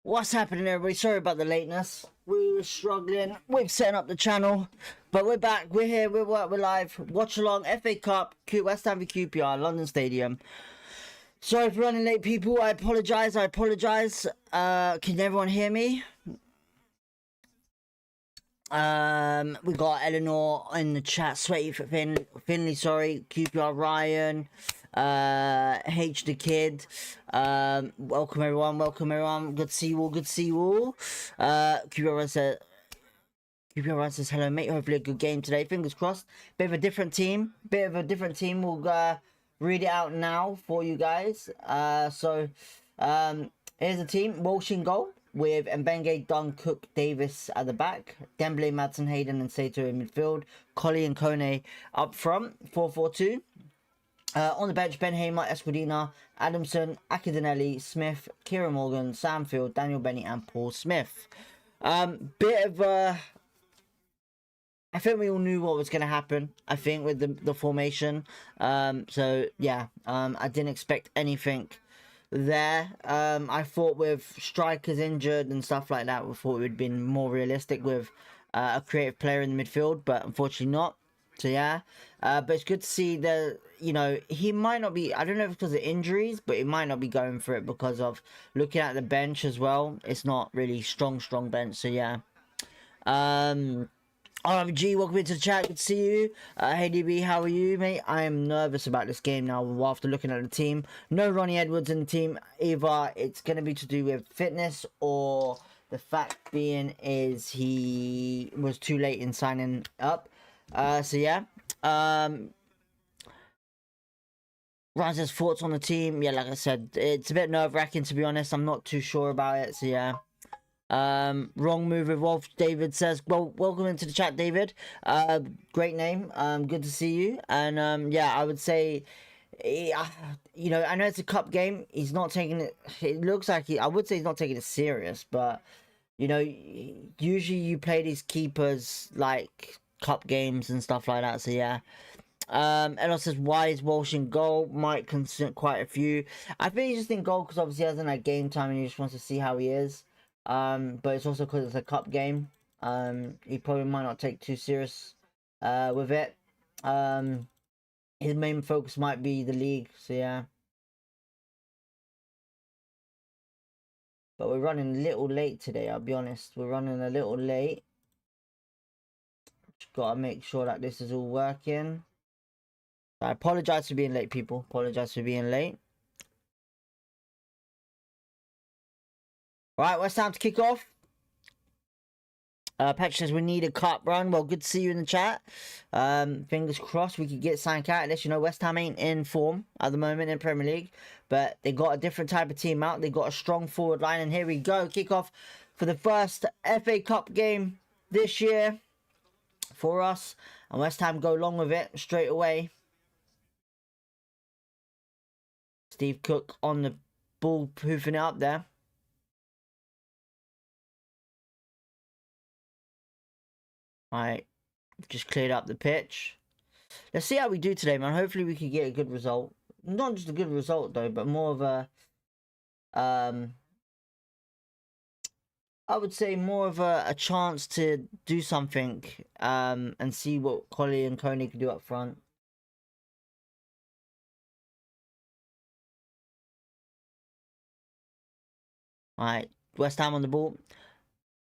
What's happening, everybody? Sorry about the lateness. We were struggling with setting up the channel, but we're back. We're here. We're live. Watch along. FA Cup. West Ham v QPR, London Stadium. Sorry for running late, people. I apologize. Can everyone hear me? We got Eleanor in the chat. Sweaty for Finley. Sorry. QPR Ryan. H the kid. Welcome everyone. Good to see you all. QPR says hello, mate. Hopefully a good game today. Fingers crossed. Bit of a different team. We'll read it out now for you guys. So here's the team. Walsh in goal, with Mbenge, Dunn, Cook, Davis at the back, Dembele, Madsen, Hayden and Sato in midfield, Colley and Kone up front, 4-4-2. On the bench, Ben Hamer, Escudina, Adamson, Akindinelli, Smith, Kieran Morgan, Samfield, Daniel Benny and Paul Smith. Bit of a... I think we all knew what was going to happen, I think, with the formation. So, yeah, I didn't expect anything there. I thought with strikers injured and stuff like that, we thought it would have been more realistic with a creative player in the midfield, but unfortunately not. So yeah, but it's good to see that, you know, he might not be, I don't know if it's because of injuries, but he might not be going for it because of looking at the bench as well. It's not really strong bench, so yeah. RMG, welcome into the chat, good to see you. Hey DB, how are you, mate? I am nervous about this game now after looking at the team. No Ronnie Edwards in the team, either it's going to be to do with fitness or the fact being is he was too late in signing up. So yeah, Ryan says thoughts on the team. Yeah, like I said, it's a bit nerve-wracking, to be honest. I'm not too sure about it, so yeah. Wrong move with Wolf. David says, well, welcome into the chat, David. Great name. Good to see you. And yeah, I would say, you know, I know it's a cup game. He's not taking it, it looks like I would say he's not taking it serious, but you know, usually you play these keepers like cup games and stuff like that, so yeah. Ella says, why is Walsh in goal? Might consider quite a few. I think he's just in goal because obviously he hasn't had game time and he just wants to see how he is. But it's also because it's a cup game. He probably might not take too serious with it. His main focus might be the league, so yeah. But we're running a little late today, I'll be honest. We're running a little late. Just gotta make sure that this is all working. I apologize for being late, people. Apologize for being late. Right, West Ham to kick off. Patrick says we need a cup run. Well, good to see you in the chat. Fingers crossed we could get something out of this. You know, West Ham ain't in form at the moment in Premier League, but they got a different type of team out. They got a strong forward line, and here we go. Kick off for the first FA Cup game this year for us, and West Ham go along with it straight away. Steve Cook on the ball, hoofing it up there. Alright, just cleared up the pitch. Let's see how we do today, man. Hopefully we can get a good result. Not just a good result, though, but more of a... I would say more of a chance to do something and see what Colley and Kone can do up front. Alright, West Ham on the ball.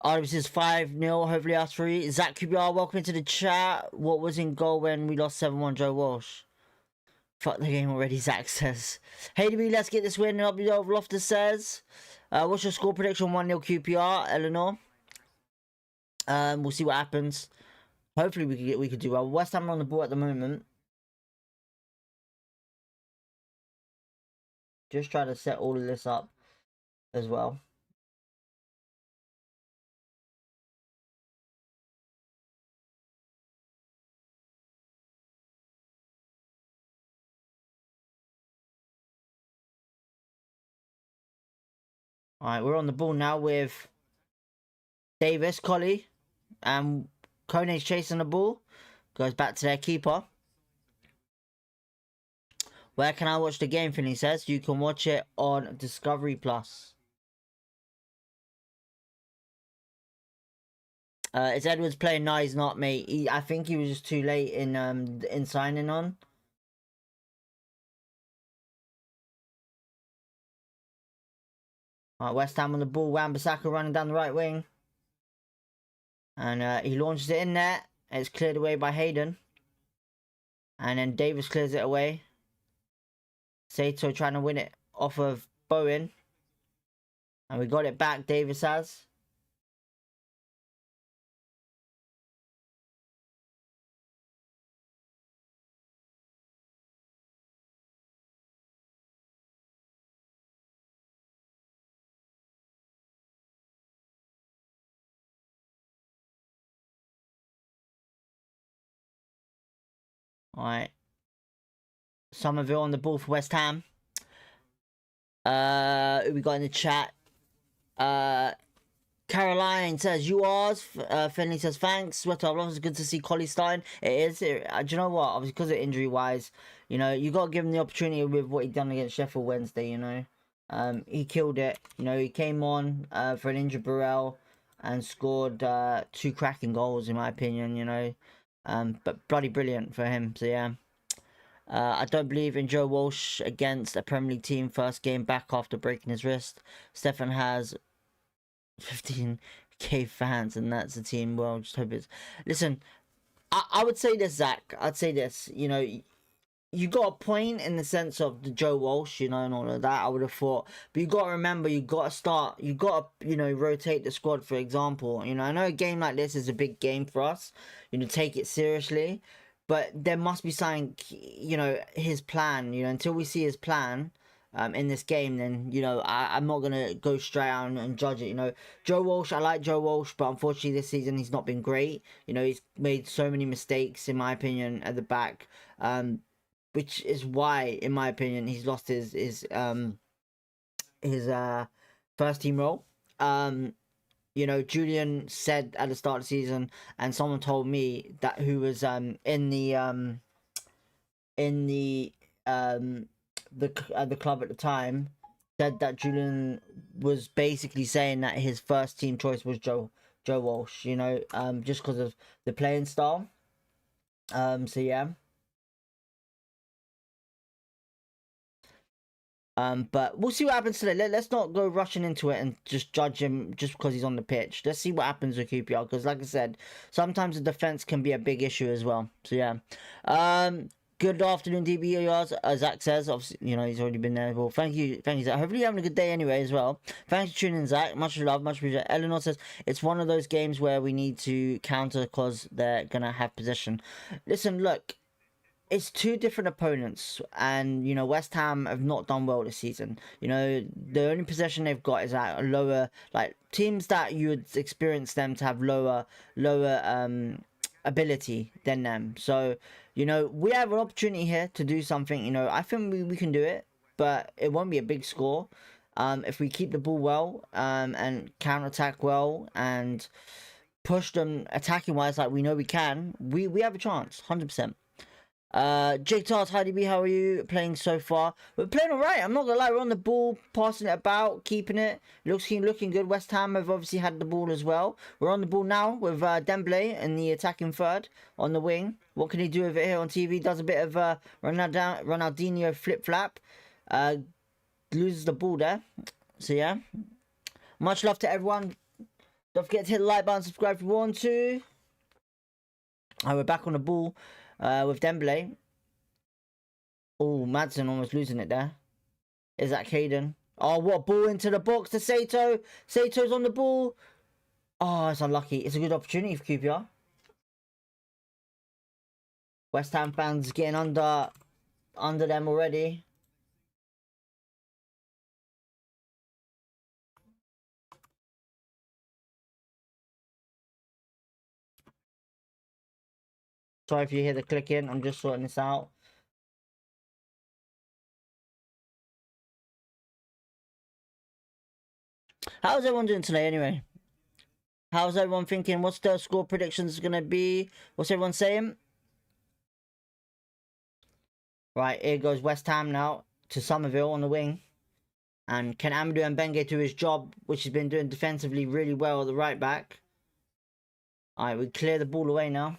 RWC is 5-0, hopefully us 3. Zach QBR, welcome into the chat. What was in goal when we lost 7-1, Joe Walsh? Fuck the game already, Zach says. Hey, DB, let's get this win. Loftus says. What's your score prediction? 1-0 QPR, Eleanor. We'll see what happens. Hopefully we could do well. West Ham on the ball at the moment. Just try to set all of this up as well. Alright, we're on the ball now with Davis, Colley, and Kone's chasing the ball. Goes back to their keeper. Where can I watch the game, Finley says? You can watch it on Discovery Plus. Is Edwards playing? No, he's not, mate. I think he was just too late in signing on. West Ham on the ball. Wan-Bissaka running down the right wing. And he launches it in there. It's cleared away by Hayden. And then Davis clears it away. Sato trying to win it off of Bowen. And we got it back, Davis has. Alright. Somerville on the ball for West Ham. Who we got in the chat? Caroline says, you ours. Finley says, thanks. Watchalong, it's good to see Collie starting. It is. Do you know what? Obviously, because of injury-wise, you know, you got to give him the opportunity with what he done against Sheffield Wednesday, you know. He killed it. You know, he came on for an injured Burrell and scored 2 cracking goals, in my opinion, you know. But bloody brilliant for him, so yeah. I don't believe in Joe Walsh against a Premier League team. First game back after breaking his wrist. Stefan has 15k fans, and that's the team. Well, just hope it's. Listen, I would say this, Zach. I'd say this. You know, you got a point in the sense of the Joe Walsh, you know, and all of that. I would have thought, but you got to remember, you got to start. You got to, you know, rotate the squad. For example, you know, I know a game like this is a big game for us. You know, take it seriously. But there must be something, you know, his plan, you know, until we see his plan in this game, then, you know, I'm not going to go straight out and judge it, you know. Joe Walsh, I like Joe Walsh, but unfortunately this season he's not been great. You know, he's made so many mistakes, in my opinion, at the back, which is why, in my opinion, he's lost his first team role. You know, Julian said at the start of the season, and someone told me that who was in the club at the time, said that Julian was basically saying that his first team choice was Joe Walsh. You know, just because of the playing style. So yeah. But we'll see what happens today. Let's not go rushing into it and just judge him just because he's on the pitch. Let's see what happens with QPR, because like I said, sometimes the defense can be a big issue as well. So yeah. Good afternoon, DBOs. Zach says, obviously, you know, he's already been there. Well, thank you, Zach. Hopefully you're having a good day anyway as well. Thanks for tuning in, Zach. Much love, much appreciated. Eleanor says, it's one of those games where we need to counter because they're gonna have possession. Listen, look, it's 2 different opponents, and you know, West Ham have not done well this season. You know, the only possession they've got is at a lower, like teams that you would experience them to have lower ability than them. So, you know, we have an opportunity here to do something. You know, I think we can do it, but it won't be a big score. If we keep the ball well, and counter attack well, and push them attacking wise like we know we can, we have a chance, 100%. Jake Tars, hi DB, how are you playing so far? We're playing alright, I'm not gonna lie, we're on the ball, passing it about, keeping it, looking good. West Ham have obviously had the ball as well. We're on the ball now with Dembele in the attacking third on the wing. What can he do with it here on TV? Does a bit of Ronaldinho flip-flap, loses the ball there. So yeah, much love to everyone. Don't forget to hit the like button, subscribe if you want to. We're back on the ball with Dembele. Oh, Madsen almost losing it there. Is that Caden? Oh, what ball into the box to Sato. Sato's on the ball. Oh, it's unlucky. It's a good opportunity for QPR. West Ham fans getting under them already. Sorry if you hear the clicking. I'm just sorting this out. How's everyone doing today anyway? How's everyone thinking? What's the score predictions going to be? What's everyone saying? Right, here goes West Ham now to Somerville on the wing. And can Amadou and Benge do his job, which he's been doing defensively really well at the right back? Alright, we clear the ball away now.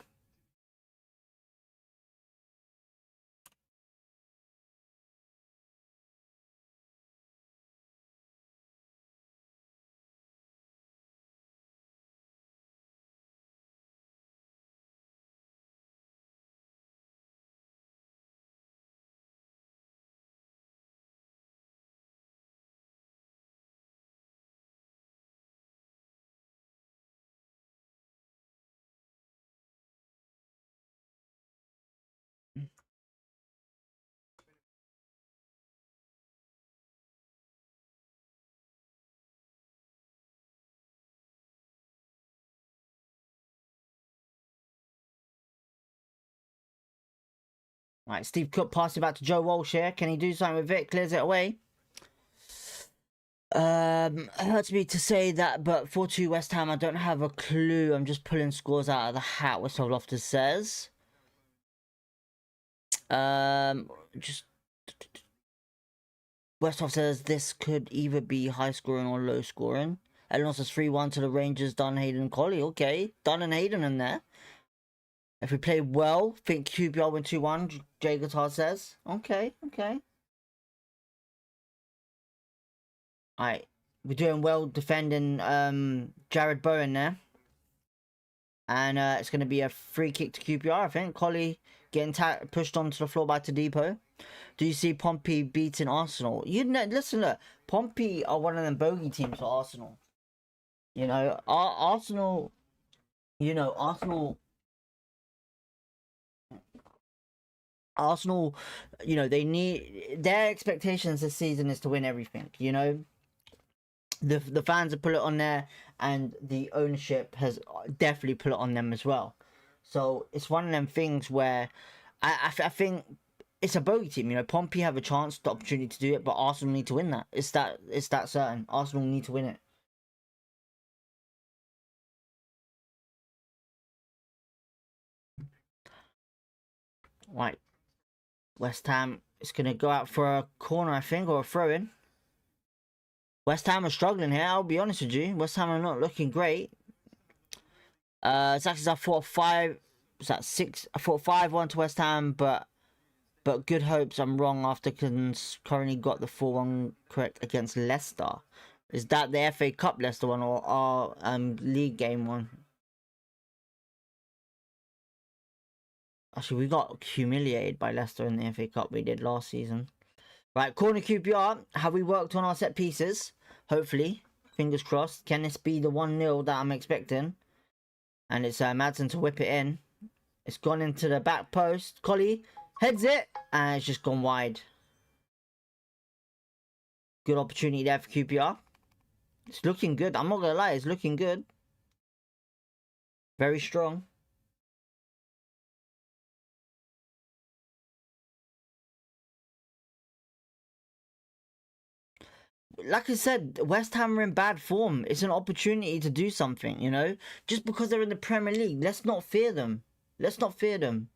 Right, Steve Cook passing back to Joe Walsh here. Can he do something with it? Clears it away. It hurts me to say that, but 4-2 West Ham, I don't have a clue. I'm just pulling scores out of the hat, what Loftus says. Just Westhoff says this could either be high scoring or low scoring. Eleanor says 3-1 to the Rangers, Dunn, Hayden, Colley. Okay, Dunn and Hayden in there. If we play well, think QPR win 2-1, Jay Guitar says. Okay, okay. Alright, we're doing well defending Jared Bowen there. And it's going to be a free kick to QPR, I think. Colley getting pushed onto the floor by Tadipo. Do you see Pompey beating Arsenal? You know, listen, look, Pompey are one of them bogey teams for Arsenal. You know, Arsenal, you know, Arsenal, you know, they need, their expectations this season is to win everything, you know. The fans have put it on there, and the ownership has definitely put it on them as well. So it's one of them things where I think it's a bogey team. You know, Pompey have a chance, the opportunity to do it, but Arsenal need to win that. It's that certain. Arsenal need to win it. Right. West Ham is going to go out for a corner, I think, or a throw-in. West Ham are struggling here, I'll be honest with you. West Ham are not looking great. It's actually 4-5. Is that 6? I thought 5-1 to West Ham, but good hopes I'm wrong after currently got the 4-1 correct against Leicester. Is that the FA Cup Leicester one or our league game one? Actually, we got humiliated by Leicester in the FA Cup we did last season. Right, corner QPR. Have we worked on our set pieces? Hopefully. Fingers crossed. Can this be the 1-0 that I'm expecting? And it's Madsen to whip it in. It's gone into the back post. Colley heads it. And it's just gone wide. Good opportunity there for QPR. It's looking good. I'm not going to lie. It's looking good. Very strong. Like I said, West Ham are in bad form. It's an opportunity to do something, you know? Just because they're in the Premier League, let's not fear them. Let's not fear them.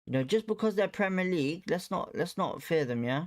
You know, just because they're Premier League, let's not fear them, yeah?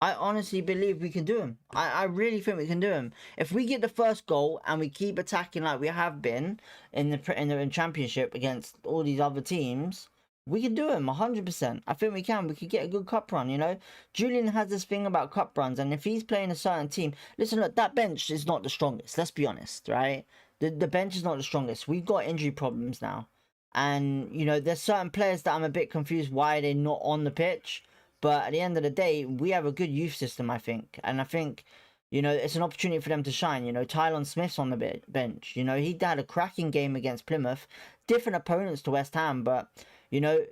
I honestly believe we can do them. I really think we can do them. If we get the first goal and we keep attacking like we have been in the Championship against all these other teams, we can do them 100%. I think we can. We could get a good cup run, you know? Julian has this thing about cup runs, and if he's playing a certain team... Listen, look, that bench is not the strongest. Let's be honest, right? The bench is not the strongest. We've got injury problems now. And, you know, there's certain players that I'm a bit confused why they're not on the pitch. But at the end of the day, we have a good youth system, I think. And I think, you know, it's an opportunity for them to shine. You know, Tylon Smith's on the bench. You know, he had a cracking game against Plymouth. Different opponents to West Ham, but... You know,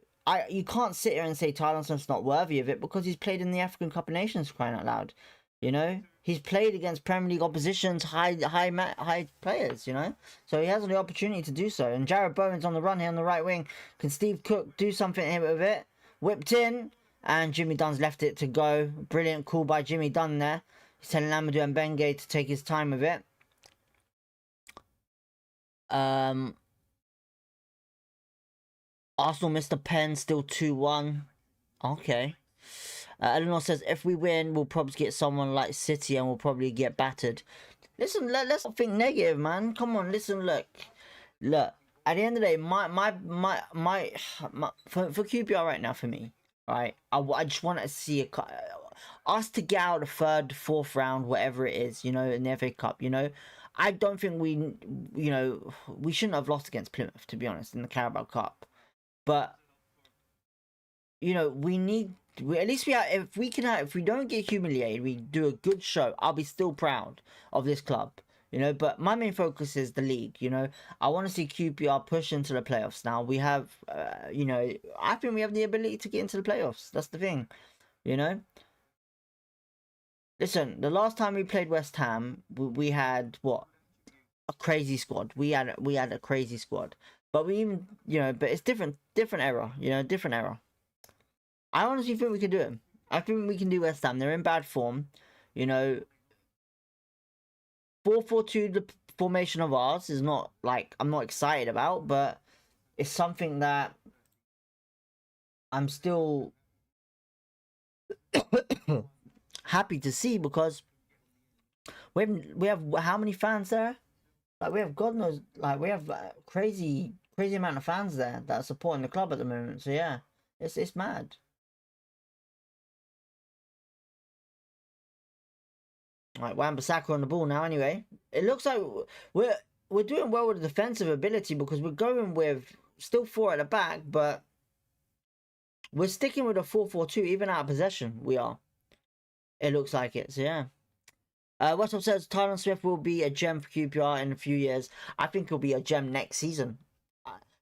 you can't sit here and say Tylon Smith's not worthy of it because he's played in the African Cup of Nations, crying out loud. You know, he's played against Premier League opposition's high players. You know, so he has the opportunity to do so. And Jared Bowen's on the run here on the right wing. Can Steve Cook do something here with it? Whipped in, and Jimmy Dunn's left it to go. Brilliant call by Jimmy Dunn there. He's telling Amadou and Benge to take his time with it. Arsenal missed a pen, still 2-1. Okay. Eleanor says, if we win, we'll probably get someone like City and we'll probably get battered. Listen, let's not think negative, man. Come on, listen, look. At the end of the day, for QPR right now, for me, right, I just want to see us to get out the third, fourth round, whatever it is, you know, in the FA Cup, you know. I don't think we shouldn't have lost against Plymouth, to be honest, in the Carabao Cup. But, you know, if we don't get humiliated, we do a good show, I'll be still proud of this club, you know. But my main focus is the league, you know. I want to see QPR push into the playoffs now. We have, you know, I think we have the ability to get into the playoffs. That's the thing, you know. Listen, the last time we played West Ham, we had what? A crazy squad. We had a crazy squad. But we even, you know, but it's different era, you know, different era. I honestly think we can do it. I think we can do West Ham. They're in bad form, you know. 4-4-2, the formation of ours is not like I'm not excited about, but it's something that I'm still happy to see, because we have how many fans there? Like, we have God knows, like, we have crazy amount of fans there that are supporting the club at the moment. So yeah, it's mad. Right, Wan-Bissaka on the ball now. Anyway, it looks like we're doing well with the defensive ability, because we're going with still 4 at the back, but we're sticking with a 4-4-2 even out of possession. We are. It looks like it. So yeah. Watchalong says Tyron Smith will be a gem for QPR in a few years. I think he'll be a gem next season.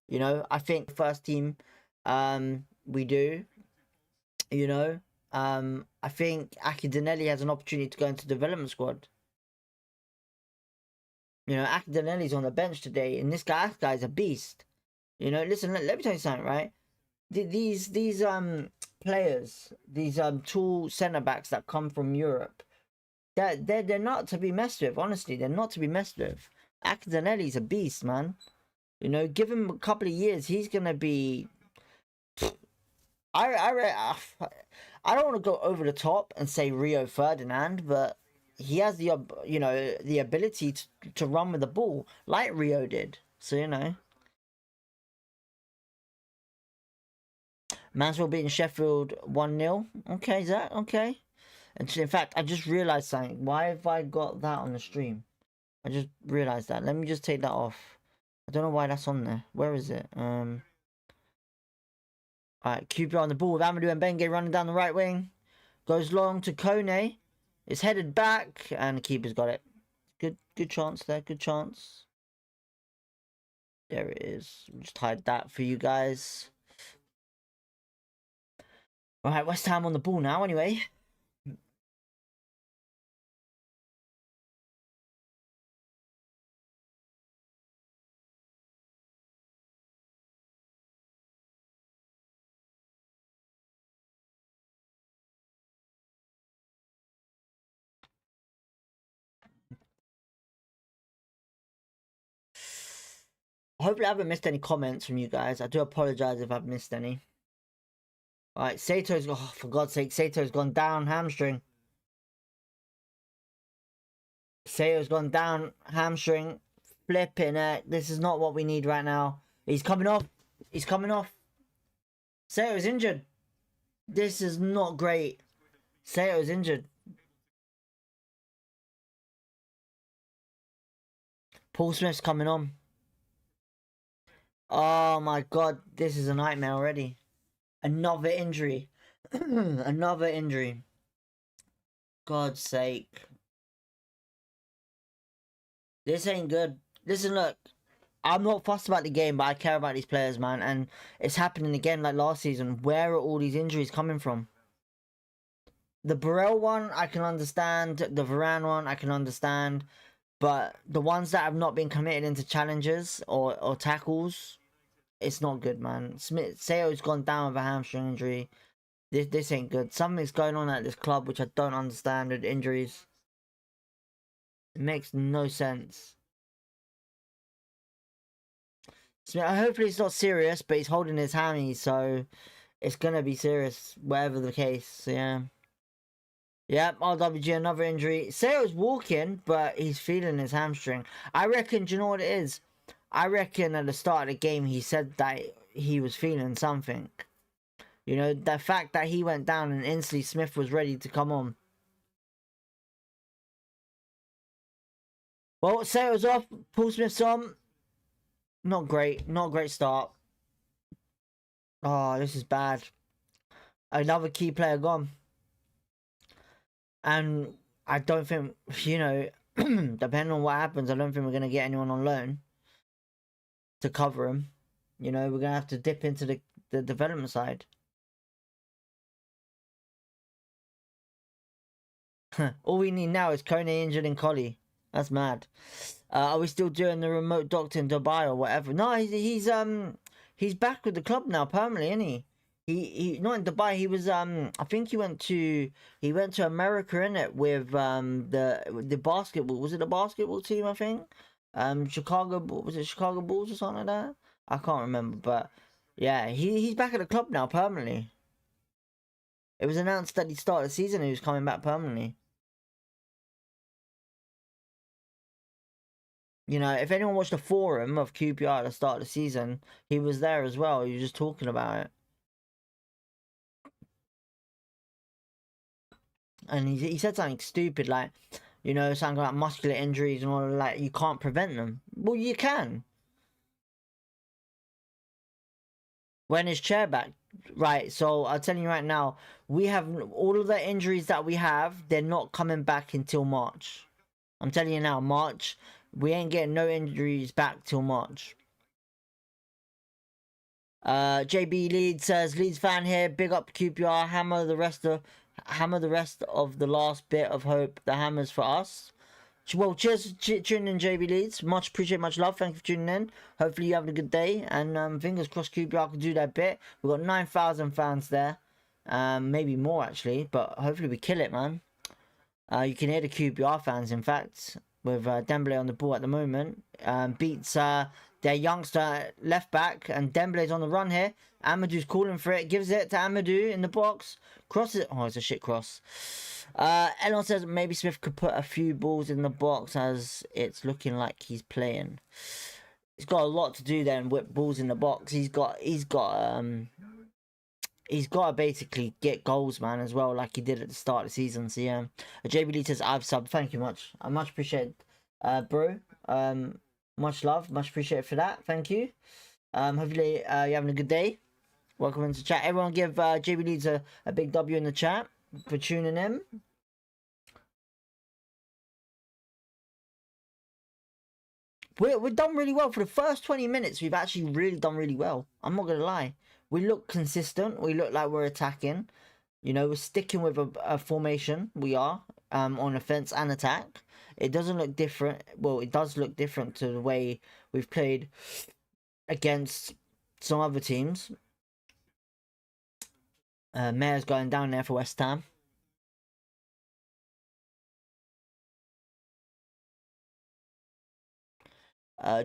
You know, I think first team, we do. You know, I think Akidinelli has an opportunity to go into development squad. You know, Akidinelli's on the bench today, and this guy's a beast. You know, listen, let me tell you something, right? These players, these tall centre backs that come from Europe, they're not to be messed with. Honestly, they're not to be messed with. Akidinelli's a beast, man. You know, give him a couple of years, he's gonna be. I don't want to go over the top and say Rio Ferdinand, but he has the the ability to run with the ball like Rio did. So you know. Mansfield beating Sheffield 1-0. Okay, Zach. Okay. And in fact, I just realised something. Why have I got that on the stream? I just realised that. Let me just take that off. I don't know why that's on there. Where is it? Alright, QPR on the ball with Amadou and Benge running down the right wing. Goes long to Kone. It's headed back, and the keeper's got it. Good chance there. Good chance. There it is. Just hide that for you guys. Alright, West Ham on the ball now anyway. Hopefully I haven't missed any comments from you guys. I do apologise if I've missed any. Alright, Sato's, oh, for God's sake, Sato's gone down, hamstring. Sato's gone down, hamstring. Flipping it. This is not what we need right now. He's coming off. He's coming off. Sato's injured. This is not great. Sato's injured. Paul Smith's coming on. Oh my God, this is a nightmare already. Another injury. Another injury. God's sake. This ain't good. Listen, look. I'm not fussed about the game, but I care about these players, man. And it's happening again like last season. Where are all these injuries coming from? The Burrell one, I can understand. The Varane one, I can understand. But the ones that have not been committed into challenges or tackles, it's not good, man. Sayo's gone down with a hamstring injury. This ain't good. Something's going on at this club which I don't understand with injuries. It makes no sense. Hopefully it's not serious, but he's holding his hammy, so it's gonna be serious, whatever the case. So, yeah. Yep, RWG, another injury. Sale's walking, but he's feeling his hamstring. I reckon, do you know what it is? I reckon at the start of the game, he said that he was feeling something. You know, the fact that he went down and instantly Smith was ready to come on. Well, Sale's off. Paul Smith's on. Not great. Not a great start. Oh, this is bad. Another key player gone. And I don't think, you know, depending on what happens, I don't think we're going to get anyone on loan to cover him. You know, we're going to have to dip into the development side. All we need now is Kone injured and Collie. That's mad. Are we still doing the remote doctor in Dubai or whatever? No, he's back with the club now permanently, isn't he? He not in Dubai. He was I think he went to America, innit, with the basketball. Was it the basketball team? I think Chicago, was it Chicago Bulls or something like that? I can't remember, but yeah, he's back at the club now permanently. It was announced that he'd start the season and he was coming back permanently. You know, if anyone watched the forum of QPR at the start of the season, he was there as well. He was just talking about it. And he said something stupid like, you know, something about muscular injuries and all that. You can't prevent them. Well, you can. When his chair back. Right, so I'll tell you right now, we have all of the injuries that we have, they're not coming back until March. I'm telling you now, March, we ain't getting no injuries back till March. JB Leeds says, Leeds fan here, big up QPR, hammer the rest of the last bit of hope. The hammer's for us. Well, cheers, tuning in, JB Leeds. Much appreciate, much love. Thank you for tuning in. Hopefully you having a good day, and fingers crossed QPR can do that bit. We've got 9,000 fans there, maybe more actually, but hopefully we kill it, man. You can hear the QPR fans, in fact, with Dembele on the ball at the moment. Beats their youngster left back, and Dembele's on the run here. Amadou's calling for it, gives it to Amadou in the box, crosses it. Oh, it's a shit cross. Elon says maybe Smith could put a few balls in the box as it's looking like he's playing. He's got a lot to do there and whip balls in the box. He's got to basically get goals, man, as well, like he did at the start of the season. So yeah, JB Lee says I've subbed. Thank you much. I much appreciate, bro. Much love, much appreciated for that. Thank you. Hopefully you're having a good day. Welcome into chat. Everyone give JB Leeds a big W in the chat for tuning in. We've done really well. For the first 20 minutes, we've actually really done really well. I'm not going to lie. We look consistent. We look like we're attacking. You know, we're sticking with a formation. We are on offense and attack. It doesn't look different. Well, it does look different to the way we've played against some other teams. Mayor's going down there for West Ham.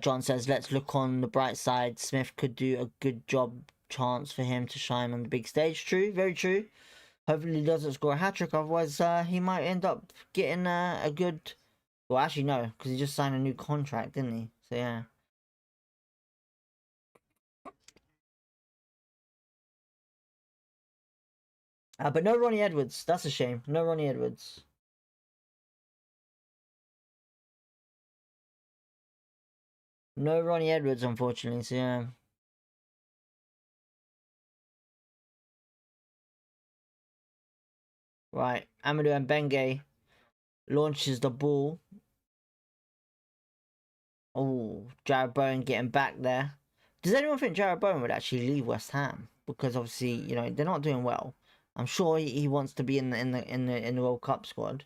John says, let's look on the bright side. Smith could do a good job. Chance for him to shine on the big stage. True, very true. Hopefully he doesn't score a hat-trick. Otherwise, he might end up getting a good... Well, actually, no. Because he just signed a new contract, didn't he? So, yeah. But no Ronnie Edwards. That's a shame. No Ronnie Edwards. No Ronnie Edwards, unfortunately. So, yeah. Right. Amadou Mbenge launches the ball. Oh, Jarrod Bowen getting back there. Does anyone think Jarrod Bowen would actually leave West Ham? Because obviously, you know, they're not doing well. I'm sure he wants to be in the World Cup squad.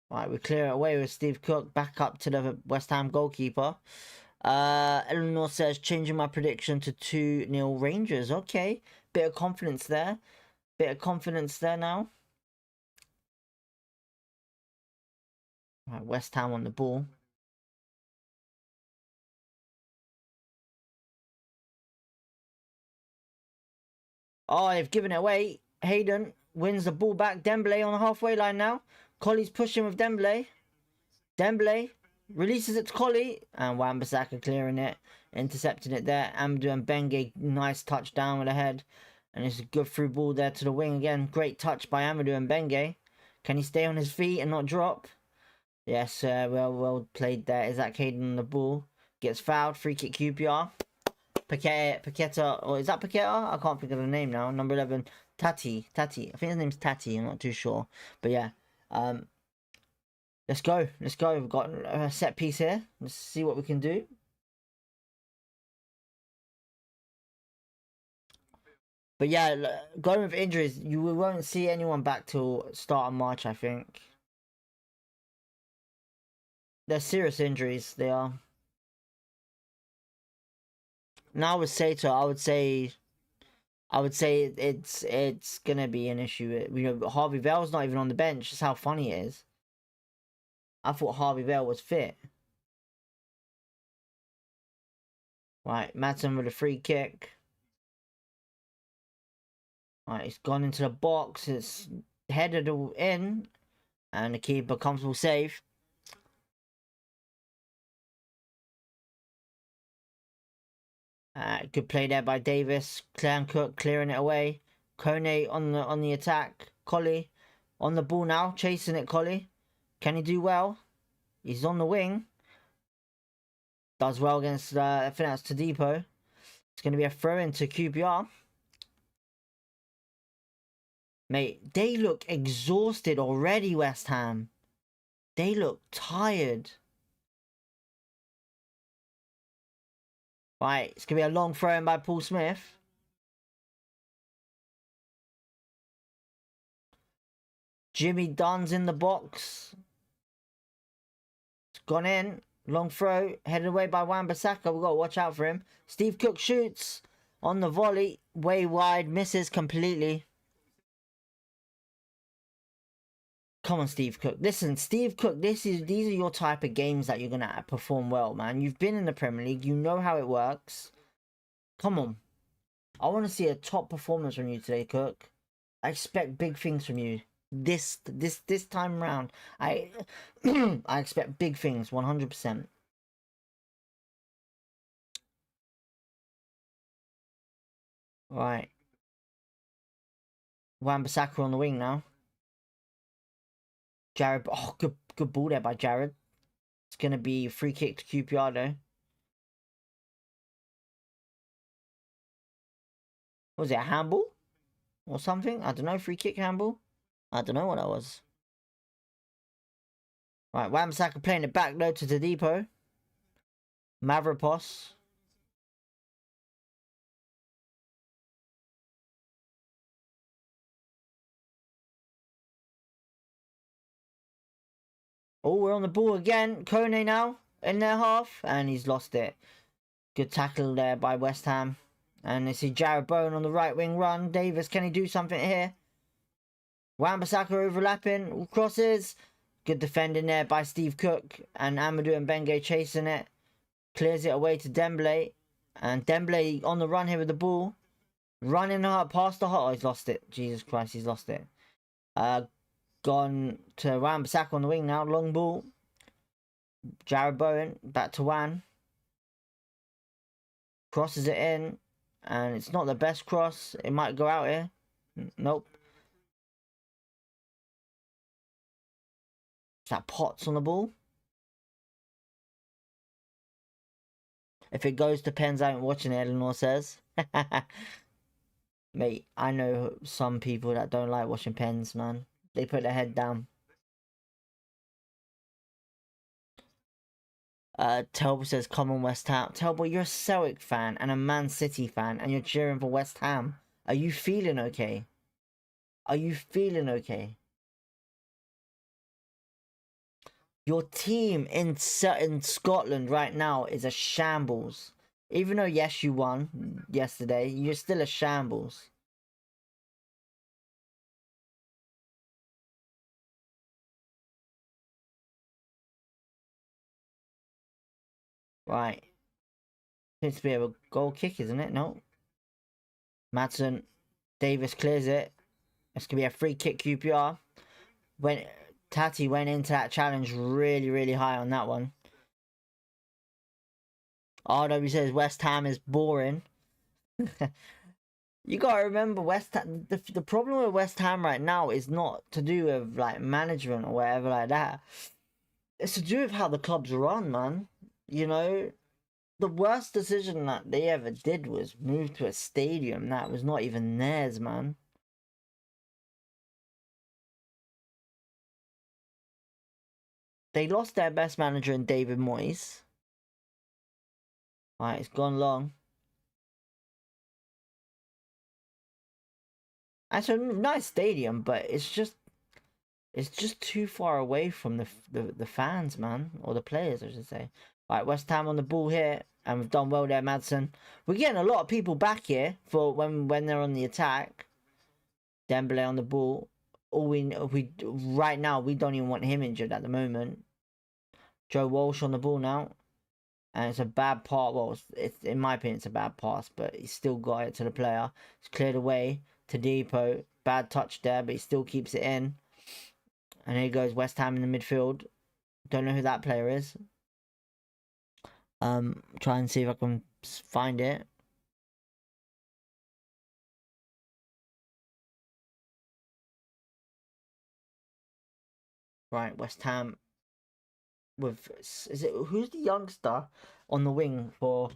Right, we clear it away with Steve Cook back up to the West Ham goalkeeper. Eleanor says changing my prediction to 2-0 Rangers. Okay, bit of confidence there. Bit of confidence there now. Right, West Ham on the ball. Oh, they've given it away. Hayden wins the ball back. Dembele on the halfway line now. Colley's pushing with Dembele. Dembele releases it to Colley. And Wan-Bissaka clearing it. Intercepting it there. Amadou and Bengue, nice touchdown with the head. And it's a good through ball there to the wing again. Great touch by Amadou and Bengue. Can he stay on his feet and not drop? Yes, well played there. Isaac Hayden on the ball. Gets fouled. Free kick QPR. Paqueta, or is that Paqueta? I can't think of the name now. Number 11, Tati. I think his name's Tati. I'm not too sure. But yeah, let's go. We've got a set piece here. Let's see what we can do. But yeah, going with injuries, you won't see anyone back till start of March, I think. They're serious injuries, they are. Now with Sato, I would say it's gonna be an issue. You know, Harvey Vale's not even on the bench. That's how funny it is. I thought Harvey Vale was fit. Right, Madsen with a free kick. Right, it's gone into the box. It's headed in, and the keeper comfortable save. Good play there by Davis. Clan Cook clearing it away. Kone on the attack. Colley on the ball now, chasing it. Colley, can he do well? He's on the wing. Does well against I think that's Tadipo. It's going to be a throw into QPR. Mate, they look exhausted already, West Ham. They look tired. Right, it's going to be a long throw in by Paul Smith. Jimmy Dunn's in the box. It's gone in. Long throw. Headed away by Wan-Bissaka. We've got to watch out for him. Steve Cook shoots on the volley. Way wide. Misses completely. Come on, Steve Cook. Listen, Steve Cook, these are your type of games that you're going to perform well, man. You've been in the Premier League. You know how it works. Come on. I want to see a top performance from you today, Cook. I expect big things from you. This time around. I expect big things, 100%. Right. Wan-Bissaka on the wing now. Jared, oh, good ball there by Jared. It's going to be free kick to QPR though. Was it a handball? Or something? I don't know, free kick handball? I don't know what that was. Right, Wan-Bissaka playing it back though to the depot. Mavropos. Oh, we're on the ball again. Kone now in their half, and he's lost it. Good tackle there by West Ham. And they see Jared Bowen on the right wing run. Davis, can he do something here? Wan-Bissaka overlapping. Crosses. Good defending there by Steve Cook. And Amadou and Bengue chasing it. Clears it away to Dembele. And Dembele on the run here with the ball. Running hard past the hot. Oh, he's lost it. Jesus Christ, he's lost it. Gone to Wan-Bissaka on the wing now. Long ball. Jared Bowen. Back to Wan. Crosses it in. And it's not the best cross. It might go out here. Nope. Is that Potts on the ball? If it goes to pens, I ain't watching it, Eleanor says. Mate, I know some people that don't like watching pens, man. They put their head down. Telbo says, come on, West Ham. Telbo, you're a Celtic fan and a Man City fan, and you're cheering for West Ham. Are you feeling okay? Are you feeling okay? Your team in Scotland right now is a shambles. Even though, yes, you won yesterday, you're still a shambles. Right. Seems to be a goal kick, isn't it? No. Madsen Davis clears it. It's going to be a free kick QPR. When Tati went into that challenge really, really high on that one. RW says West Ham is boring. You gotta remember, West Ham, the problem with West Ham right now is not to do with like management or whatever like that. It's to do with how the club's run, man. You know, the worst decision that they ever did was move to a stadium that was not even theirs, man. They lost their best manager in David Moyes. Alright, it's gone long. It's a nice stadium, but it's just too far away from the fans, man, or the players, I should say. Right, West Ham on the ball here, and we've done well there, Madsen. We're getting a lot of people back here for when they're on the attack. Dembele on the ball. Right now we don't even want him injured at the moment. Joe Walsh on the ball now, and it's a bad pass. Well, it's in my opinion it's a bad pass, but he's still got it to the player. It's cleared away to Depot. Bad touch there, but he still keeps it in. And here goes West Ham in the midfield. Don't know who that player is. Try and see if I can find it. Right, West Ham with who's the youngster on the wing for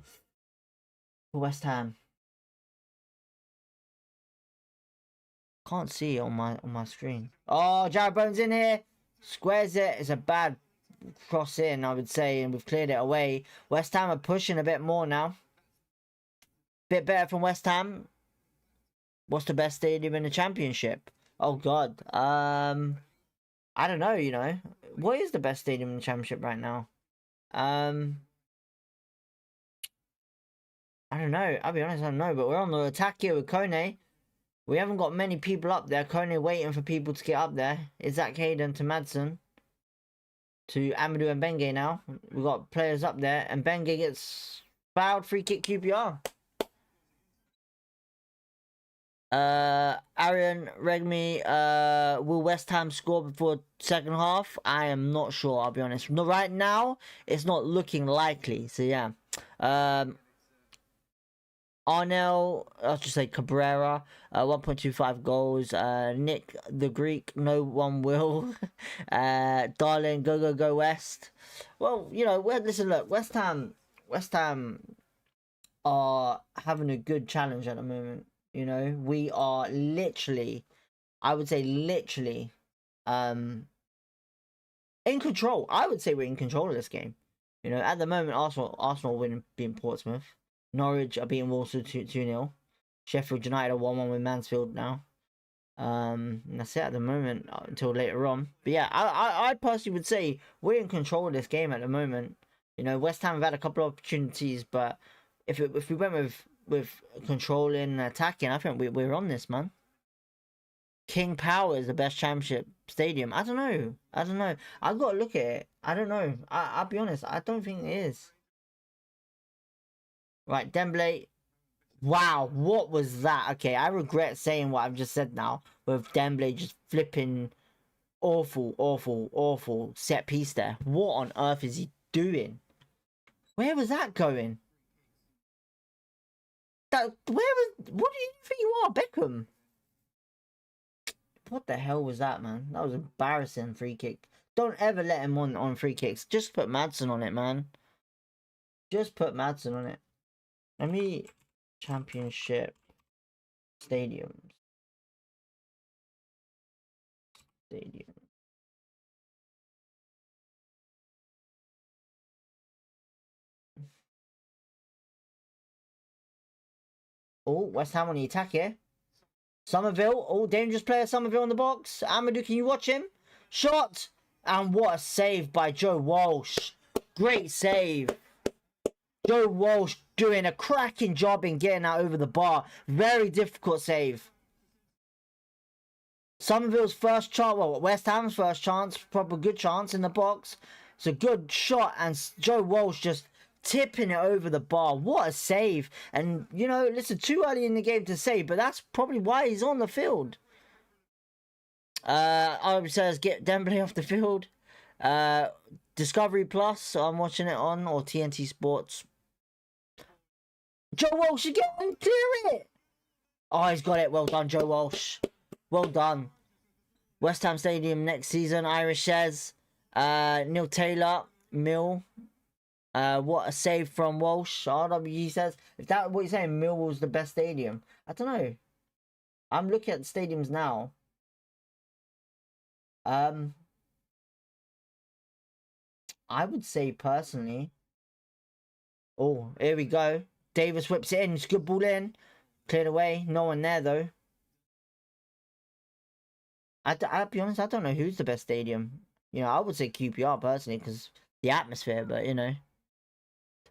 West Ham? Can't see it on my screen. Oh, Jared Bowen's in here. Squares it. It's a bad cross in, I would say, and we've cleared it away. West Ham are pushing a bit more now. Bit better from West Ham. What's the best stadium in the Championship? Oh God. I don't know, you know. What is the best stadium in the Championship right now? I don't know. I'll be honest, I don't know. But we're on the attack here with Kone. We haven't got many people up there. Kone waiting for people to get up there. Isaac Hayden to Madsen. To Amadou and Benge now. We've got players up there. And Benge gets fouled. Free kick QPR. Arian Regmi, will West Ham score before second half? I am not sure, I'll be honest. No, right now, it's not looking likely. So yeah. Arnell, I'll just say Cabrera, 1.25 goals. Nick the Greek, no one will. Darling, go West. Well, you know, listen, look, West Ham are having a good challenge at the moment. You know, we are literally, I would say literally, in control. I would say we're in control of this game. You know, at the moment, Arsenal winning, beating Portsmouth. Norwich are beating Walsall 2-0. Sheffield United are 1-1 with Mansfield now. And that's it at the moment until later on. But yeah, I personally would say we're in control of this game at the moment. You know, West Ham have had a couple of opportunities, but if we went with controlling and attacking, I think we're on this, man. King Power is the best Championship stadium. I don't know. I've got to look at it. I don't know. I'll be honest. I don't think it is. Right, Dembele. Wow, what was that? Okay, I regret saying what I've just said now. With Dembele just flipping awful set piece there. What on earth is he doing? Where was that going? What do you think you are, Beckham? What the hell was that, man? That was embarrassing. Free kick. Don't ever let him on free kicks. Just put Madsen on it, man. Just put Madsen on it. Let me Championship stadiums. Oh, West Ham on the attack here. Somerville. Oh, dangerous player. Somerville in the box. Amadou, can you watch him? Shot. And what a save by Joe Walsh. Great save. Joe Walsh doing a cracking job in getting that over the bar. Very difficult save. Somerville's first chance. Well, West Ham's first chance. Proper good chance in the box. It's a good shot. And Joe Walsh just tipping it over the bar. What a save. And, you know, listen, too early in the game to save, but that's probably why he's on the field. Says get Dembele off the field. Discovery Plus, I'm watching it on, or TNT Sports. Joe Walsh again, clear it! Oh, he's got it. Well done, Joe Walsh. Well done. West Ham Stadium next season, Irish says. Neil Taylor, Mill. What a save from Walsh. RWG says, if that what you're saying, Millwall's the best stadium. I don't know. I'm looking at the stadiums now. I would say personally. Oh, here we go. Davis whips it in. It's good ball in. Cleared away. No one there though. I'll be honest, I don't know who's the best stadium. You know, I would say QPR personally because the atmosphere, but you know.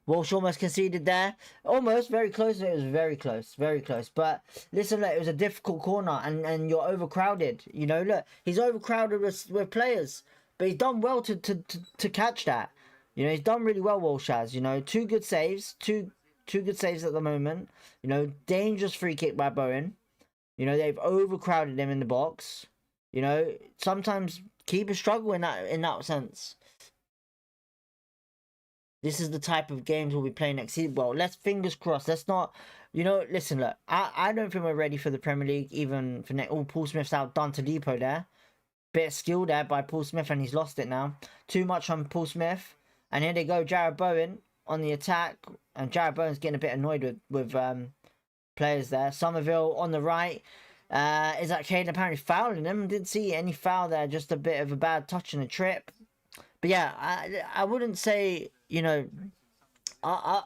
Walsh almost conceded there. Almost, very close. It was very close, very close. But listen, look, it was a difficult corner and you're overcrowded. You know, look, he's overcrowded with players. But he's done well to catch that. You know, he's done really well, Walsh has. You know, two good saves. Two good saves at the moment. You know, dangerous free kick by Bowen. You know, they've overcrowded him in the box. You know, sometimes keepers struggle in that sense. This is the type of games we'll be playing next season. Well, let's fingers crossed. Let's not, you know, listen, look, I don't think we're ready for the Premier League, even for next. Oh, Paul Smith's outdone to Depot there. Bit of skill there by Paul Smith, and he's lost it now. Too much on Paul Smith. And here they go, Jared Bowen on the attack. And Jared Bowen's getting a bit annoyed with players there. Somerville on the right. Is that Caden apparently fouling him? Didn't see any foul there, just a bit of a bad touch and a trip. But yeah, I wouldn't say, you know, I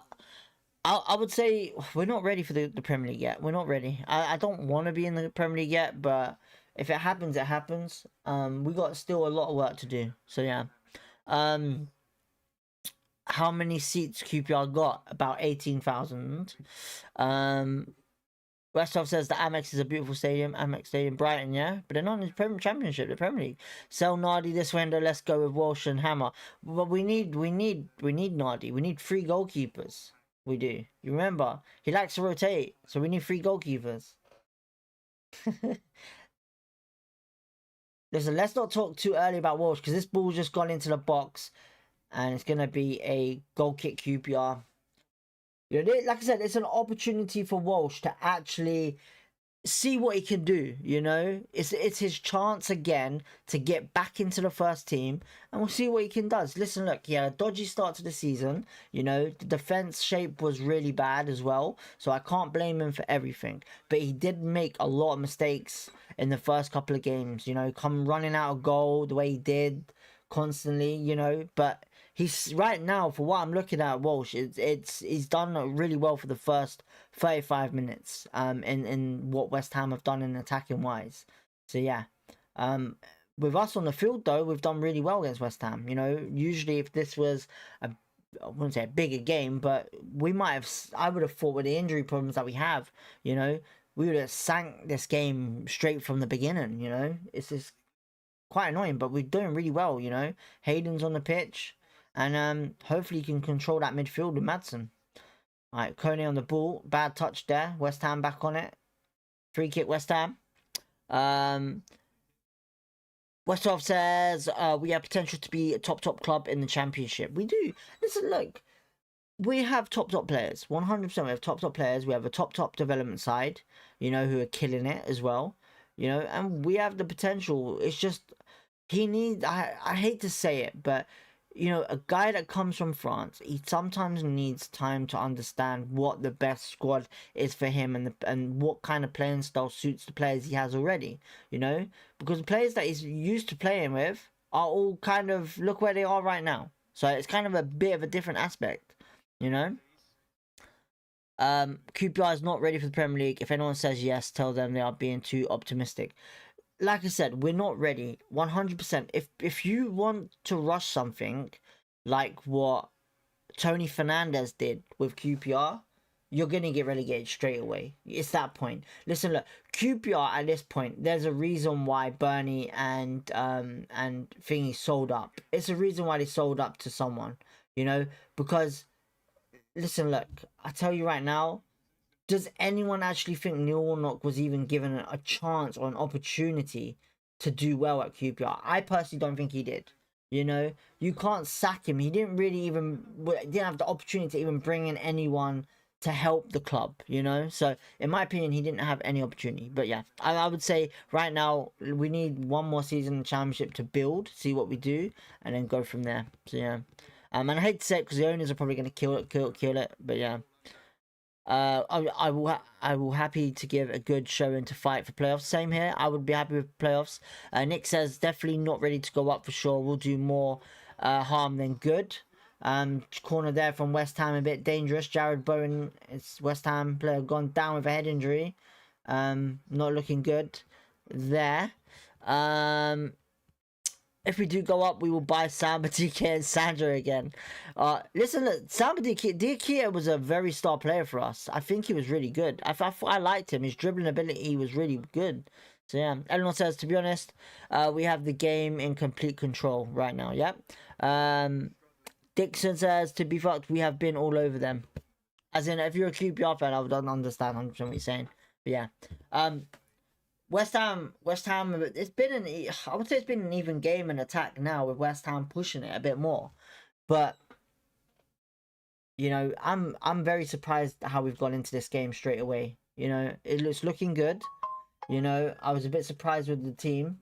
would say we're not ready for the Premier League yet. We're not ready. I don't want to be in the Premier League yet, but if it happens, it happens. We got still a lot of work to do. So yeah. How many seats QPR got? About 18,000. Westhoff says the Amex is a beautiful stadium. Amex Stadium, Brighton, yeah? But they're not in the Championship, the Premier League. Sell Nardi this window, let's go with Walsh and Hammer. But we need Nardi. We need 3 goalkeepers. We do. You remember, he likes to rotate, so we need 3 goalkeepers. Listen, let's not talk too early about Walsh, because this ball's just gone into the box, and it's going to be a goal kick QPR. You know, like I said, it's an opportunity for Walsh to actually see what he can do. You know, it's his chance again to get back into the first team, and we'll see what he can do. Listen, look, he had a dodgy start to the season. You know, the defense shape was really bad as well, so I can't blame him for everything. But he did make a lot of mistakes in the first couple of games. You know, come running out of goal the way he did constantly. You know, but he's right now, for what I'm looking at, Walsh, he's done really well for the first 35 minutes in what West Ham have done in attacking wise. So yeah, with us on the field though, we've done really well against West Ham. You know, usually if this was I wouldn't say a bigger game, but I would have thought with the injury problems that we have, you know, we would have sank this game straight from the beginning. You know, it's just quite annoying, but we're doing really well. You know, Hayden's on the pitch. And hopefully you can control that midfield with Madsen. Alright, Kone on the ball. Bad touch there. West Ham back on it. Free kick West Ham. Westhoff says we have potential to be a top club in the Championship. We do. Listen, look. We have top players. 100% we have top players. We have a top development side, you know, who are killing it as well. You know, and we have the potential. It's just he needs, I hate to say it, but you know, a guy that comes from France, he sometimes needs time to understand what the best squad is for him and what kind of playing style suits the players he has already, you know? Because the players that he's used to playing with are all kind of, look where they are right now. So it's kind of a bit of a different aspect, you know? QPR is not ready for the Premier League. If anyone says yes, tell them they are being too optimistic. Like I said, we're not ready 100%. If you want to rush something like what Tony Fernandez did with QPR, you're going to get relegated straight away. It's that point. Listen, look, QPR at this point, there's a reason why Bernie and Thingy sold up. It's a reason why they sold up to someone, you know, because listen, look, I tell you right now, does anyone actually think Neil Warnock was even given a chance or an opportunity to do well at QPR? I personally don't think he did. You know, you can't sack him. He didn't really even didn't have the opportunity to even bring in anyone to help the club. You know, so in my opinion, he didn't have any opportunity. But yeah, I would say right now we need one more season in the Championship to build, see what we do, and then go from there. So yeah, and I hate to say it because the owners are probably going to kill it. But yeah. I will happy to give a good showing to fight for playoffs. Same here. I would be happy with playoffs. Nick says definitely not ready to go up for sure. We'll do more harm than good. Corner there from West Ham, a bit dangerous. Jared Bowen, it's West Ham player, gone down with a head injury. Not looking good there. If we do go up, we will buy Samba DK and Sandra again. Listen, look, Samba DK was a very star player for us. I think he was really good. I liked him. His dribbling ability was really good. So yeah, Eleanor says, to be honest, we have the game in complete control right now. Yep. Dixon says, to be fucked, we have been all over them. As in, if you're a QPR fan, I would understand 100% what you're saying. But yeah. West Ham, it's been I would say it's been an even game in attack now with West Ham pushing it a bit more. But, you know, I'm very surprised how we've gone into this game straight away. You know, it's looking good. You know, I was a bit surprised with the team,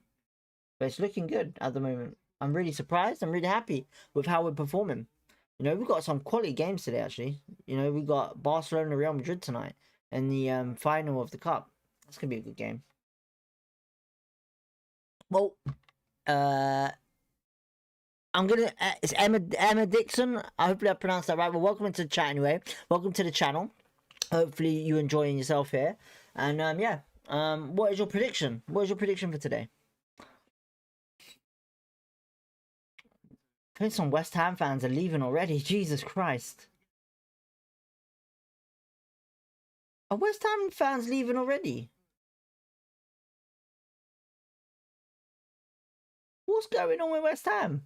but it's looking good at the moment. I'm really surprised. I'm really happy with how we're performing. You know, we've got some quality games today, actually. You know, we got Barcelona, Real Madrid tonight in the final of the Cup. That's going to be a good game. Well, I'm gonna. It's Emma Dixon. Hopefully, I pronounced that right. Well, welcome into the chat anyway. Welcome to the channel. Hopefully, you enjoying yourself here. And yeah. What is your prediction? What is your prediction for today? I think some West Ham fans are leaving already. Jesus Christ. Are West Ham fans leaving already? What's going on with West Ham?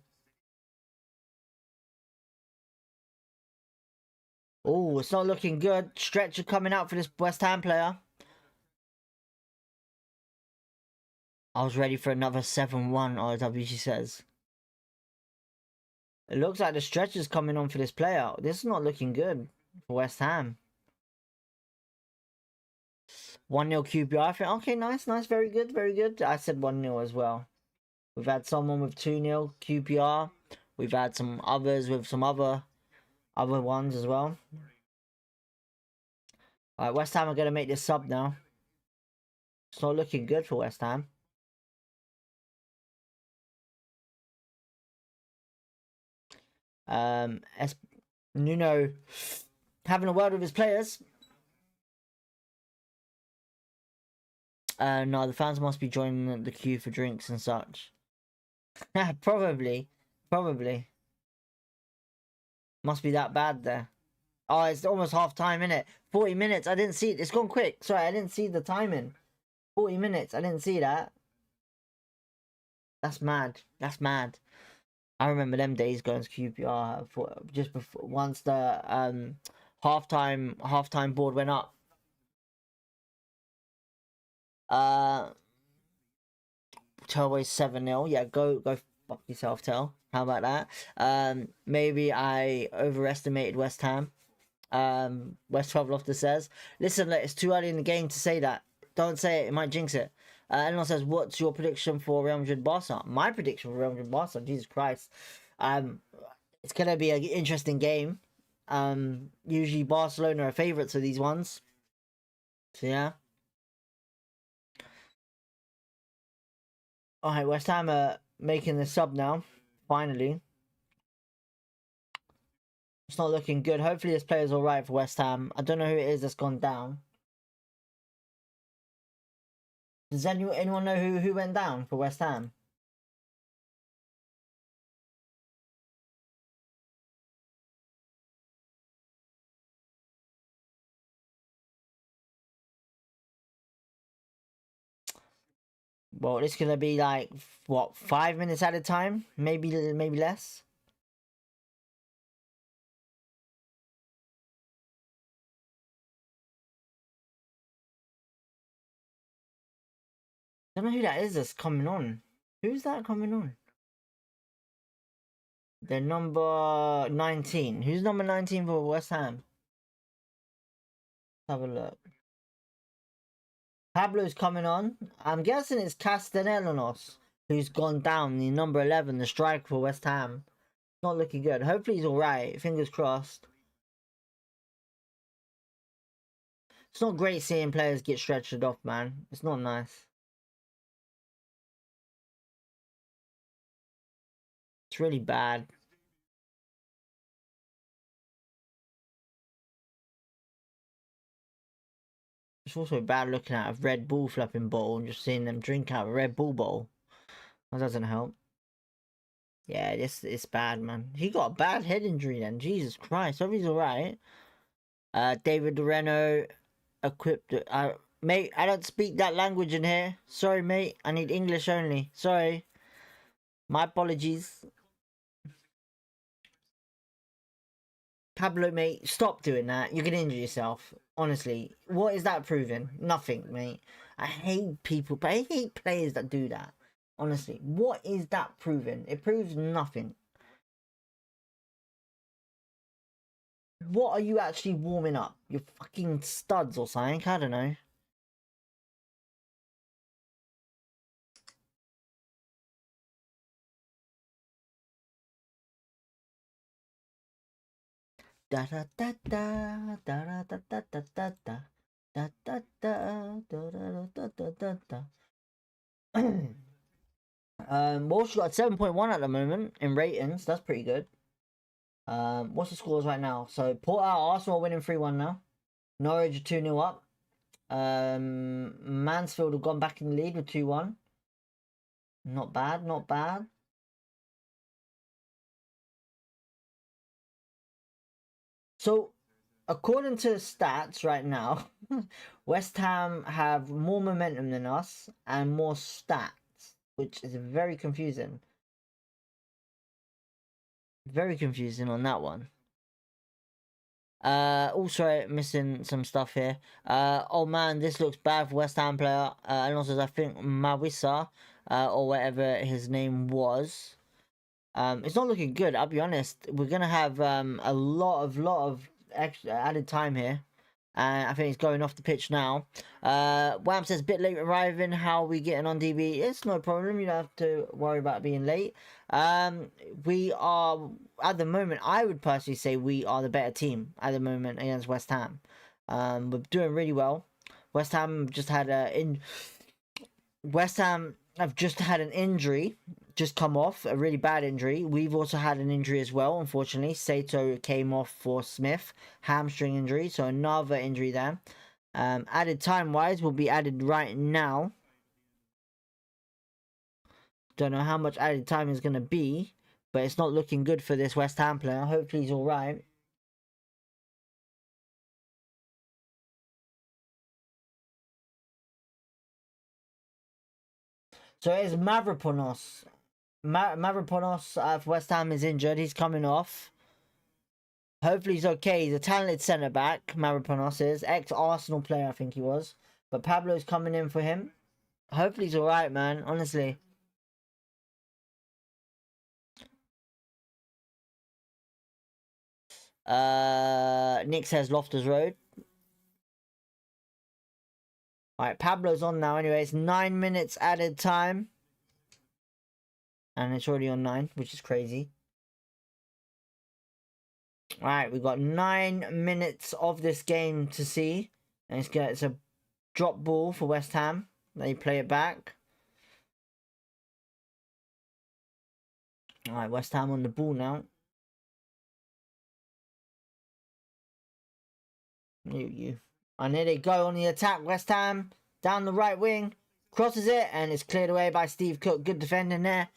Oh, it's not looking good. Stretcher coming out for this West Ham player. I was ready for another 7-1 RW, she says. It looks like the stretcher's coming on for this player. This is not looking good for West Ham. 1-0 QPR. I think, okay, nice. Very good. I said 1-0 as well. We've had someone with 2-0 QPR. We've had some others with some other ones as well. Alright, West Ham are going to make this sub now. It's not looking good for West Ham. Nuno having a word with his players. No, the fans must be joining the queue for drinks and such. Probably. Must be that bad there. Oh, it's almost half time, innit? 40 minutes. I didn't see it. It's gone quick. Sorry, I didn't see the timing. 40 minutes. I didn't see that. That's mad. I remember them days going to QPR just before once the halftime board went up. Telway 7-0. Yeah, go fuck yourself, Tel. How about that? Maybe I overestimated West Ham. West Traveloster says, listen, it's too early in the game to say that. Don't say it, it might jinx it. Anyone says, what's your prediction for Real Madrid Barca? My prediction for Real Madrid Barca, Jesus Christ. It's gonna be an interesting game. Usually Barcelona are favourites of these ones. So yeah. Alright, West Ham are making the sub now. Finally. It's not looking good. Hopefully this player's alright for West Ham. I don't know who it is that's gone down. Does anyone know who went down for West Ham? Well, it's gonna be like what, 5 minutes at a time, maybe less. Don't know who that is that's coming on. Who's that coming on? They're number 19. Who's number 19 for West Ham? Have a look. Pablo's coming on. I'm guessing it's Castellanos who's gone down, the number 11, the striker for West Ham. Not looking good. Hopefully he's alright. Fingers crossed. It's not great seeing players get stretched off, man. It's not nice. It's really bad. It's also bad looking at a Red Bull flipping bottle and just seeing them drink out of a Red Bull bottle. That doesn't help. Yeah, it's bad, man. He got a bad head injury then. Jesus Christ. Hope he's alright. David Reno equipped. Mate, I don't speak that language in here. Sorry, mate. I need English only. Sorry. My apologies. Pablo, mate, stop doing that. You're gonna injure yourself. Honestly, what is that proving? Nothing, mate. I hate people, but I hate players that do that. Honestly, what is that proving? It proves nothing. What are you actually warming up? You're fucking studs or something? I don't know. Da da da da da da da da da da da da da da da da da da. Walsh got 7.1 at the moment in ratings. That's pretty good. What's the scores right now? So Port Arsenal winning 3-1 now. Norwich 2-0 up. Mansfield have gone back in the lead with 2-1. Not bad, not bad. So, according to stats right now, West Ham have more momentum than us and more stats, which is very confusing. Very confusing on that one. Also missing some stuff here. Oh man, this looks bad for West Ham player. And also I think Mawissa, or whatever his name was. It's not looking good. I'll be honest. We're gonna have a lot of extra added time here. I think he's going off the pitch now. Wham says, bit late arriving. How are we getting on DB? It's no problem. You don't have to worry about being late. We are, at the moment, I would personally say we are the better team at the moment against West Ham. We're doing really well. West Ham just had West Ham have just had an injury just come off, a really bad injury. We've also had an injury as well, unfortunately. Sato came off for Smith, hamstring injury, so another injury there. Added time wise will be added right now. Don't know how much added time is going to be, but it's not looking good for this West Ham player. Hopefully he's alright. So it's Mavropanos. Mavropanos for West Ham is injured. He's coming off. Hopefully he's okay. He's a talented centre back. Mavropanos is ex-Arsenal player, I think he was. But Pablo's coming in for him. Hopefully he's alright, man. Honestly. Nick says Loftus Road. Alright, Pablo's on now anyway. It's 9 minutes added time. And it's already on 9, which is crazy. Alright, we've got 9 minutes of this game to see. And it's a drop ball for West Ham. They play it back. Alright, West Ham on the ball now. You. And here they go on the attack. West Ham down the right wing. Crosses it and it's cleared away by Steve Cook. Good defending there.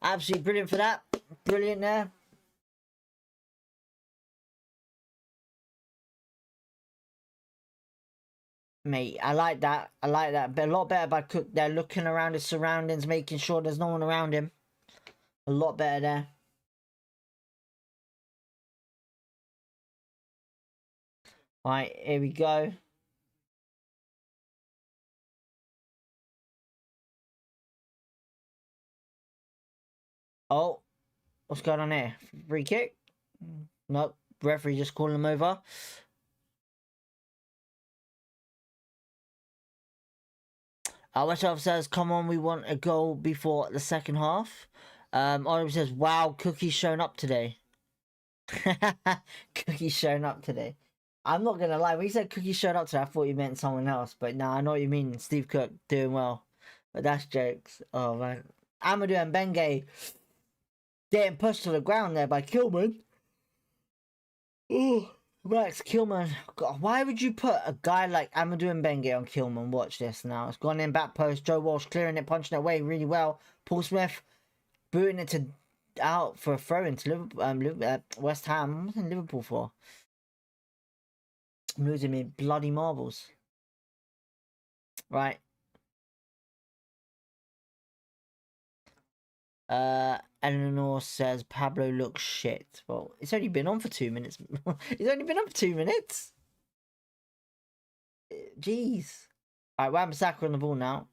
Absolutely brilliant for that. Brilliant there. Mate, I like that. I like that. But a lot better by Cook there. Looking around his surroundings, making sure there's no one around him. A lot better there. Alright, here we go. Oh, what's going on here? Free kick? Nope. Referee just calling him over. Watchalong says, come on, we want a goal before the second half. Oliver says, wow, Cookie's shown up today. Cookie's shown up today. I'm not going to lie, when you said Cookie showed up today, I thought you meant someone else. But now I know what you mean. Steve Cook doing well. But that's jokes. Oh, man. Amadou and Benge getting pushed to the ground there by Kilman. Oh, Max Kilman. God, why would you put a guy like Amadou and Benge on Kilman? Watch this now. It's gone in back post. Joe Walsh clearing it, punching it away really well. Paul Smith booting it out for a throw into Liverpool, West Ham. What's in Liverpool for? I'm losing me bloody marbles. Right. Eleanor says Pablo looks shit. Well, it's only been on for 2 minutes. He's only been on for 2 minutes. Jeez. Alright, Wan-Bissaka on the ball now.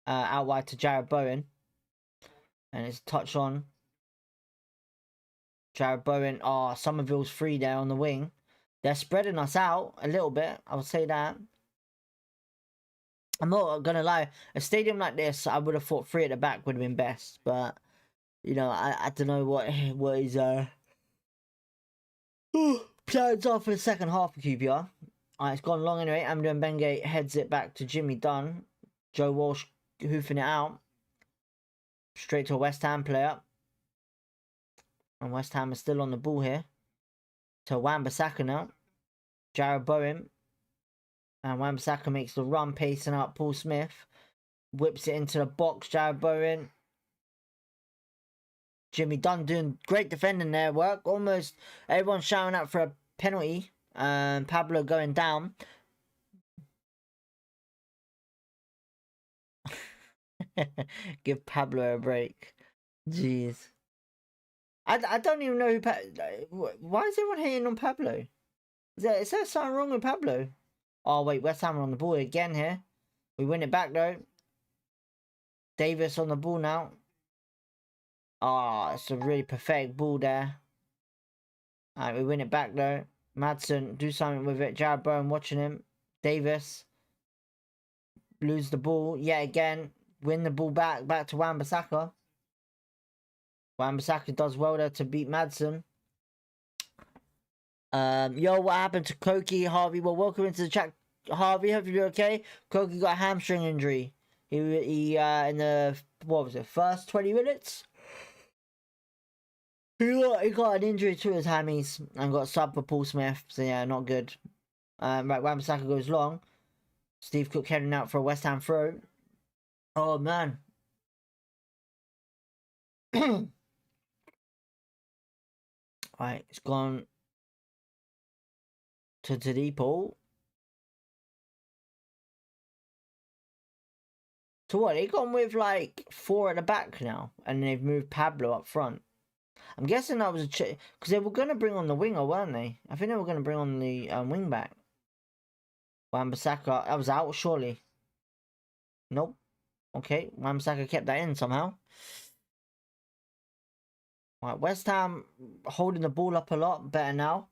Out wide to Jared Bowen. And it's touch on. Jared Bowen. Oh, Somerville's free there on the wing. They're spreading us out a little bit. I'll say that. I'm not gonna lie. A stadium like this, I would have thought 3 at the back would have been best. But, you know, I don't know what his plans are for the second half of QPR. Alright, it's gone long anyway. Amadou Benge heads it back to Jimmy Dunn. Joe Walsh hoofing it out. Straight to a West Ham player. And West Ham is still on the ball here. To Wan-Bissaka now. Jared Bowen. And Wan-Bissaka makes the run, pacing out Paul Smith. Whips it into the box, Jared Bowen. Jimmy Dunn doing great defending there, work. Almost everyone shouting out for a penalty. Pablo going down. Give Pablo a break. Jeez. I don't even know who why is everyone hating on Pablo? Is there something wrong with Pablo? Oh wait, West Ham are on the ball again here. We win it back though. Davis on the ball now. Oh, it's a really pathetic ball there. Alright, we win it back though. Madsen, do something with it. Jared Bowen watching him. Davis. Lose the ball yet again. Win the ball back to Wan-Bissaka. Wan-Bissaka does well there to beat Madsen. Yo, what happened to Koki, Harvey? Well, welcome into the chat, Harvey. Hope you're okay. Koki got a hamstring injury. He in the, what was it, first 20 minutes? He got an injury to his hammies and got subbed for Paul Smith. So yeah, not good. Right, Wan-Bissaka goes long. Steve Cook heading out for a West Ham throw. Oh man. Right, it's gone to Tadipo. So what? They've gone with like 4 at the back now, and they've moved Pablo up front. I'm guessing that was a because they were going to bring on the winger, weren't they? I think they were going to bring on the wing back. Wan-Bissaka, that was out surely. Nope. Okay, Wan-Bissaka kept that in somehow. Right, West Ham holding the ball up a lot better now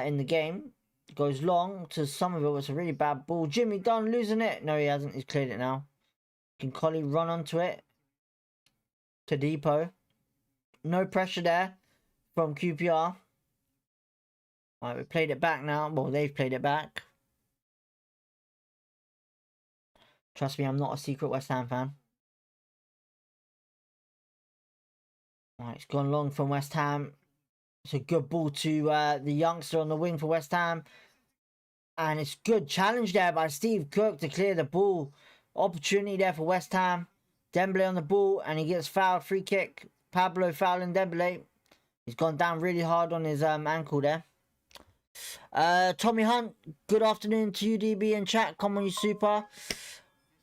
in the game. Goes long to Somerville. It's a really bad ball. Jimmy Dunn losing it. No, he hasn't. He's cleared it now. Can Collie run onto it? To Depot. No pressure there from QPR. Alright, we played it back now. Well, they've played it back. Trust me, I'm not a secret West Ham fan. Alright, it's gone long from West Ham. It's a good ball to the youngster on the wing for West Ham. And it's good challenge there by Steve Cook to clear the ball. Opportunity there for West Ham. Dembele on the ball and he gets fouled. Free kick. Pablo fouling Dembele. He's gone down really hard on his ankle there. Tommy Hunt, good afternoon to you, DB in chat. Come on, you super.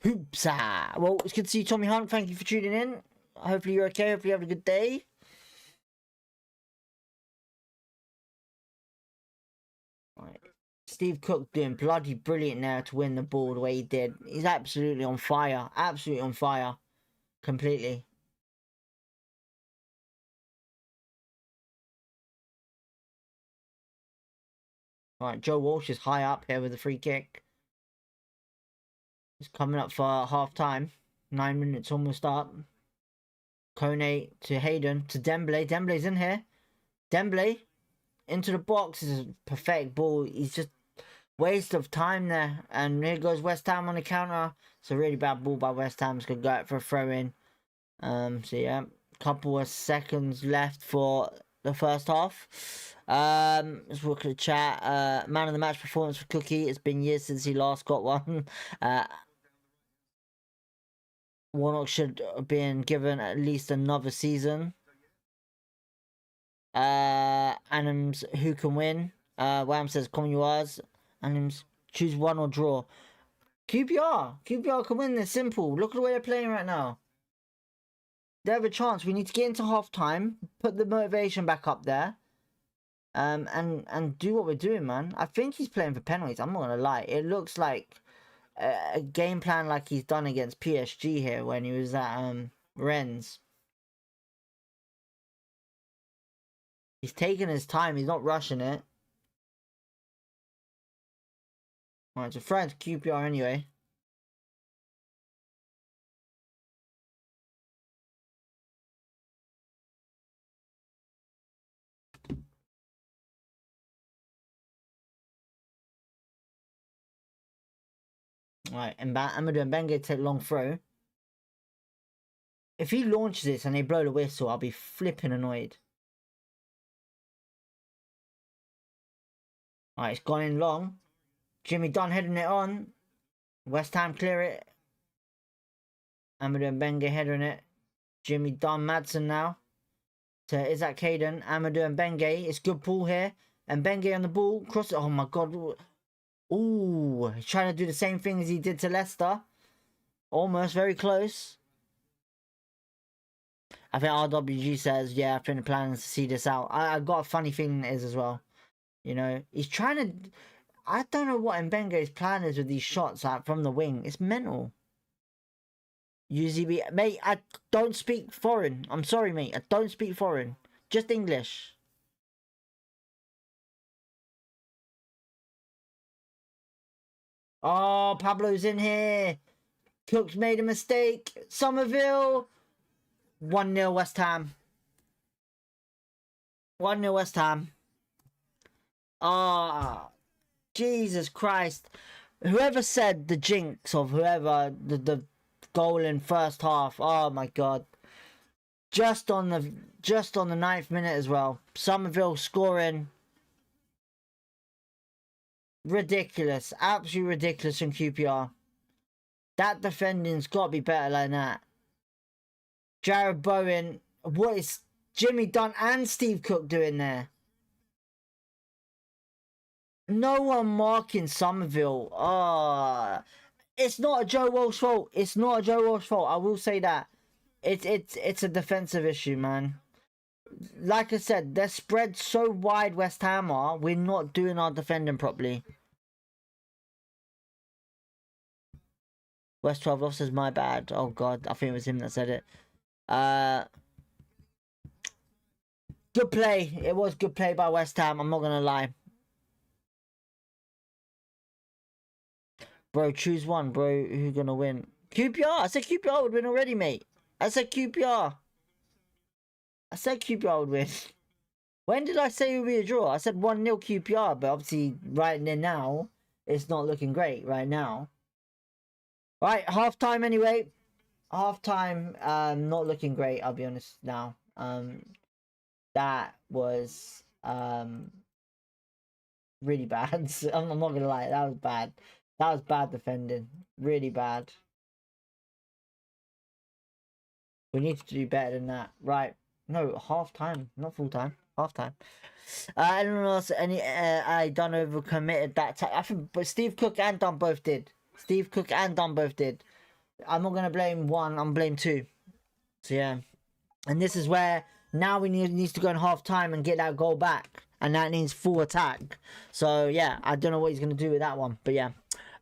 Hoopsa. Well, it's good to see you, Tommy Hunt. Thank you for tuning in. Hopefully you're okay. Hopefully you have a good day. Right. Steve Cook doing bloody brilliant there to win the ball the way he did. He's absolutely on fire. Absolutely on fire. Completely. Alright, Joe Walsh is high up here with the free kick. It's coming up for half time. 9 minutes almost up. Kone to Hayden to Dembele. Dembele's in here. Dembele into the box. Is a perfect ball. He's just waste of time there. And here goes West Ham on the counter. It's a really bad ball by West Ham. It's going to go out for a throw in. So yeah, couple of seconds left for the first half. Let's look at the chat. Man of the match performance for Cookie. It's been years since he last got one. Warnock should have been given at least another season. Anims, who can win? Wham says, come yours. Anims, choose one or draw. QPR can win this. Simple. Look at the way they're playing right now. They have a chance. We need to get into half time, put the motivation back up there, and do what we're doing, man. I think he's playing for penalties. I'm not gonna lie. It looks like a game plan like he's done against PSG here when he was at Rennes. He's taking his time. He's not rushing it. Alright, so France QPR anyway. Right, and Amadou and Bengue take long throw. If he launches this and they blow the whistle, I'll be flipping annoyed. Alright, it's gone in long. Jimmy Dunn heading it on. West Ham clear it. Amadou and Bengue heading it. Jimmy Dunn, Madsen now. To Isaac Hayden. Amadou and Bengue. It's good pull here. And Bengue on the ball. Cross it. Oh my god. Ooh, he's trying to do the same thing as he did to Leicester. Almost, very close. I think RWG says, yeah, I think the plan is to see this out. I got a funny feeling it is as well. You know, he's trying to... I don't know what Mbenge's plan is with these shots out from the wing. It's mental. UZB... Mate, I don't speak foreign. I'm sorry, mate. I don't speak foreign. Just English. Oh, Pablo's in here. Cook's made a mistake. Somerville. 1-0 West Ham. 1-0 West Ham. Oh, Jesus Christ. Whoever said the jinx of whoever the goal in first half. Oh my god. Just on the 9th minute as well. Somerville scoring. Ridiculous. Absolutely ridiculous from QPR. That defending's got to be better than that. Jared Bowen. What is Jimmy Dunn and Steve Cook doing there? No one marking Somerville. Oh, it's not a Joe Walsh fault. It's not a Joe Walsh fault. I will say that. It's a defensive issue, man. Like I said, they're spread so wide. West Ham are. We're not doing our defending properly. West 12 lost says my bad. Oh god, I think it was him that said it. Good play. It was good play by West Ham. I'm not gonna lie. Bro, choose one, bro. Who's gonna win? QPR. I said QPR would win already, mate. I said QPR. I said QPR would win. When did I say it would be a draw? I said 1-0 QPR, but obviously right now, it's not looking great right now. Right, half time anyway. Half time, not looking great, I'll be honest now. That was really bad. I'm not gonna lie, that was bad. That was bad defending. Really bad. We need to do better than that. Right. No, half time, not full time. Half time. Anyone else? I done overcommitted that time. I think, but Steve Cook and Dunn both did. Steve Cook and Dunn both did. I'm not gonna blame one. I'm blame two. So yeah, and this is where now we needs to go in half time and get that goal back, and that needs full attack. So yeah, I don't know what he's gonna do with that one, but yeah.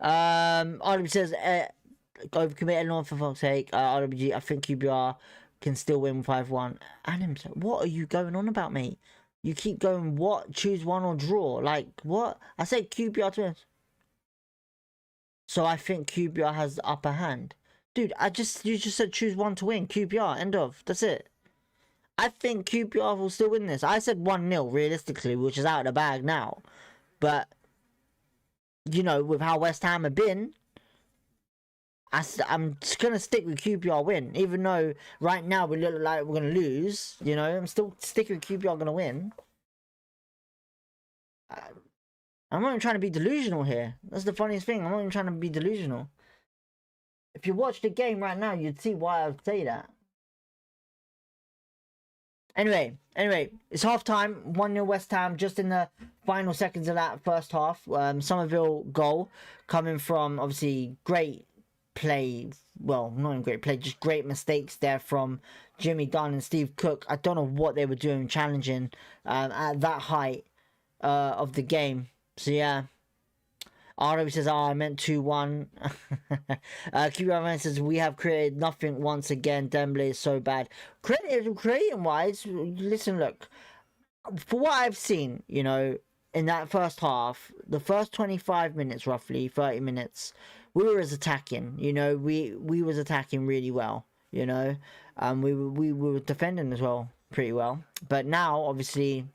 RWG says overcommitted on for fuck's sake. RWG, I think QBR can still win 5-1. And himself, what are you going on about, mate? You keep going, what? Choose one or draw. Like, what? I said QPR to win. So I think QPR has the upper hand. Dude, you just said choose one to win. QPR, end of. That's it. I think QPR will still win this. I said 1-0 realistically, which is out of the bag now. But, you know, with how West Ham have been, I'm just going to stick with QPR win. Even though right now we look like we're going to lose, you know, I'm still sticking with QPR going to win. I'm not even trying to be delusional here. That's the funniest thing. I'm not even trying to be delusional. If you watch the game right now, you'd see why I would say that. Anyway, it's half time. 1-0 West Ham, just in the final seconds of that first half. Somerville goal coming from obviously great play. Well, not even great play, just great mistakes there from Jimmy Dunn and Steve Cook. I don't know what they were doing challenging at that height of the game. So yeah. RW says, I meant 2-1. QRN says, we have created nothing once again. Dembele is so bad. Creating wise, listen, look. For what I've seen, you know, in that first half, the first 25 minutes, roughly, 30 minutes, we were attacking. You know, we was attacking really well, you know. We were defending as well, pretty well. But now, obviously,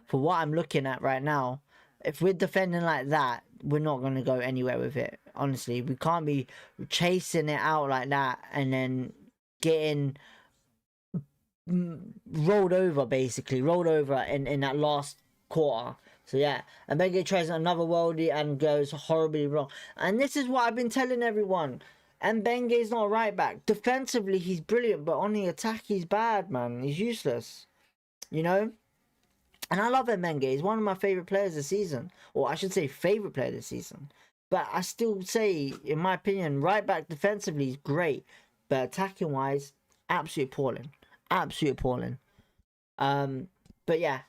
for what I'm looking at right now, if we're defending like that, we're not going to go anywhere with it. Honestly, we can't be chasing it out like that and then getting rolled over in that last quarter. So yeah, and Benga tries another worldie and goes horribly wrong. And this is what I've been telling everyone. And Benga is not right back. Defensively, he's brilliant, but on the attack, he's bad, man. He's useless. You know? And I love Menge. He's one of my favourite players this season. Or I should say favourite player this season. But I still say, in my opinion, right back defensively is great. But attacking wise, absolutely appalling. Absolutely appalling. But yeah.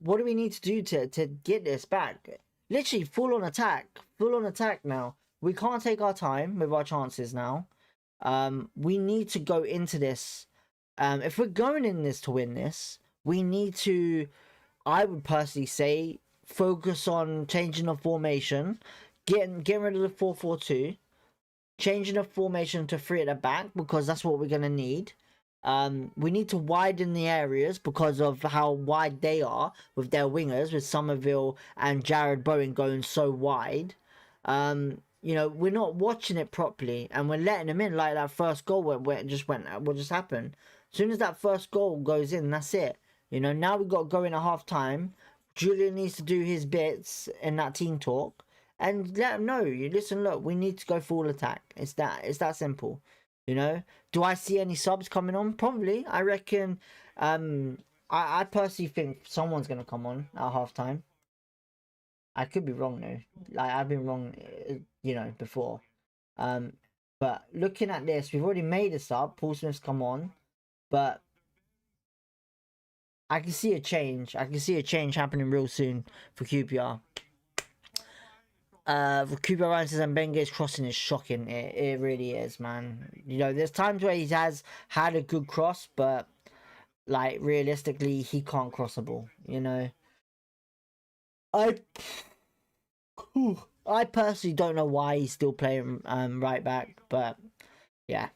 What do we need to do to get this back? Literally full on attack. Full on attack now. We can't take our time with our chances now. We need to go into this. If we're going in this to win this, we need to, I would personally say, focus on changing the formation, getting rid of the 4-4-2, changing the formation to 3 at the back, because that's what we're going to need. We need to widen the areas because of how wide they are with their wingers, with Somerville and Jared Bowen going so wide. You know, we're not watching it properly, and we're letting them in like that first goal where it just went, what just happened. As soon as that first goal goes in, that's it. You know, now we've got to go in at half time. Julian needs to do his bits in that team talk and let them know, you listen, look, we need to go full attack. It's that simple. You know, do I see any subs coming on? Probably. I reckon. I personally think someone's gonna come on at half time. I could be wrong though. Like I've been wrong, you know, before. But looking at this, we've already made a sub. Paul Smith's come on, but I can see a change. I can see a change happening real soon for QPR. For QPR Ryan says Mbenge's crossing is shocking. It really is, man. You know, there's times where he has had a good cross, but like realistically, he can't cross a ball. You know, I personally don't know why he's still playing right back, but yeah.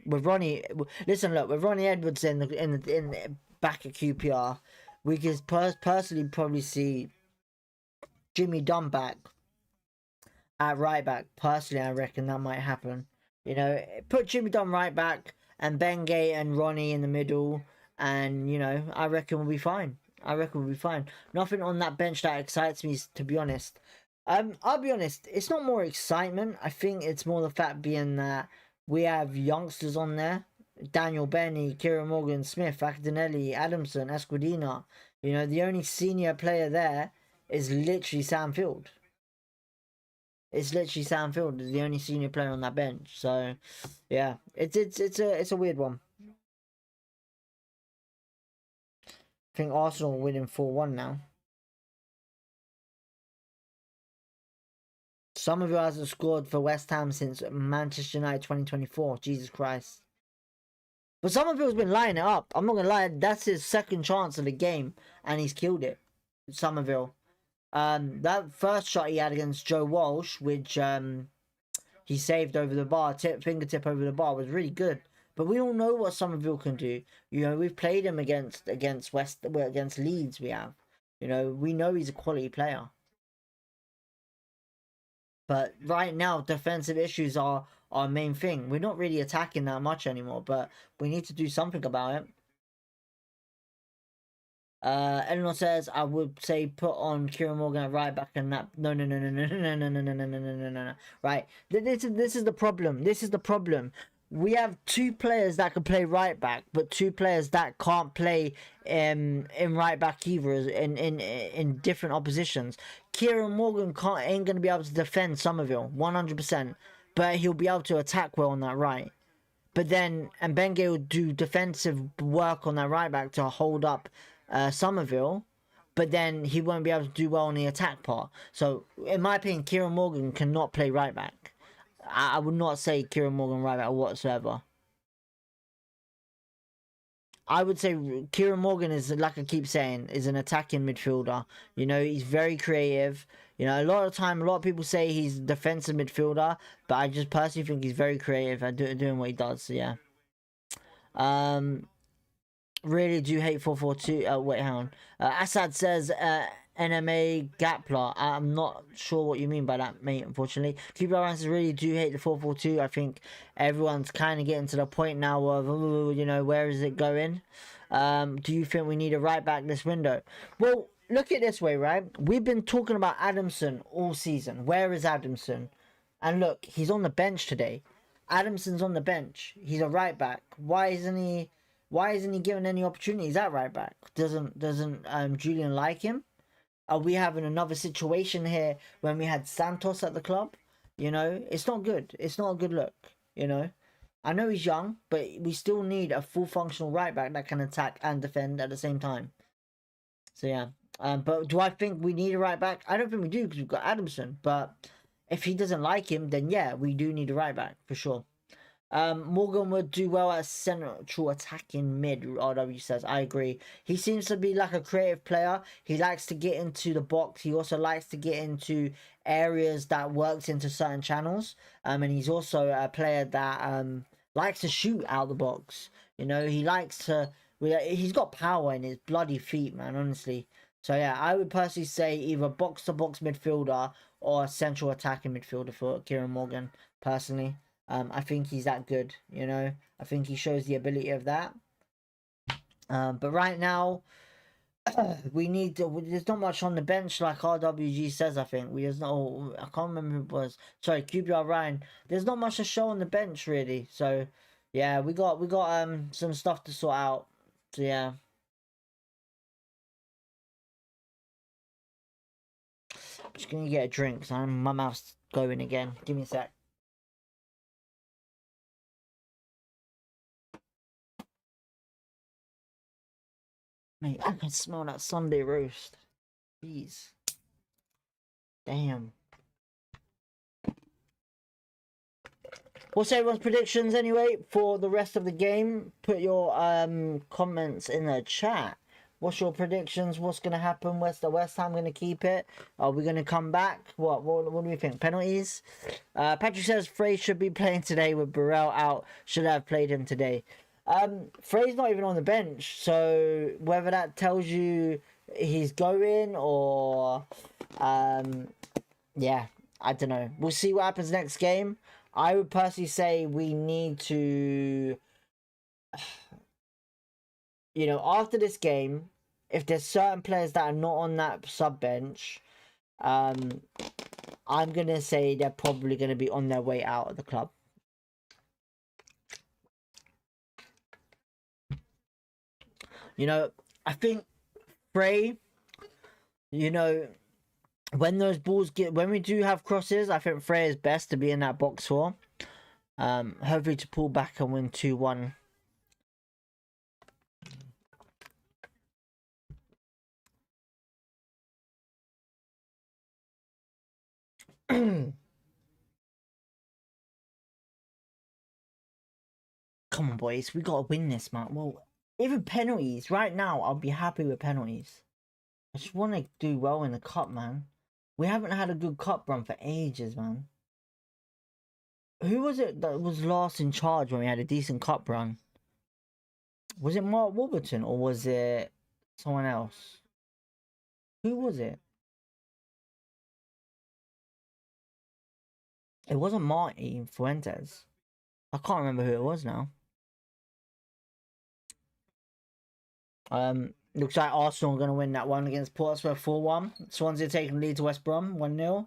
With Ronnie, listen, look, with Ronnie Edwards in the back at QPR, we can personally probably see Jimmy Dunn back at right back. Personally, I reckon that might happen. You know, put Jimmy Dunn right back and Bengay and Ronnie in the middle, and you know, I reckon we'll be fine. I reckon we'll be fine. Nothing on that bench that excites me, to be honest. I'll be honest, it's not more excitement. I think it's more the fact being that we have youngsters on there. Daniel Benny, Kieran Morgan, Smith, Akdenelli, Adamson, Esquidina. You know, the only senior player there is literally Sam Field. It's literally Sam Field is the only senior player on that bench. So, yeah, it's a weird one. I think Arsenal are winning 4-1 now. Somerville hasn't scored for West Ham since Manchester United 2024. Jesus Christ. But Somerville's been lining it up. I'm not gonna lie, that's his second chance of the game, and he's killed it. Somerville. That first shot he had against Joe Walsh, which he saved over the bar, fingertip over the bar, was really good. But we all know what Somerville can do. You know, we've played him against Leeds. We have. You know, we know he's a quality player. But right now, defensive issues are our main thing. We're not really attacking that much anymore, but we need to do something about it. Eleanor says, I would say put on Kieran Morgan at right back and that. No. Right. This is the problem. This is the problem. We have two players that can play right back, but two players that can't play in right back either in different oppositions. Kieran Morgan ain't gonna be able to defend Somerville 100%, but he'll be able to attack well on that right. But then Mbenge will do defensive work on that right back to hold up Somerville, but then he won't be able to do well on the attack part. So, in my opinion, Kieran Morgan cannot play right back. I would not say Kieran Morgan right back whatsoever. I would say Kieran Morgan is, like I keep saying, is an attacking midfielder. You know, he's very creative. You know, a lot of time, a lot of people say he's a defensive midfielder, but I just personally think he's very creative at doing what he does. So yeah. Really do hate 442. Wait, hang on. Assad says NMA Gapler. I'm not sure what you mean by that, mate, unfortunately. QBR says really do hate the 442. I think everyone's kind of getting to the point now of, you know, where is it going? Do you think we need a right back this window? Well, look at it this way, right? We've been talking about Adamson all season. Where is Adamson? And look, he's on the bench today. Adamson's on the bench. He's a right back. Why isn't he given any opportunities at right back? Doesn't Julian like him? Are we having another situation here when we had Santos at the club? You know, it's not good. It's not a good look. You know, I know he's young, but we still need a full functional right back that can attack and defend at the same time. So yeah. But do I think we need a right back? I don't think we do because we've got Adamson. But if he doesn't like him, then yeah, we do need a right back for sure. Morgan would do well as central attacking mid, RW says. I agree. He seems to be like a creative player. He likes to get into the box. He also likes to get into areas that works into certain channels. And he's also a player that likes to shoot out the box. You know, he likes to... He's got power in his bloody feet, man, honestly. So yeah, I would personally say either box-to-box midfielder or a central attacking midfielder for Kieran Morgan, personally. I think he's that good, you know. I think he shows the ability of that. But right now, we need to, there's not much on the bench like RWG says. I think there's no. I can't remember who it was. Sorry, QBR Ryan. There's not much to show on the bench really. So yeah, we got some stuff to sort out. So yeah. I'm just gonna get a drink. So my mouth's going again. Give me a sec. Mate, I can smell that Sunday roast. Jeez. Damn. What's everyone's predictions anyway for the rest of the game? Put your comments in the chat. What's your predictions? What's going to happen? West Ham going to keep it? Are we going to come back? What do we think? Penalties? Patrick says Frey should be playing today with Burrell out. Should have played him today. Frey's not even on the bench, so whether that tells you he's going or yeah, I don't know. We'll see what happens next game. I would personally say we need to, you know, after this game, if there's certain players that are not on that sub bench, I'm gonna say they're probably gonna be on their way out of the club. You know, I think Frey, you know, when those balls when we do have crosses, I think Frey is best to be in that box for. Hopefully to pull back and win 2-1. Come on, boys. We gotta win this, man. Well, even penalties. Right now, I'll be happy with penalties. I just want to do well in the cup, man. We haven't had a good cup run for ages, man. Who was it that was last in charge when we had a decent cup run? Was it Mark Warburton or was it someone else? Who was it? It wasn't Marty Fuentes. I can't remember who it was now. Looks like Arsenal are going to win that one against Portsmouth 4-1. Swansea taking the lead to West Brom 1-0.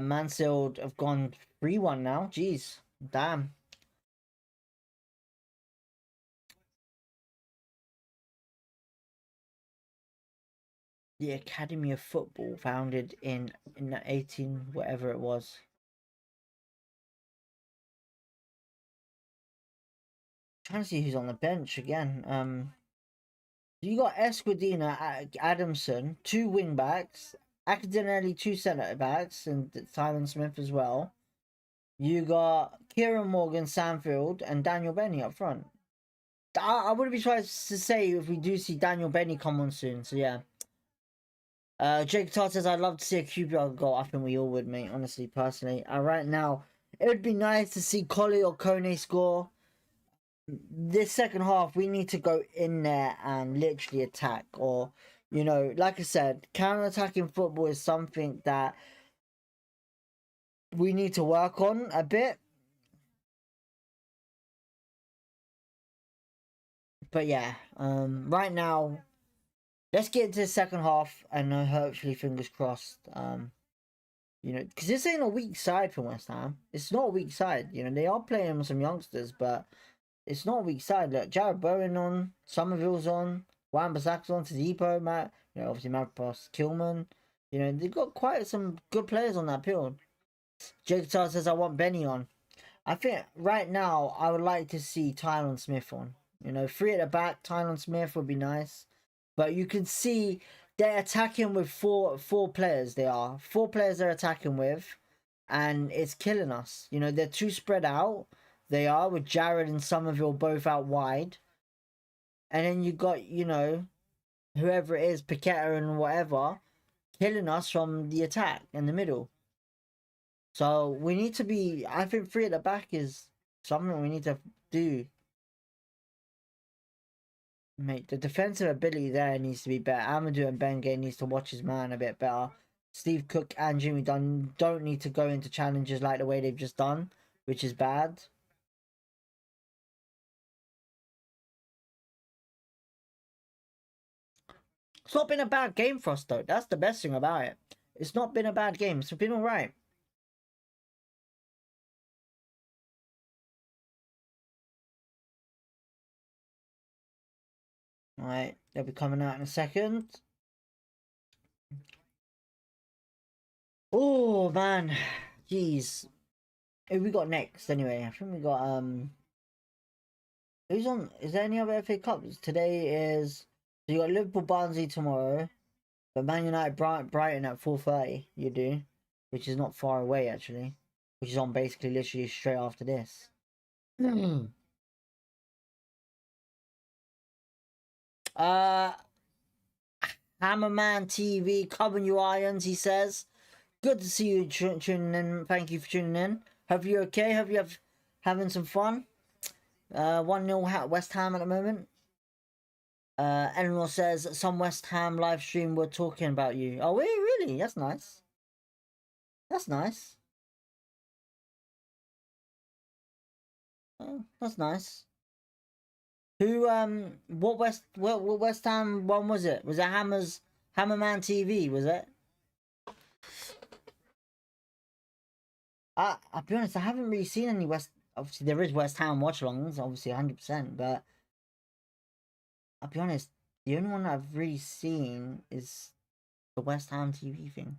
Mansfield have gone 3-1 now. Jeez, damn. The Academy of Football, founded in 18 whatever it was. Trying to see who's on the bench again. You got Esquidina, Adamson, 2 wing backs, accidentally 2 centre backs, and Tyron Smith as well. You got Kieran Morgan, Sanfield, and Daniel Benny up front. I wouldn't be surprised to say if we do see Daniel Benny come on soon. So yeah. Jake Todd says I'd love to see a QPR goal. I think we all would, mate. Honestly, personally. Right now, it would be nice to see Collie or Kone score. This second half, we need to go in there and literally attack. Or, you know, like I said, counter-attacking football is something that we need to work on a bit. But yeah, right now, let's get into the second half and hopefully, fingers crossed, you know, because this ain't a weak side for West Ham. It's not a weak side. You know, they are playing with some youngsters, but it's not a weak side. Look, Jared Bowen on, Somerville's on, Wan-Bissaka's on, Tadipo, Matt, you know, obviously Mavros, Kilman. You know, they've got quite some good players on that field. Jake Tar says, I want Benny on. I think right now, I would like to see Tyron Smith on. You know, 3 at the back, Tyron Smith would be nice. But you can see they're attacking with four players. They are 4 players they're attacking with, and it's killing us. You know, they're too spread out. They are, with Jared and Somerville both out wide, and then you got, you know, whoever it is, Paqueta and whatever, killing us from the attack in the middle. So we need to be. I think 3 at the back is something we need to do. Mate, the defensive ability there needs to be better. Amadou and Benge needs to watch his man a bit better. Steve Cook and Jimmy Dunn don't need to go into challenges like the way they've just done, which is bad. It's not been a bad game for us, though. That's the best thing about it. It's not been a bad game. It's been alright. Alright, they'll be coming out in a second. Oh, man. Jeez. Who we got next, anyway? I think we got, who's on? Is there any other FA Cups? Today is... So you got Liverpool Barnsley tomorrow. But Man United Brighton at 4:30, you do. Which is not far away, actually. Which is on basically literally straight after this. Hammerman TV, covering you irons, he says. Good to see you tuning in. Thank you for tuning in. Hope you're okay. Hope you're having some fun. 1-0 West Ham at the moment. Eleanor says, some West Ham live stream were talking about you. Oh, really? That's nice. That's nice. Oh, that's nice. Who, what West Ham one was it? Was it Hammerman TV, was it? I'll be honest, I haven't really seen any obviously there is West Ham watchalongs, obviously 100%, but I'll be honest, the only one I've really seen is the West Ham TV thing.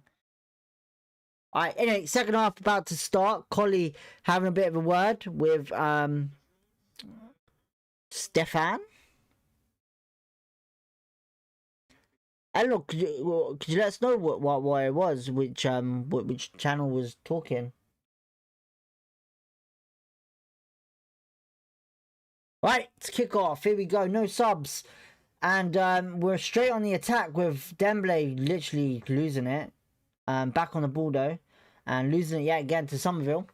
Alright, anyway, second half about to start. Collie having a bit of a word with Stefan. And look, could you let us know what it was, which channel was talking? Right, it's kickoff. Here we go. No subs. And we're straight on the attack with Dembele literally losing it. Back on the ball though. And losing it yet again to Somerville.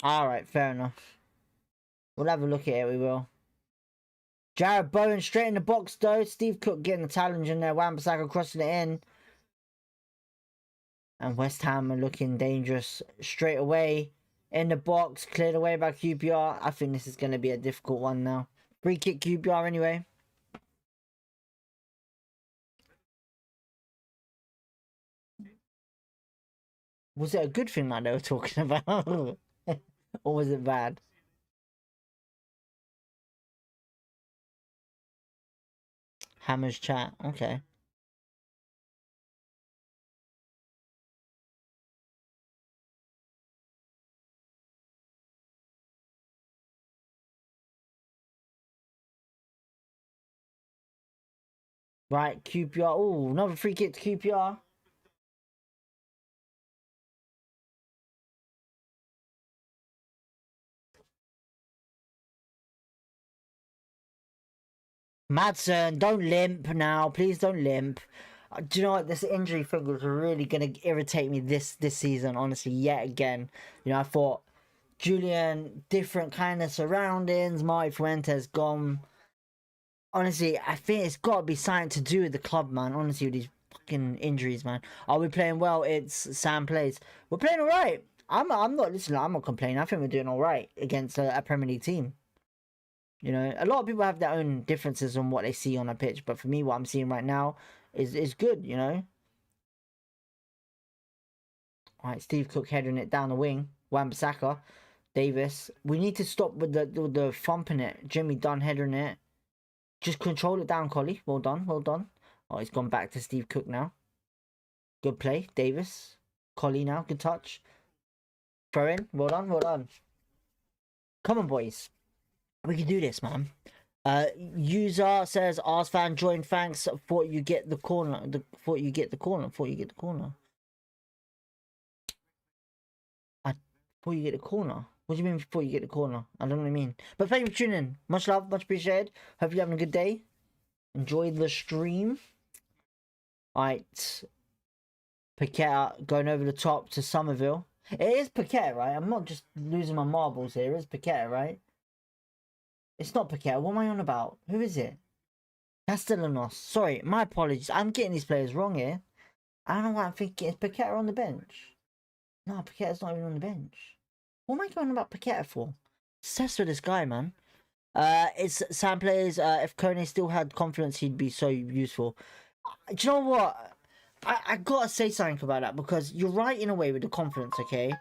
Alright, fair enough. We'll have a look at it, we will. Jared Bowen straight in the box though. Steve Cook getting the challenge in there. Wan-Bissaka crossing it in. And West Ham are looking dangerous straight away. In the box, cleared away by QPR. I think this is going to be a difficult one now. Free kick QPR anyway. Was it a good thing that they were talking about? Or was it bad? Hammer's chat. Okay. Right, QPR. Oh, another free kick to QPR. Madsen, don't limp now. Please don't limp. Do you know what? This injury thing was really going to irritate me this season, honestly, yet again. You know, I thought Julian, different kind of surroundings. Marty Fuentes gone. Honestly, I think it's got to be something to do with the club, man. Honestly, with these fucking injuries, man. Are we playing well? It's Sam plays. We're playing all right. I'm not listening. I'm not complaining. I think we're doing all right against a Premier League team. You know, a lot of people have their own differences on what they see on a pitch, but for me, what I'm seeing right now is good. You know. All right, Steve Cook heading it down the wing. Wan-Bissaka, Davis. We need to stop with the thumping it. Jimmy Dunn heading it. Just control it down, Collie. Well done, well done. Oh, he's gone back to Steve Cook now. Good play, Davis. Collie now, good touch. Throw in, well done, well done. Come on, boys. We can do this, man. User says, Ars fan join, thanks. Thought you get the corner. Thought you get the corner. Thought you get the corner. I thought you get the corner. What do you mean before you get the corner? I don't know what I mean. But thank you for tuning in. Much love, much appreciated. Hope you're having a good day. Enjoy the stream. Alright. Paqueta going over the top to Somerville. It is Paqueta, right? I'm not just losing my marbles here. It's Paqueta, right? It's not Paqueta. What am I on about? Who is it? Castellanos. Sorry, my apologies. I'm getting these players wrong here. I don't know why I'm thinking. Is Paqueta on the bench? No, Paqueta's not even on the bench. What am I going about Paqueta for? Obsessed with this guy, man. It's Sam plays. If Kone still had confidence, he'd be so useful. Do you know what? I gotta say something about that, because you're right in a way with the confidence, okay?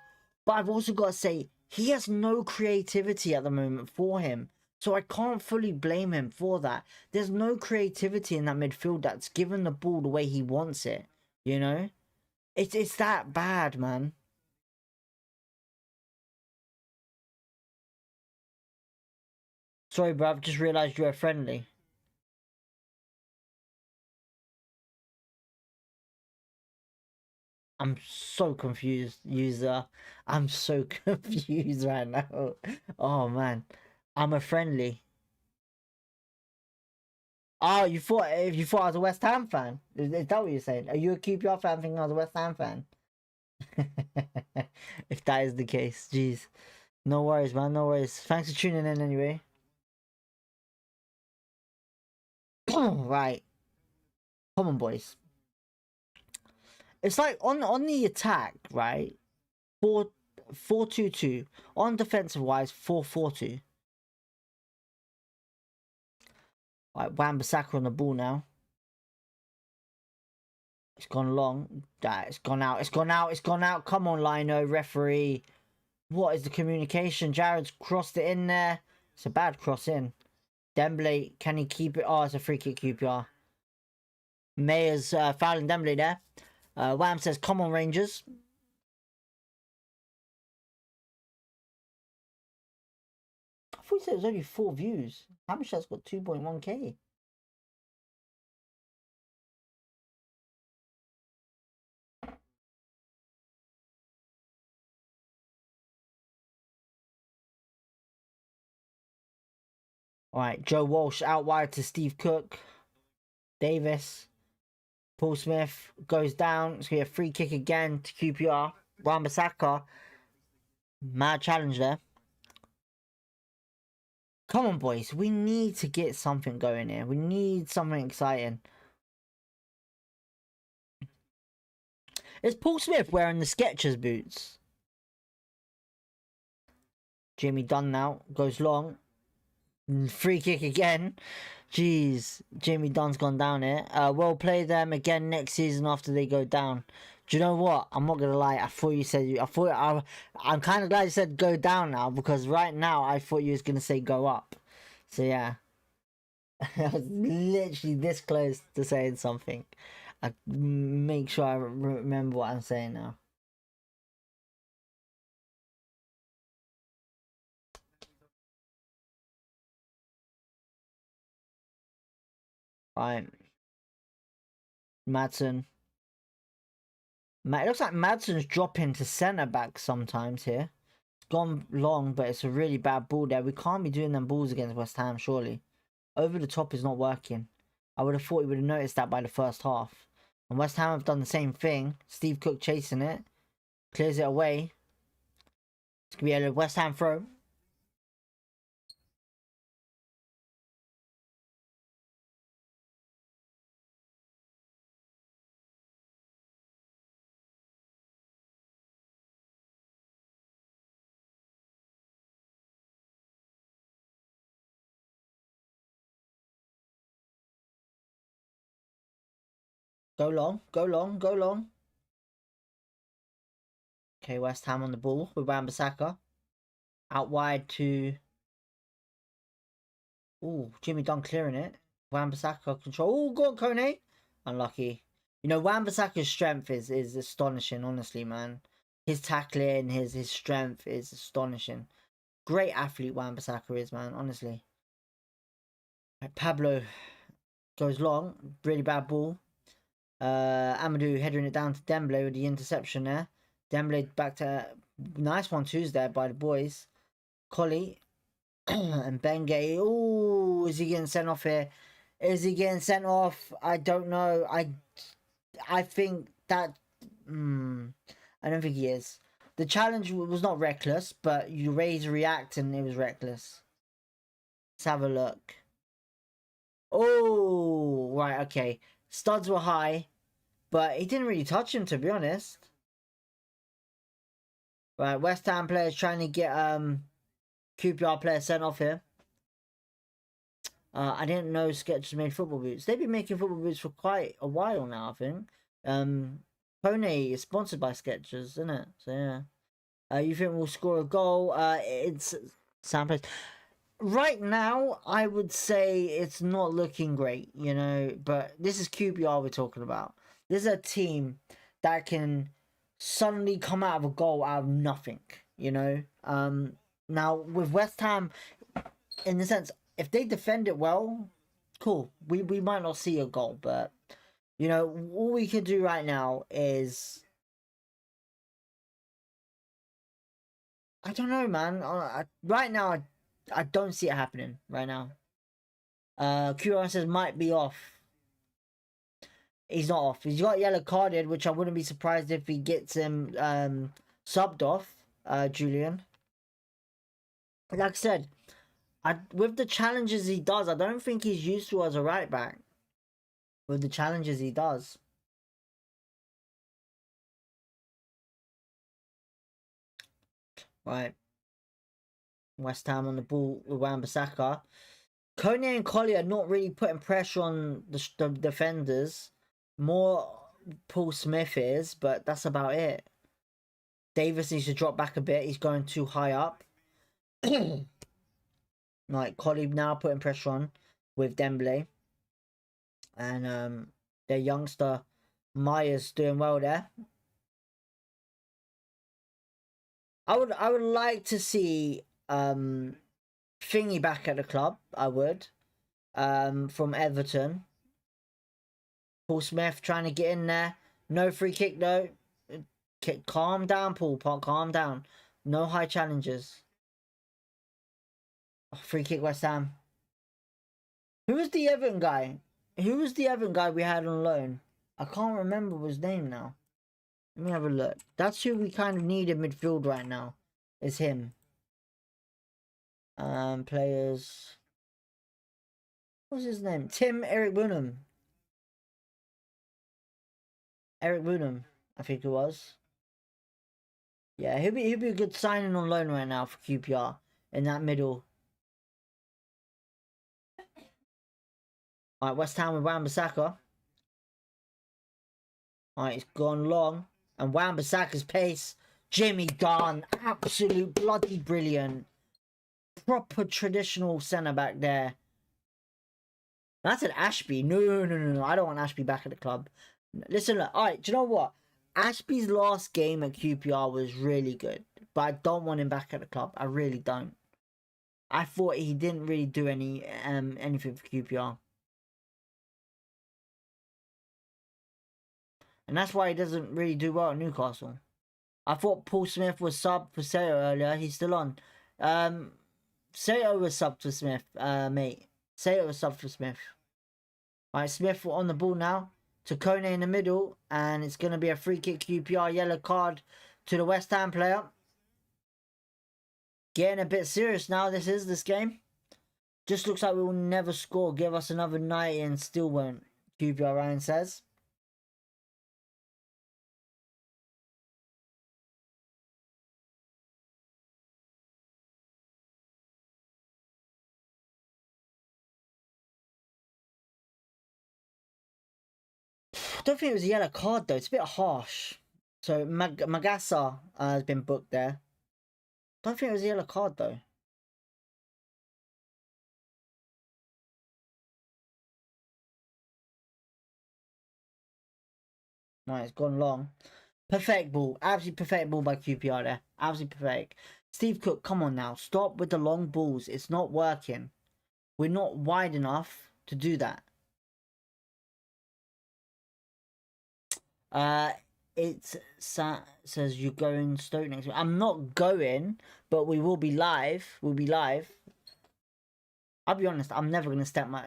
But I've also got to say, he has no creativity at the moment for him. So I can't fully blame him for that. There's no creativity in that midfield that's given the ball the way he wants it, you know? It's that bad, man. Sorry, bro, I've just realised you're friendly. I'm so confused, user. I'm so confused right now. Oh, man. I'm a friendly. Oh, you thought I was a West Ham fan? Is that what you're saying? Are you a QPR fan thinking I was a West Ham fan? If that is the case, jeez. No worries, man. No worries. Thanks for tuning in anyway. Right. Come on, boys. It's like on the attack, right? 4-4-2-2. On defensive wise, 4-4-2. Right, Wan-Bissaka on the ball now. It's gone long. It's gone out. It's gone out. It's gone out. Come on, Lino, referee. What is the communication? Jared's crossed it in there. It's a bad cross in. Dembele, can he keep it? Oh, it's a free kick QPR. Mayer's fouling Dembele there. Wham says, come on, Rangers. I thought he said it was only 4 views. Hammershot's got 2.1k. Alright, Joe Walsh out wide to Steve Cook. Davis. Paul Smith goes down. It's going to be a free kick again to QPR. Wan-Bissaka. Mad challenge there. Come on, boys. We need to get something going here. We need something exciting. Is Paul Smith wearing the Skechers boots? Jimmy Dunn now. Goes long. Free kick again. Jeez. Jimmy Dunn's gone down here. We'll play them again next season after they go down. Do you know what? I'm not gonna lie. I thought you said I'm kind of glad you said go down now, because right now I thought you was gonna say go up. So yeah, I was literally this close to saying something. I make sure I remember what I'm saying now. Right, Madsen. It looks like Madsen's dropping to centre back sometimes here. It's gone long, but it's a really bad ball there. We can't be doing them balls against West Ham, surely. Over the top is not working. I would have thought he would have noticed that by the first half. And West Ham have done the same thing. Steve Cook chasing it. Clears it away. It's going to be a West Ham throw. Go long, go long, go long. Okay, West Ham on the ball with Wan-Bissaka. Out wide to... Ooh, Jimmy Dunn clearing it. Wan-Bissaka control. Oh, go on, Kone. Unlucky. You know, Wan-Bissaka's strength is astonishing, honestly, man. His tackling, his strength is astonishing. Great athlete Wan-Bissaka is, man, honestly. Pablo goes long. Really bad ball. Amadou heading it down to Dembele with the interception there. Dembele back to... Nice 1-2s there by the boys. Collie. And Benge. Oh, is he getting sent off here? Is he getting sent off? I don't know. I think that... I don't think he is. The challenge was not reckless, but you raise react and it was reckless. Let's have a look. Oh, right, okay. Studs were high, but he didn't really touch him, to be honest. Right, West Ham players trying to get QPR players sent off here. I didn't know Skechers made football boots. They've been making football boots for quite a while now, I think. Pony is sponsored by Skechers, isn't it? So yeah. You think we'll score a goal? It's Sam plays. Right now, I would say it's not looking great, you know, but this is QPR we're talking about. This is a team that can suddenly come out of a goal out of nothing, you know. Now, with West Ham, in the sense, if they defend it well, cool. We might not see a goal, but, you know, all we can do right now is... I don't know, man. Right now, I don't see it happening right now. QRS says might be off. He's not off. He's got yellow carded, which I wouldn't be surprised if he gets him subbed off, Julian. Like I said, with the challenges he does, I don't think he's useful as a right back. With the challenges he does. Right. West Ham on the ball with Wan-Bissaka. Kone and Collier are not really putting pressure on the defenders. More Paul Smith is, but that's about it. Davis needs to drop back a bit. He's going too high up. Like, Collie now putting pressure on with Dembele. And their youngster Myers doing well there. I would like to see Thingy back at the club. I would. From Everton. Paul Smith trying to get in there. No free kick though. Calm down, Paul. Calm down. No high challenges. Oh, free kick West Ham. Who was the Everton guy? Who was the Everton guy we had on loan? I can't remember his name now. Let me have a look. That's who we kind of need in midfield right now. Is him. Players. What's his name? Eric Woonham. Eric Woonham, I think it was. Yeah, he'll be a good signing on loan right now for QPR in that middle. Alright, West Ham with Wan-Bissaka. Alright, it's gone long. And Wan-Bissaka's pace. Jimmy Garn, absolute bloody brilliant. Proper traditional centre back there. That's an Ashby. No. I don't want Ashby back at the club. Listen, look, alright, do you know what? Ashby's last game at QPR was really good. But I don't want him back at the club. I really don't. I thought he didn't really do anything for QPR. And that's why he doesn't really do well at Newcastle. I thought Paul Smith was sub for Sato earlier. He's still on. Sato was sub for Smith, mate. Sato was sub for Smith. Alright, Smith on the ball now. To Kone in the middle. And it's going to be a free kick QPR yellow card to the West Ham player. Getting a bit serious now, this game. Just looks like we will never score. Give us another 90 and still won't. QPR Ryan says. I don't think it was a yellow card though. It's a bit harsh. So Magassa has been booked there. Don't think it was a yellow card though. Right, it's gone long. Perfect ball. Absolutely perfect ball by QPR there. Absolutely perfect. Steve Cook, come on now. Stop with the long balls. It's not working. We're not wide enough to do that. It says you're going Stoke next week. I'm not going, but we will be live. We'll be live. I'll be honest, I'm never gonna step my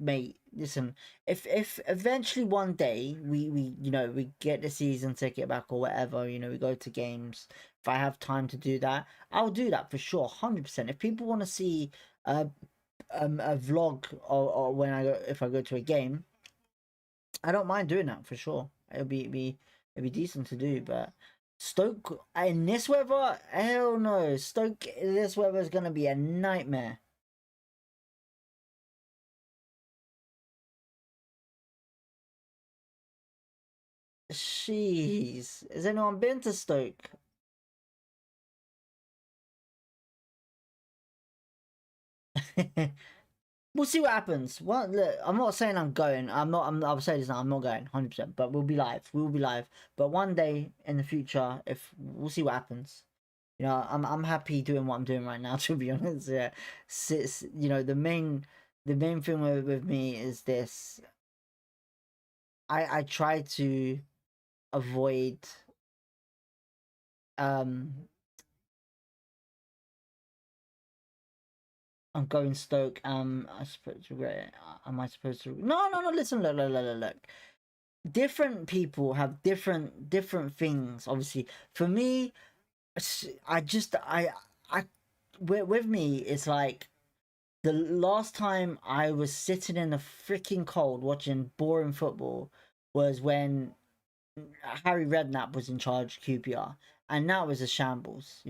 mate, listen, if eventually one day we get the season ticket back or whatever, we go to games, if I have time to do that, I'll do that for sure, 100%. If people want to see a vlog or when if I go to a game, I don't mind doing that for sure. It'll be decent to do. But Stoke in this weather, hell no. Stoke in this weather is gonna be a nightmare. Jeez, has anyone been to Stoke? We'll see what happens. Well, look, I'm not saying I'm going. I'll say this now. I'm not going 100%. But we'll be live. We will be live. But one day in the future, if we'll see what happens. I'm happy doing what I'm doing right now. To be honest, yeah. The main thing with me is this. I try to avoid I'm going Stoke. I supposed to. Am I supposed to? No. Listen, look. Different people have different things. Obviously, for me, with me, it's like the last time I was sitting in the freaking cold watching boring football was when Harry Redknapp was in charge of QPR, and that was a shambles.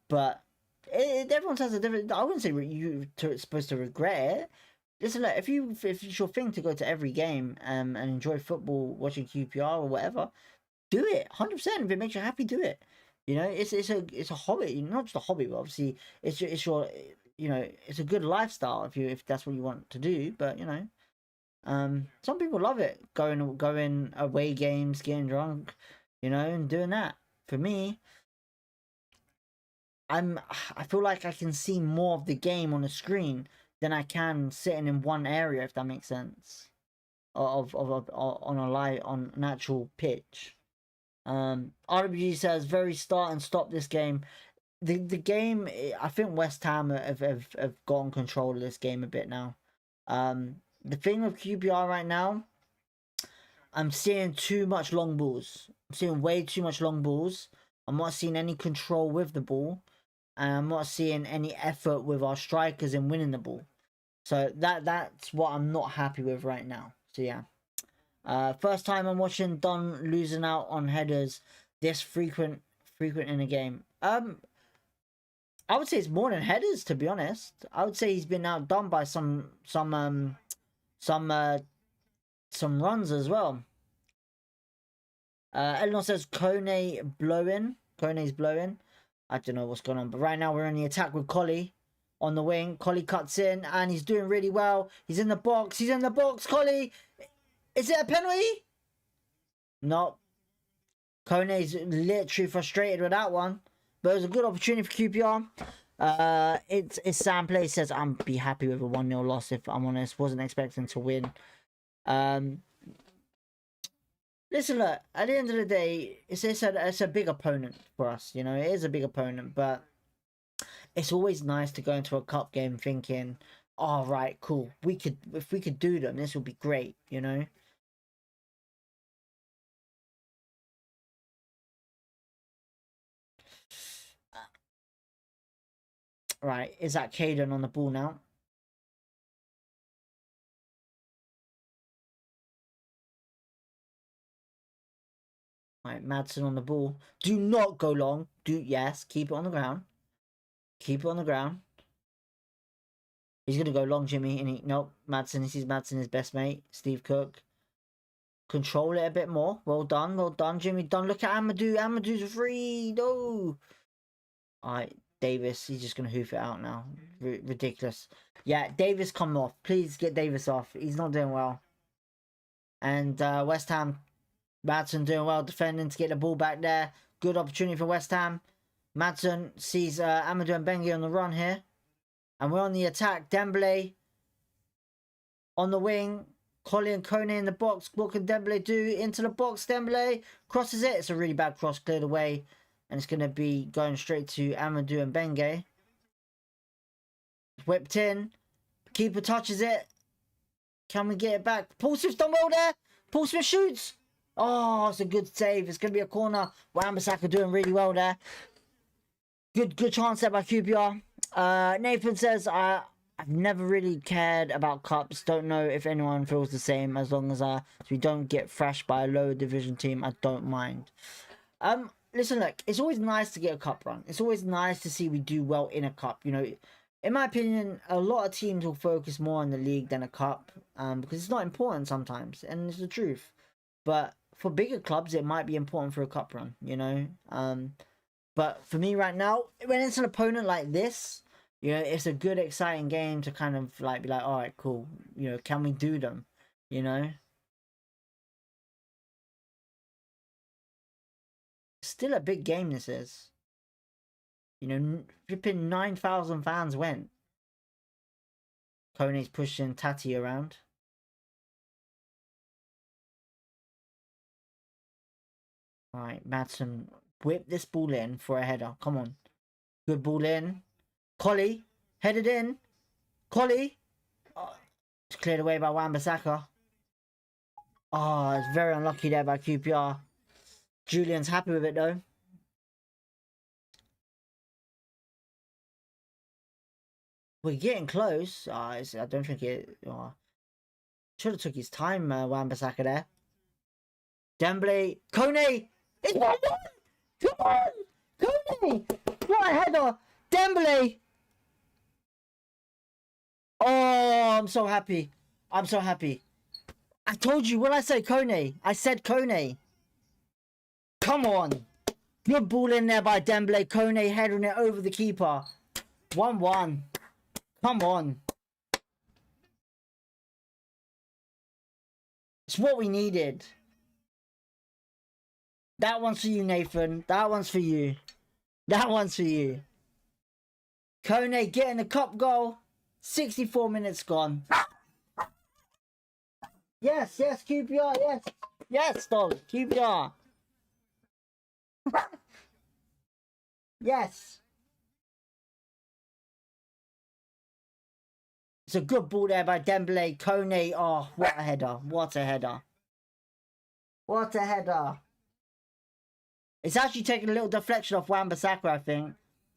But everyone has a different. I wouldn't say you're supposed to regret it. Listen, look, if it's your thing to go to every game and enjoy football, watching QPR or whatever, do it 100%. If it makes you happy, do it. It's a hobby, not just a hobby, but obviously it's your it's a good lifestyle if that's what you want to do. But some people love it, going away games, getting drunk, and doing that. For me, I feel like I can see more of the game on the screen than I can sitting in one area, if that makes sense. On an actual pitch. RWG says very start and stop this game. the game, I think West Ham have gotten control of this game a bit now. The thing with QPR right now, I'm seeing too much long balls. I'm seeing way too much long balls. I'm not seeing any control with the ball, and I'm not seeing any effort with our strikers in winning the ball. So that's what I'm not happy with right now. So yeah. First time I'm watching Don losing out on headers this frequent in a game. I would say it's more than headers, to be honest. I would say he's been outdone by some runs as well. Eleanor says Kone blowing. Kone's blowing. I don't know what's going on, but right now we're in the attack with Collie on the wing. Collie cuts in and he's doing really well. He's in the box. He's in the box. Collie, is it a penalty? No. Kone's literally frustrated with that one, but it was a good opportunity for QPR. It's Sam Play says I'm be happy with a 1-0 loss if I'm honest. Wasn't expecting to win. Listen, look, at the end of the day, it's a big opponent for us. You know, it is a big opponent, but it's always nice to go into a cup game thinking, "Oh, right, cool. If we could do them, this would be great." You know. Right, is that Caden on the ball now? Right, Madsen on the ball. Do not go long. Yes, keep it on the ground. Keep it on the ground. He's gonna go long, Jimmy, and nope, Madsen. This is Madsen, his best mate, Steve Cook. Control it a bit more. Well done, Jimmy. Done. Look at Amadou. Amadou's free. No. Alright, Davis. He's just gonna hoof it out now. Ridiculous. Yeah, Davis, come off. Please get Davis off. He's not doing well. And West Ham, Madsen doing well defending to get the ball back there. Good opportunity for West Ham. Madsen sees Amadou and Bengi on the run here. And we're on the attack. Dembele on the wing. Collie and Kone in the box. What can Dembele do? Into the box. Dembele crosses it. It's a really bad cross. Cleared away. And it's going to be going straight to Amadou and Bengi. Whipped in. Keeper touches it. Can we get it back? Paul Smith's done well there. Paul Smith shoots. Oh, it's a good save. It's going to be a corner. Wan-Bissaka doing really well there. Good chance there by QPR. Nathan says, I've never really cared about cups. Don't know if anyone feels the same. As long as we don't get thrashed by a lower division team, I don't mind. Listen, look, it's always nice to get a cup run. It's always nice to see we do well in a cup. You know, in my opinion, a lot of teams will focus more on the league than a cup, because it's not important sometimes, and it's the truth. But for bigger clubs, it might be important for a cup run. You know, but for me right now, when it's an opponent like this, you know, it's a good, exciting game to kind of like be like, all right, cool. You know, can we do them? You know. Still a big game, this is. You know, flipping 9,000 fans went. Kone's pushing Tati around. Alright, Madsen, whip this ball in for a header. Come on. Good ball in. Collie, headed in. Collie. Oh, it's cleared away by Wan-Bissaka. Oh, it's very unlucky there by QPR. Julian's happy with it though. We're getting close. I don't think it. Should have took his time, Wan-Bissaka there. Dembele, Kone, it's 1-1. Come on, Kone, what a header, Dembele. Oh, I'm so happy. I'm so happy. I told you when I said Kone, I said Kone. Come on. Good ball in there by Dembele. Kone heading it over the keeper. 1-1. Come on. It's what we needed. That one's for you, Nathan. That one's for you. That one's for you. Kone getting the cup goal. 64 minutes gone. Yes, QPR, yes. Yes, dog, QPR. Yes. a good ball there by Dembele. Kone, oh, what a header. What a header. What a header. It's actually taking a little deflection off Wan-Bissaka, I think.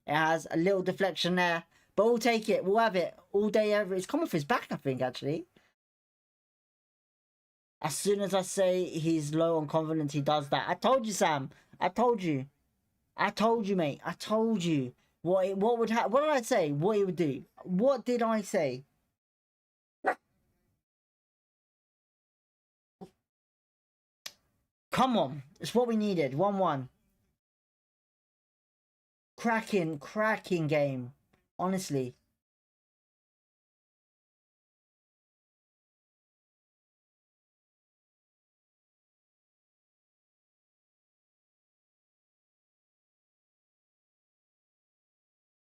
It has a little deflection there. But we'll take it. We'll have it all day ever. It's come off his back, I think, actually. As soon as I say he's low on confidence, he does that. I told you, Sam. I told you. I told you, mate. I told you. What would happen? What did I say? What he would do? What did I say? Come on. It's what we needed. 1-1. Cracking game. Honestly.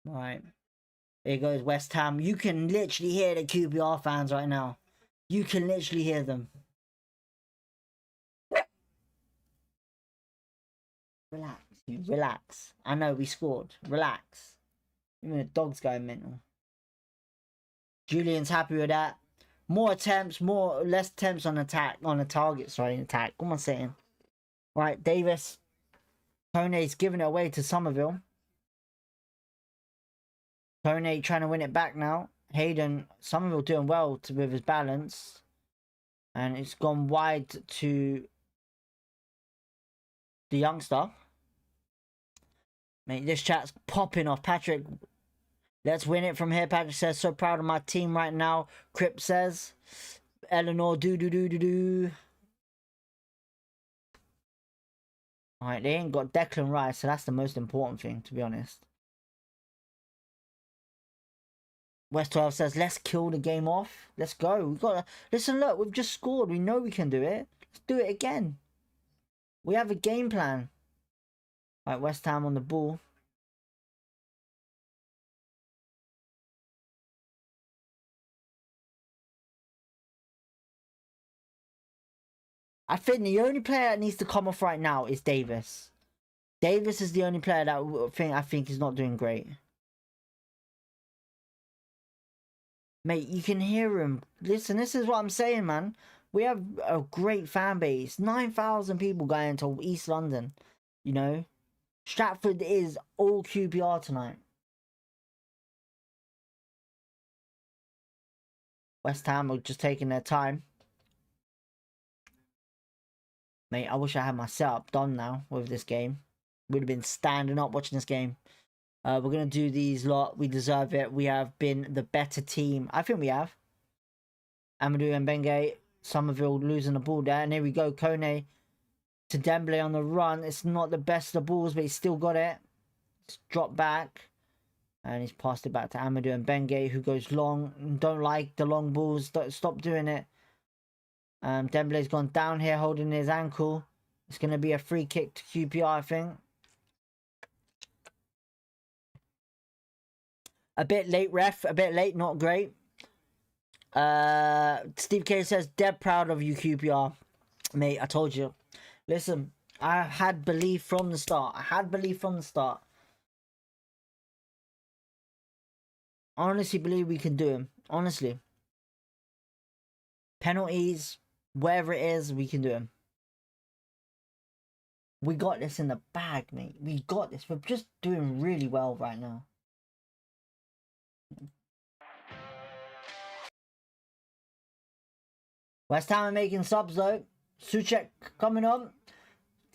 Right. Here goes West Ham. You can literally hear the QPR fans right now. You can literally hear them. Relax. You relax. I know we scored. Relax. Even the dog's going mental. Julian's happy with that. More attempts, less attempts on attack, on a target, sorry, attack. What am I saying? Right, Davis. Kone's giving it away to Somerville. Kone trying to win it back now. Hayden, Somerville doing well with his balance. And it's gone wide to the youngster. Mate, this chat's popping off. Patrick, let's win it from here. Patrick says, so proud of my team right now. Crip says, Eleanor, do. Alright, they ain't got Declan Rice, so that's the most important thing, to be honest. West 12 says, let's kill the game off. Let's go. We've got to... Listen, look, we've just scored. We know we can do it. Let's do it again. We have a game plan. Right, West Ham on the ball. I think the only player that needs to come off right now is Davis. Davis is the only player that I think is not doing great. Mate, you can hear him. Listen, this is what I'm saying, man. We have a great fan base. 9,000 people going to East London. You know? Stratford is all QPR tonight. West Ham are just taking their time. Mate, I wish I had my setup done now with this game. Would have been standing up watching this game. We're going to do these lot. We deserve it. We have been the better team. I think we have. Amadou and Benge. Somerville losing the ball there. And here we go. Kone to Dembele on the run. It's not the best of the balls, but he's still got it. It's dropped back. And he's passed it back to Amadou and Benge, who goes long. Don't like the long balls. Stop doing it. Dembele's gone down here holding his ankle. It's going to be a free kick to QPR, I think. A bit late, ref. A bit late, not great. Steve K says, dead proud of you, QPR. Mate, I told you. Listen, I had belief from the start. I honestly believe we can do him. Honestly. Penalties, wherever it is, we can do him. We got this in the bag, mate. We got this. We're just doing really well right now. West Ham are making subs though. Souček coming on.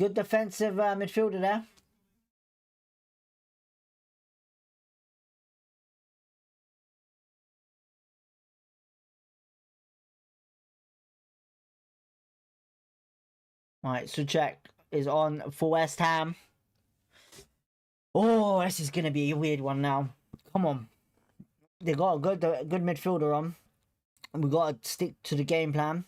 Good defensive midfielder there. Alright, Souček is on for West Ham. Oh, this is going to be a weird one now. Come on. They got a good midfielder on. And we got to stick to the game plan.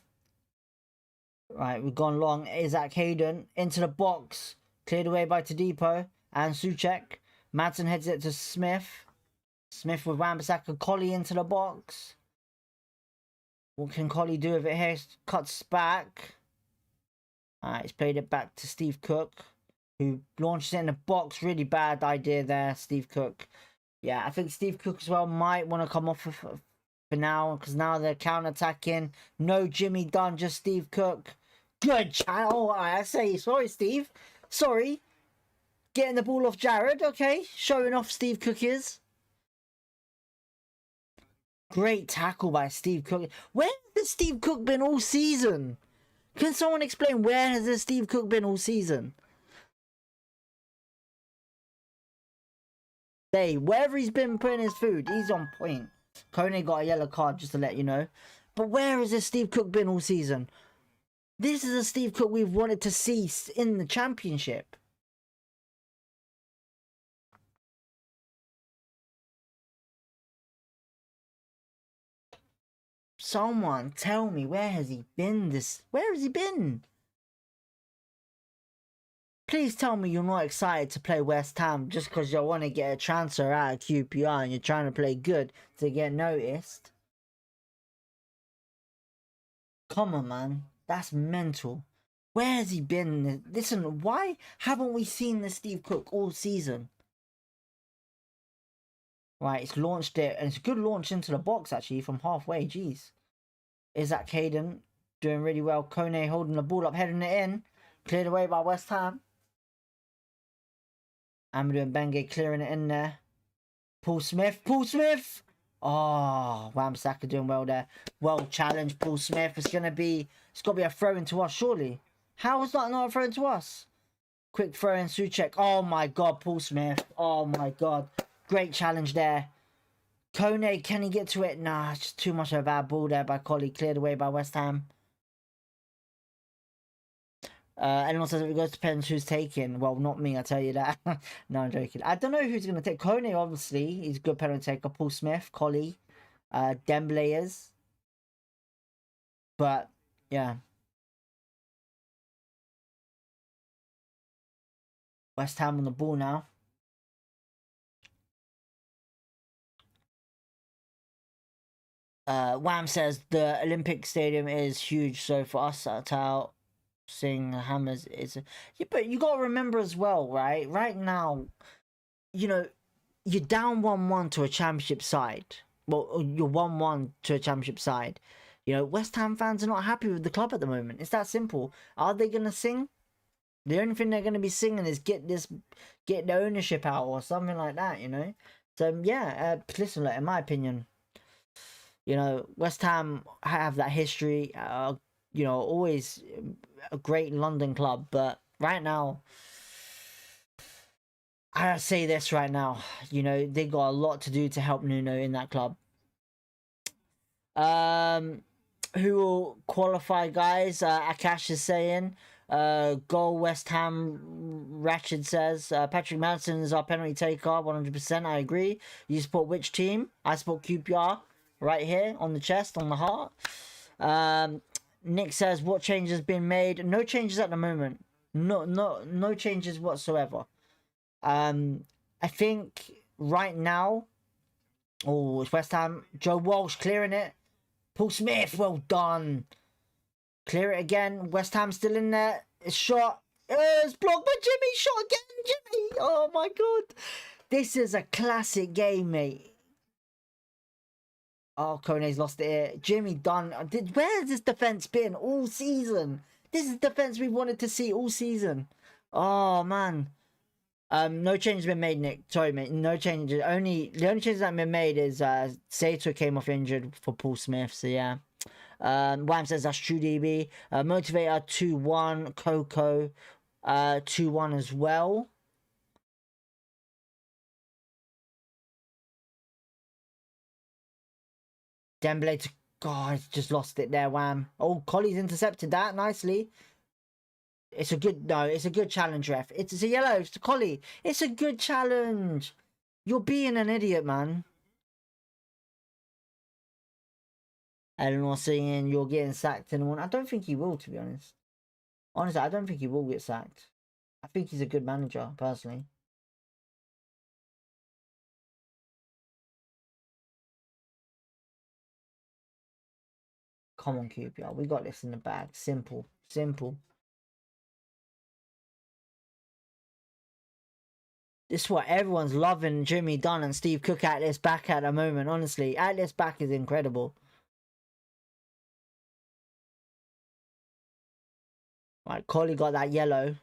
Right, we've gone long. Isaac Hayden into the box. Cleared away by Tadipo and Souček. Madsen heads it to Smith. Smith with Wan-Bissaka. Colley into the box. What can Colley do with it here? Cuts back. Alright, he's played it back to Steve Cook, who launches it in the box. Really bad idea there, Steve Cook. Yeah, I think Steve Cook as well might want to come off of for now, because now they're counter-attacking. No Jimmy Dunn, just Steve Cook. Good channel. I say sorry, Steve. Sorry. Getting the ball off Jared. Okay. Showing off Steve Cook is. Great tackle by Steve Cook. Where has Steve Cook been all season? Can someone explain where has this Steve Cook been all season? Hey, wherever he's been putting his food, he's on point. Kone got a yellow card, just to let you know. But where has this Steve Cook been all season? This is a Steve Cook we've wanted to see in the championship. Someone tell me, where has he been where has he been? Please tell me you're not excited to play West Ham just because you want to get a transfer out of QPR and you're trying to play good to get noticed. Come on, man. That's mental. Where has he been? Listen, why haven't we seen the Steve Cook all season? Right, it's launched it, and it's a good launch into the box, actually, from halfway. Jeez. Is that Caden doing really well? Kone holding the ball up, heading it in. Cleared away by West Ham. Amadou and Benge clearing it in there. Paul Smith. Paul Smith! Oh, Wan-Bissaka doing well there. Well challenged, Paul Smith. It's got to be a throw in to us, surely. How is that not a throw in to us? Quick throw in, Souček. Oh my god, Paul Smith. Oh my god. Great challenge there. Kone, can he get to it? Nah, it's just too much of a bad ball there by Colley. Cleared away by West Ham. Anyone says if it goes to depends who's taking. Well, not me, I tell you that. No, I'm joking. I don't know who's going to take. Kone, obviously, he's a good penalty taker. Paul Smith, Colley, Dembele is. But, yeah. West Ham on the ball now. Wham says the Olympic Stadium is huge, so for us at out seeing hammers is yeah, but you gotta remember as well, right now, you know, you're down 1-1 to a championship side. Well, you're 1-1 to a championship side. You know, West Ham fans are not happy with the club at the moment. It's that simple. Are they gonna sing? The only thing they're gonna be singing is get the ownership out or something like that, you know. So yeah, listen, in my opinion, you know, West Ham have that history, you know, always a great London club, but right now, I say this right now, you know, they got a lot to do to help Nuno in that club. Who will qualify, guys? Akash is saying, goal West Ham. Ratchet says, Patrick Manson is our penalty taker, 100%. I agree. You support which team? I support QPR. Right here on the chest, on the heart. Nick says, what changes has been made? No changes at the moment. No changes whatsoever. I think right now, oh, it's West Ham. Joe Walsh clearing it. Paul Smith, well done. Clear it again. West Ham still in there. It's shot. It's blocked by Jimmy. Shot again, Jimmy. Oh my god. This is a classic game, mate. Oh, Kone's lost it here. Jimmy Dunn. Where has this defense been all season? This is defense we wanted to see all season. Oh, man. No changes been made, Nick. Sorry, mate. No changes. The only changes that have been made is Sato came off injured for Paul Smith. So, yeah. Wham says that's true, DB. Motivator 2-1. Coco 2-1 as well. Dembele to God, just lost it there, Wham. Oh, Colley's intercepted that nicely. It's a good challenge, ref. It's a yellow, it's to Colley. It's a good challenge. You're being an idiot, man. Eleanor saying you're getting sacked in one. I don't think he will, to be honest. Honestly, I don't think he will get sacked. I think he's a good manager, personally. Come on, QPR. We got this in the bag. Simple. Simple. This is what everyone's loving Jimmy Dunn and Steve Cook at this back at the moment, honestly. At this back is incredible. Right, Collie got that yellow.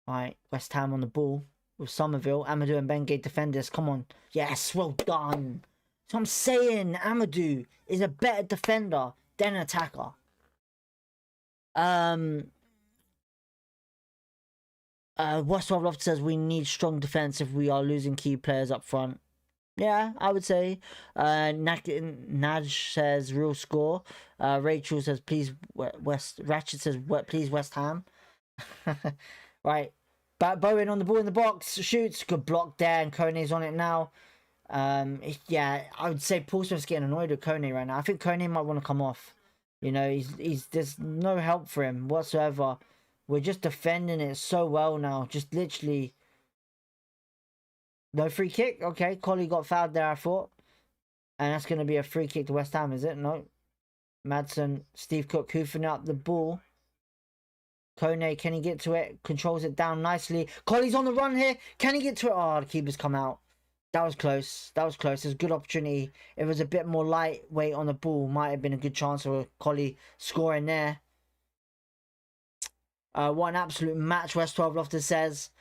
Right, West Ham on the ball with Somerville. Amadou and Bengay defenders. Come on. Yes, well done. So I'm saying Amadou is a better defender than attacker. Watchalong Loft says we need strong defense if we are losing key players up front. Yeah, I would say. Naj says real score. Rachel says please Ratchet says please West Ham. Right. Bowen on the ball in the box. Shoots. Good block there. And Kone's on it now. Yeah, I would say Paul Smith's getting annoyed with Kone right now. I think Kone might want to come off. You know, he's there's no help for him whatsoever. We're just defending it so well now. Just literally. No free kick? Okay, Collie got fouled there, I thought. And that's going to be a free kick to West Ham, is it? No. Madsen, Steve Cook hoofing up the ball. Kone, can he get to it? Controls it down nicely. Collie's on the run here. Can he get to it? Oh, the keeper's come out. That was close. That was close. It's a good opportunity. If it was a bit more lightweight on the ball, might have been a good chance of Collie scoring there. What an absolute match, West 12 Loftus says.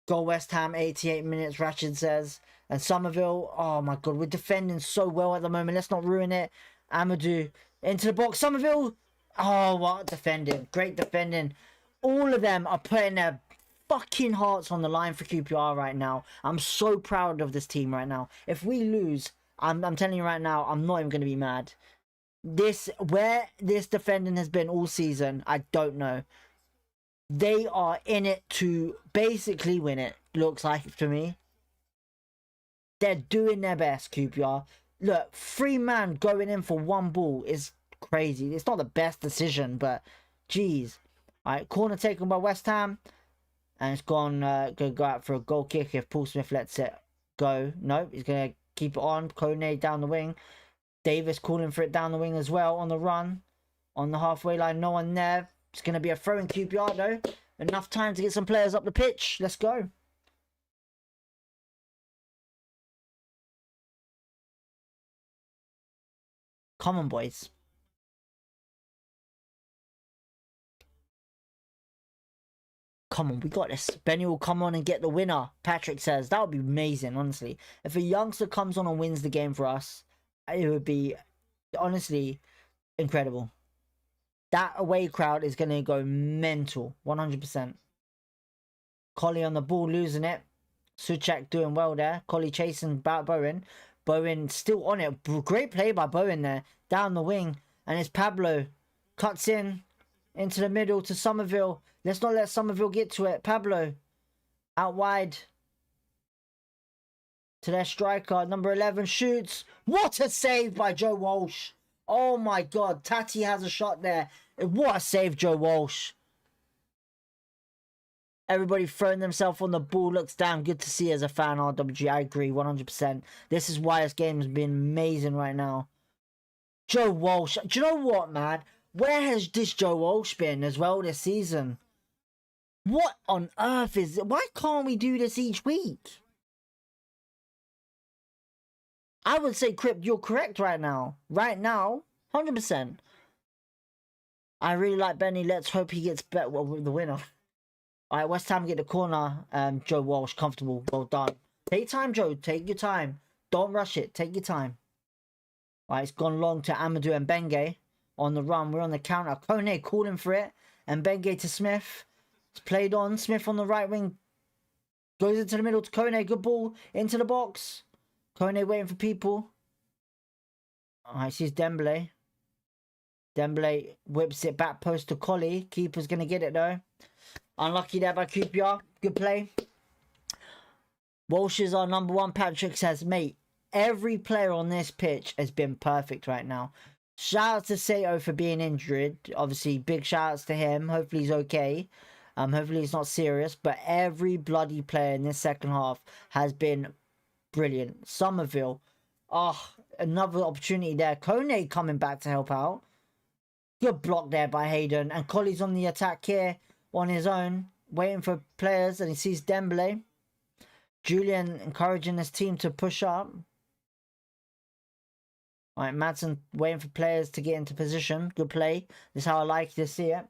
Goal West Ham, 88 minutes, Ratchet says. And Somerville, oh my god, we're defending so well at the moment. Let's not ruin it. Amadou into the box. Somerville, oh, what defending. Great defending. All of them are putting their fucking hearts on the line for QPR right now. I'm so proud of this team right now. If we lose, I'm telling you right now, I'm not even going to be mad. Where this defending has been all season, I don't know. They are in it to basically win it, looks like to me. They're doing their best, QPR. Look, 3 man going in for 1 ball is crazy. It's not the best decision, but geez. Alright, corner taken by West Ham. And it's gone, going to go out for a goal kick if Paul Smith lets it go. Nope, he's going to keep it on. Kone down the wing. Davis calling for it down the wing as well on the run. On the halfway line, no one there. It's going to be a throw in QPR though. Enough time to get some players up the pitch. Let's go. Come on, boys. Come on, we got this. Benny will come on and get the winner. Patrick says that would be amazing, honestly. If a youngster comes on and wins the game for us, it would be honestly incredible. That away crowd is going to go mental. 100%. Collie on the ball, losing it. Suchak doing well there. Collie chasing Bowen. Bowen still on it. Great play by Bowen there. Down the wing. And it's Pablo. Cuts in. Into the middle to Somerville. Let's not let Somerville get to it. Pablo. Out wide. To their striker. Number 11 shoots. What a save by Joe Walsh. Oh my god, Tati has a shot there. What a save, Joe Walsh. Everybody throwing themselves on the ball. Looks damn good to see as a fan, RWG. I agree, 100%. This is why this game has been amazing right now. Joe Walsh. Do you know what, man? Where has this Joe Walsh been as well this season? What on earth is it? Why can't we do this each week? I would say, Crypt, you're correct right now. Right now, 100%. I really like Benny. Let's hope he gets better with the winner. All right, West Ham get the corner. Joe Walsh, comfortable. Well done. Take your time, Joe. Take your time. Don't rush it. Take your time. All right, it's gone long to Amadou and Bengay. On the run. We're on the counter. Kone calling for it. And Bengay to Smith. It's played on. Smith on the right wing. Goes into the middle to Kone. Good ball. Into the box. Kone waiting for people. Alright, sees Dembele. Dembele whips it back post to Collie. Keeper's going to get it though. Unlucky there by QPR. Good play. Walsh is our number 1. Patrick says, mate, every player on this pitch has been perfect right now. Shout out to Sato for being injured. Obviously, big shout outs to him. Hopefully he's okay. Hopefully he's not serious. But every bloody player in this second half has been brilliant. Somerville. Oh, another opportunity there. Kone coming back to help out. Good block there by Hayden. And Collie's on the attack here on his own. waiting for players, and he sees Dembele. Julian encouraging his team to push up. All right, Madsen waiting for players to get into position. Good play. This is how I like to see it.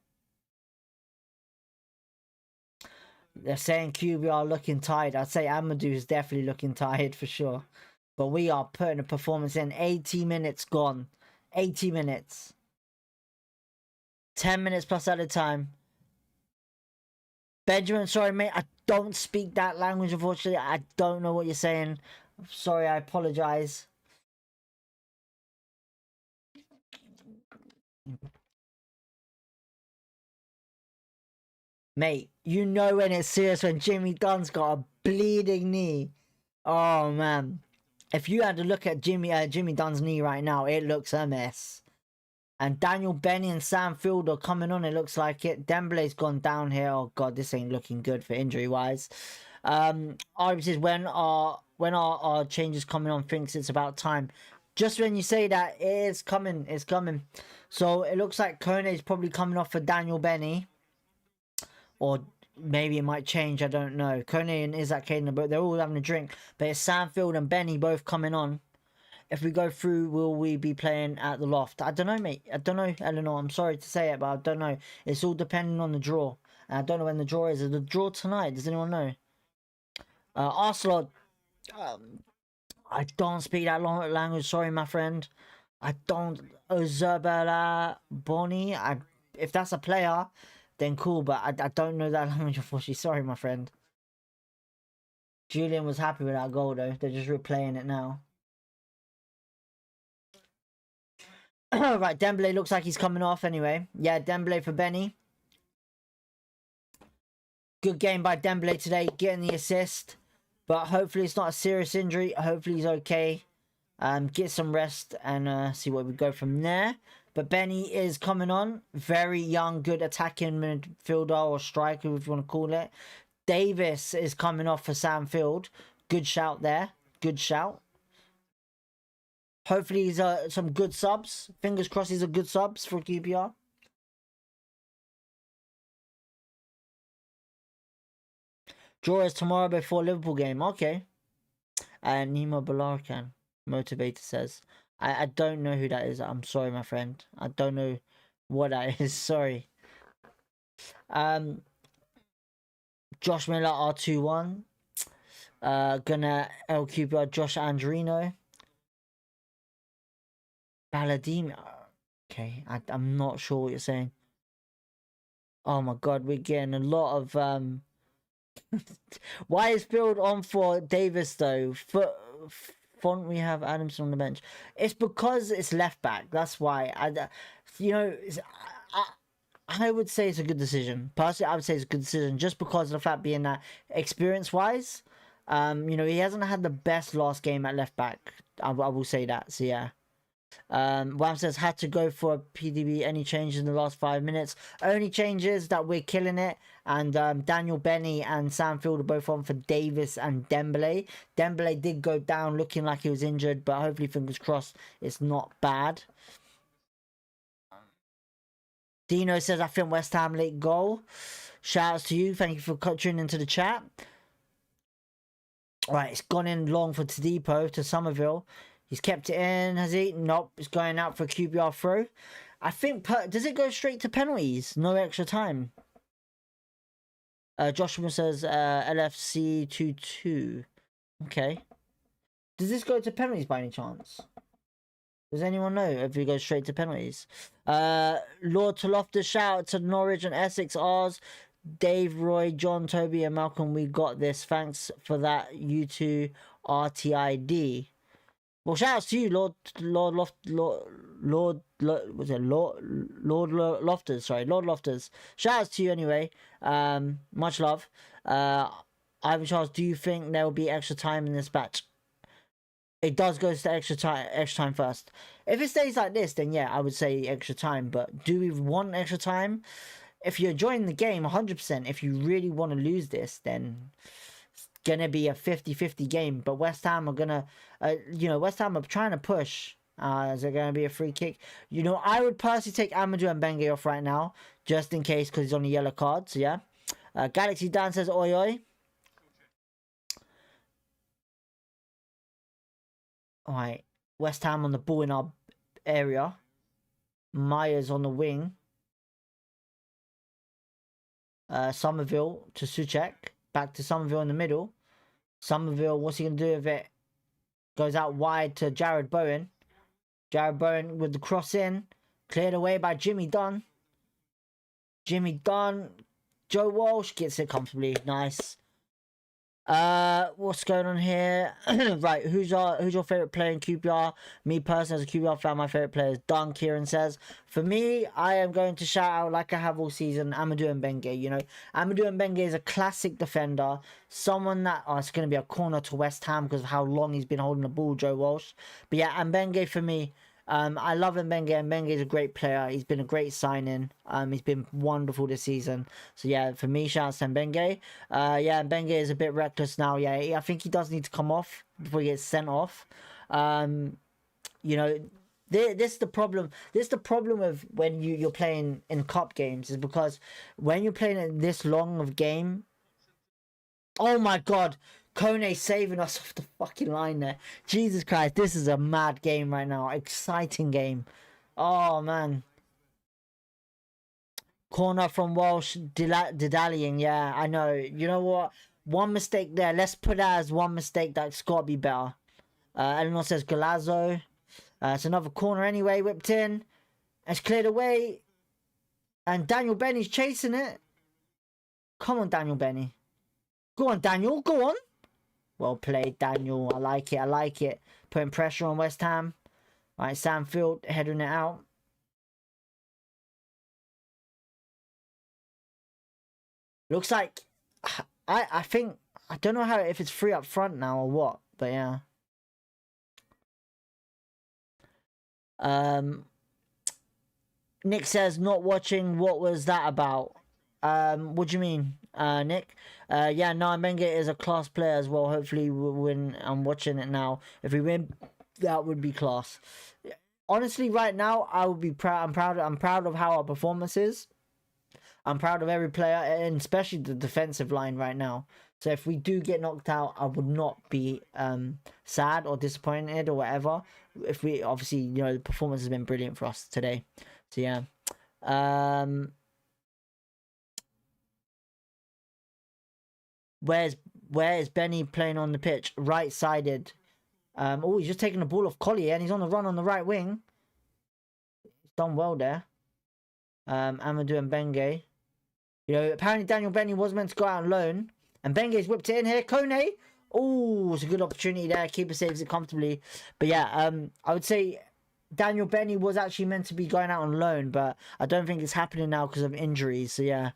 They're saying QB are looking tired. I'd say Amadou is definitely looking tired for sure. But we are putting a performance in. 80 minutes gone. 80 minutes. 10 minutes plus at a time. Benjamin, sorry mate, I don't speak that language unfortunately. I don't know what you're saying. Sorry, I apologize. Mate, you know when it's serious when Jimmy Dunn's got a bleeding knee. Oh man. If you had to look at Jimmy Dunn's knee right now, it looks a mess. And Daniel Benny and Sam Field are coming on, it looks like it. Dembele's gone down here. Oh god, this ain't looking good for injury wise. Arby says when our changes coming on, thinks it's about time. Just when you say that, it's coming, it's coming. So it looks like Kone is probably coming off for Daniel Benny. Or maybe it might change, I don't know. Kone and Isaac Caden, but they're all having a drink. But it's Samfield and Benny both coming on. If we go through, will we be playing at the Loft? I don't know, mate. I don't know, Eleanor. I'm sorry to say it, but I don't know. It's all depending on the draw. And I don't know when the draw is. Is the draw tonight? Does anyone know? Arcelot. I don't speak that long language. Sorry, my friend. I don't. Ozabela Bonnie. If that's a player, then cool. But I don't know that language, unfortunately. Sorry, my friend. Julian was happy with that goal, though. They're just replaying it now. Right, Dembele looks like he's coming off anyway. Yeah, Dembele for Benny. Good game by Dembele today, getting the assist. But hopefully it's not a serious injury. Hopefully he's okay. Get some rest and see where we go from there. But Benny is coming on. Very young, good attacking midfielder or striker, if you want to call it. Davis is coming off for Sam Field. Good shout there. Good shout. Hopefully he's some good subs. Fingers crossed he's a good subs for QPR. Draw is tomorrow before Liverpool game. Okay. Nemo Balarkan, Motivator says. I don't know who that is. I'm sorry, my friend. I don't know what that is. Sorry. Josh Miller R21. Gonna LQPR Josh Andrino. Balladini. Okay, I'm not sure what you're saying. Oh my god, we're getting a lot of Why is Field on for Davis though? Font we have Adamson on the bench. It's because it's left back. That's why. I would say it's a good decision. Personally, I would say it's a good decision just because of the fact being that experience wise, he hasn't had the best last game at left back. I will say that. So yeah. Wham says had to go for a PDB. Any changes in the last 5 minutes? Only changes that we're killing it. And Daniel Benny and Sam Field are both on for Davis and Dembele. Dembele did go down looking like he was injured, but hopefully, fingers crossed, it's not bad. Dino says, I think West Ham late goal. Shout outs to you. Thank you for tuning into the chat. Right, it's gone in long for Tadipo to Somerville. He's kept it in, has he? Nope, it's going out for a QPR throw. I think, does it go straight to penalties? No extra time. Joshua says LFC 2-2. Okay. Does this go to penalties by any chance? Does anyone know if it goes straight to penalties? Lord to Loftus, shout out to Norwich and Essex R's. Dave, Roy, John, Toby, and Malcolm, we got this. Thanks for that, you two, RTID. Well, shout outs to you, Lord Loftus. Sorry, Lord Loftus. Shout outs to you anyway. Much love. Ivan Charles, do you think there will be extra time in this batch? It does go to extra time first. If it stays like this, then yeah, I would say extra time. But do we want extra time? If you're enjoying the game, 100%. If you really want to lose this, then it's gonna be a 50-50 game. But West Ham are gonna, West Ham are trying to push. Is there gonna be a free kick? I would personally take Amadou and Benge off right now, just in case, because he's on a yellow card. So yeah. Galaxy Dan says oi oi. Alright. West Ham on the ball in our area. Myers on the wing. Somerville to Suchek. Back to Somerville in the middle. Somerville, what's he going to do with it? Goes out wide to Jared Bowen. Jared Bowen with the cross in. Cleared away by Jimmy Dunn. Jimmy Dunn. Joe Walsh gets it comfortably. Nice. What's going on here? Right, who's your favorite player in QPR? Me personally, as a QPR fan, my favorite player is Don. Kieran says, for me, I am going to shout out, like I have all season, Amadou Mbengue. You know, Amadou Mbengue is a classic defender, someone that it's going to be a corner to West Ham because of how long he's been holding the ball, Joe Walsh. But yeah, Mbengue for me. I love Mbengue. Mbengue is a great player. He's been a great signing. He's been wonderful this season. So yeah, for me, shout out to Mbengue. Yeah, Mbengue is a bit reckless now. Yeah, I think he does need to come off before he gets sent off. You know, this is the problem. This is the problem with when you're playing in cup games, is because when you're playing this long of game. Oh my God. Kone saving us off the fucking line there. Jesus Christ, this is a mad game right now. Exciting game. Oh, man. Corner from Walsh, Didallying. Yeah, I know. You know what? One mistake there. Let's put that as one mistake that's got to be better. Eleanor says Galazzo. It's another corner anyway. Whipped in. It's cleared away. And Daniel Benny's chasing it. Come on, Daniel Benny. Go on, Daniel. Go on. Well played, Daniel. I like it. I like it. Putting pressure on West Ham. All right, Sam Field heading it out. Looks like I think I don't know how if it's free up front now or what, but yeah. Nick says not watching. What was that about? What do you mean, Nick? Yeah, no, Mbengue is a class player as well. Hopefully we'll win. I'm watching it now. If we win, that would be class. Honestly, right now, I would be proud. I'm proud of how our performance is. I'm proud of every player, and especially the defensive line right now. So if we do get knocked out, I would not be sad or disappointed or whatever. If we, obviously, you know, the performance has been brilliant for us today. So yeah. Where's Benny playing on the pitch? Right-sided. Oh, he's just taking the ball off Collier, and he's on the run on the right wing. He's done well there. Amadou Mbengue. You know, apparently Daniel Benny was meant to go out on loan. And Benge's whipped it in here. Kone. Oh, it's a good opportunity there. Keeper saves it comfortably. But yeah, I would say Daniel Benny was actually meant to be going out on loan, but I don't think it's happening now because of injuries. So yeah.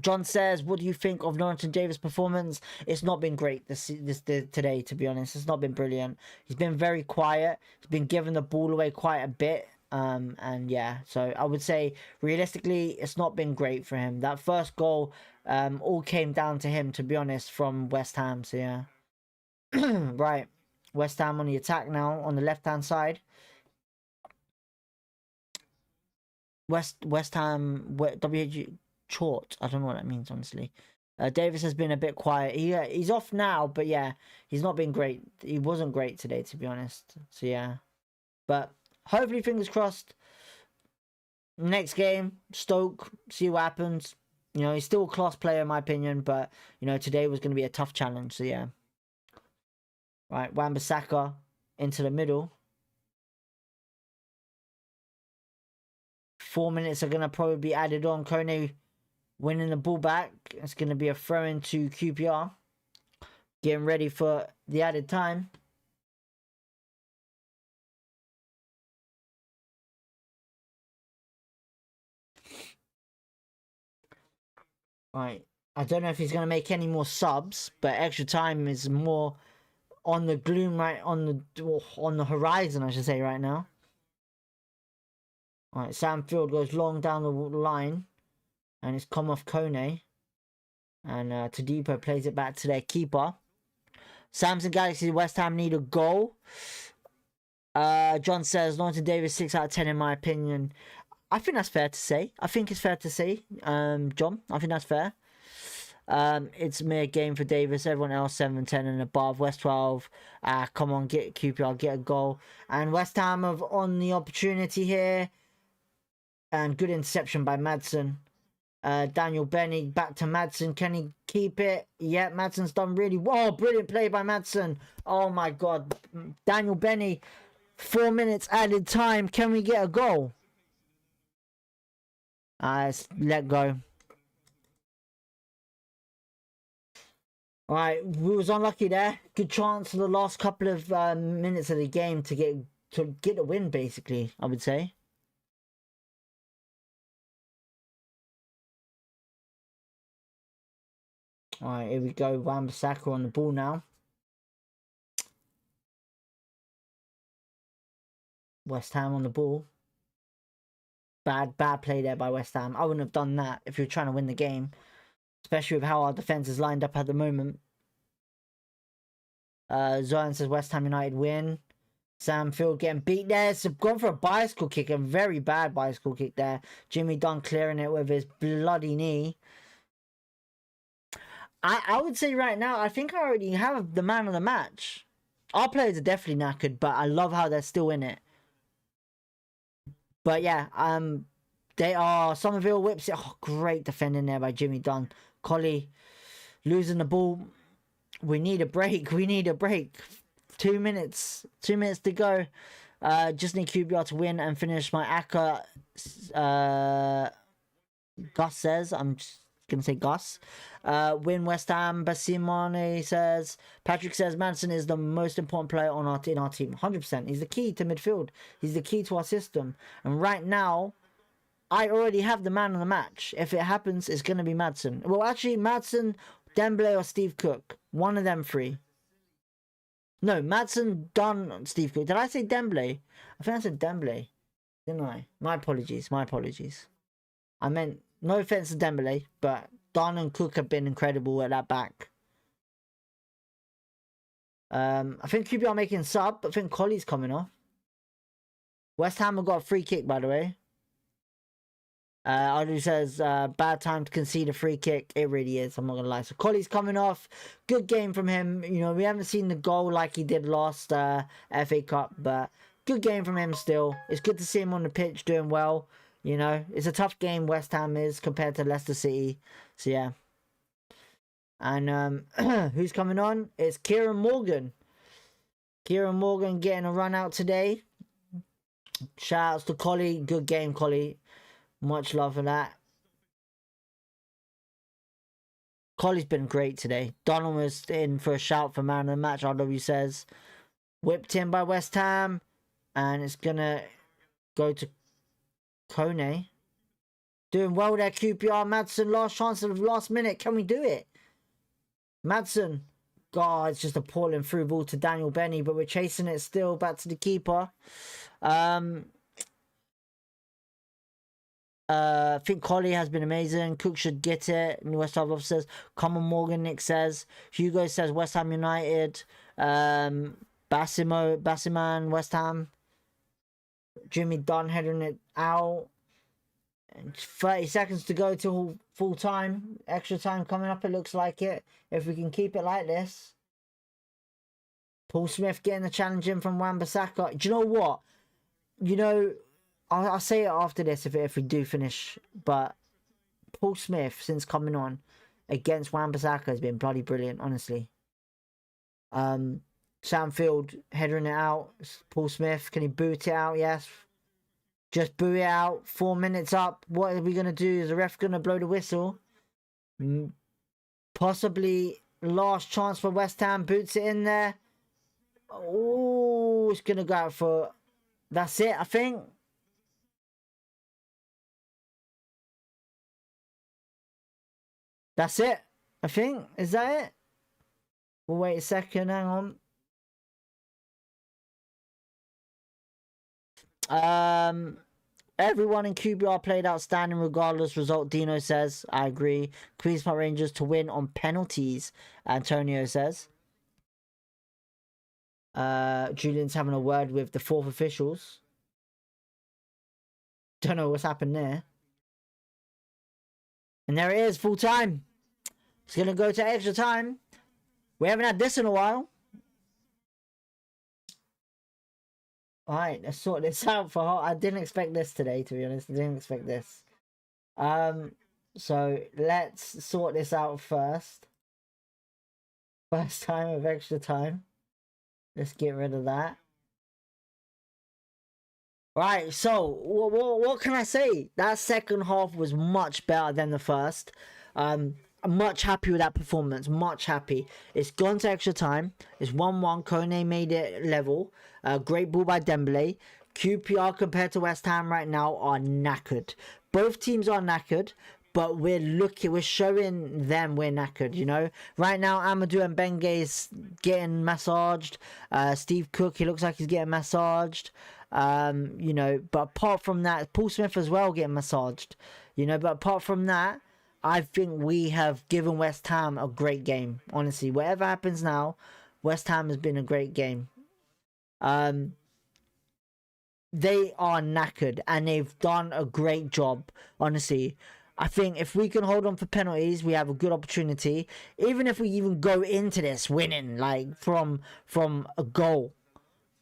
John says, what do you think of Norrington Davis' performance? It's not been great today, to be honest. It's not been brilliant. He's been very quiet. He's been giving the ball away quite a bit. And yeah, so I would say realistically, it's not been great for him. That first goal all came down to him, to be honest, from West Ham. So yeah. Right. West Ham on the attack now on the left-hand side. West Ham, WH short. I don't know what that means, honestly. Davis has been a bit quiet. He's off now, but yeah, he's not been great. He wasn't great today, to be honest. So yeah, but hopefully, fingers crossed. Next game, Stoke. See what happens. You know, he's still a class player in my opinion, but you know, today was going to be a tough challenge. So yeah. Right, Wan-Bissaka into the middle. 4 minutes are going to probably be added on. Kone winning the ball back. It's going to be a throw into QPR. Getting ready for the added time. Right. I don't know if he's going to make any more subs, but extra time is more on the gloom, right on the horizon, I should say, right now. All right, Sam Field goes long down the line. And it's come off Kone. And Tadipo plays it back to their keeper. Samson Galaxy, West Ham need a goal. John says, Norrington Davis, 6 out of 10 in my opinion. I think that's fair to say. I think it's fair to say, John. I think that's fair. It's mere game for Davis. Everyone else 7-10 and above. West 12. Come on, get QPR, get a goal. And West Ham have on the opportunity here. And good interception by Madsen. Daniel Benny back to Madsen. Can he keep it? Yeah, Madsen's done really well. Brilliant play by Madsen. Oh my god. Daniel Benny. 4 minutes added time. Can we get a goal? Let's let go. Alright, we was unlucky there. Good chance for the last couple of minutes of the game to get a win, basically, I would say. Alright, here we go. Wan-Bissaka on the ball now. West Ham on the ball. Bad play there by West Ham. I wouldn't have done that if you're trying to win the game. Especially with how our defence is lined up at the moment. Zoran says West Ham United win. Sam Field getting beat there. So gone for a bicycle kick. A very bad bicycle kick there. Jimmy Dunn clearing it with his bloody knee. I would say right now, I think I already have the man of the match. Our players are definitely knackered, but I love how they're still in it. But yeah, they are. Somerville whips it. Oh, great defending there by Jimmy Dunn. Collie losing the ball. We need a break. We need a break. 2 minutes. 2 minutes to go. Just need QPR to win and finish my ACCA. Gus says. I'm just going to say Gus. Win West Ham. Basimane says. Patrick says Madsen is the most important player in our team. 100%. He's the key to midfield. He's the key to our system. And right now, I already have the man of the match. If it happens, it's going to be Madsen. Well, actually, Madsen, Dembele, or Steve Cook. One of them three. No, Madsen, Dunn, Steve Cook. Did I say Dembele? I think I said Dembele. Didn't I? My apologies. My apologies. I meant, no offense to Dembele, but Dunn and Cook have been incredible at that back. I think QPR making sub. I think Collie's coming off. West Ham have got a free kick, by the way. Audrey says, bad time to concede a free kick. It really is, I'm not going to lie. So Collie's coming off. Good game from him. You know, we haven't seen the goal like he did last FA Cup, but good game from him still. It's good to see him on the pitch doing well. You know, it's a tough game West Ham is compared to Leicester City. So, yeah. And who's coming on? It's Kieran Morgan. Kieran Morgan getting a run out today. Shout outs to Collie. Good game, Collie. Much love for that. Collie's been great today. Donald was in for a shout for man of the match, RW says. Whipped in by West Ham. And it's going to go to Kone. Doing well there, QPR. Madsen, last chance of the last minute. Can we do it? Madsen. God, it's just a appalling through ball to Daniel Benny, but we're chasing it still. Back to the keeper. I think Collie has been amazing. Cook should get it. West Ham says. Common Morgan, Nick says. Hugo says West Ham United. Bassiman, West Ham. Jimmy Dunn heading it out. And 30 seconds to go till full time. Extra time coming up, it looks like it. If we can keep it like this. Paul Smith getting the challenge in from Wan-Bissaka. Do you know what? You know, I'll say it after this if we do finish. But Paul Smith, since coming on against Wan-Bissaka, has been bloody brilliant, honestly. Sam Field headering it out. Paul Smith, can he boot it out? Yes. Just boo it out. 4 minutes up. What are we going to do? Is the ref going to blow the whistle? Possibly last chance for West Ham. Boots it in there. Oh, it's going to go out for... That's it, I think. That's it, I think. Is that it? We'll wait a second. Hang on. Everyone in QPR played outstanding regardless result, Dino says. I agree. Queen's Park Rangers to win on penalties, Antonio says. Julian's having a word with the fourth officials. Don't know what's happened there. And there it is, full time. It's going to go to extra time. We haven't had this in a while. Alright, let's sort this out for I didn't expect this today, to be honest. I didn't expect this. So let's sort this out first. First time of extra time. Let's get rid of that. Right, so what can I say? That second half was much better than the first. I'm much happy with that performance. Much happy. It's gone to extra time. It's 1-1. Kone made it level. Great ball by Dembele. QPR compared to West Ham right now are knackered. Both teams are knackered, but we're showing them we're knackered, you know. Right now, Amadou and Benge is getting massaged. Steve Cook, he looks like he's getting massaged. You know, but apart from that, Paul Smith as well getting massaged. You know, but apart from that, I think we have given West Ham a great game. Honestly, whatever happens now, West Ham has been a great game. They are knackered and they've done a great job. Honestly, I think if we can hold on for penalties, we have a good opportunity. Even if we even go into this winning, like from a goal,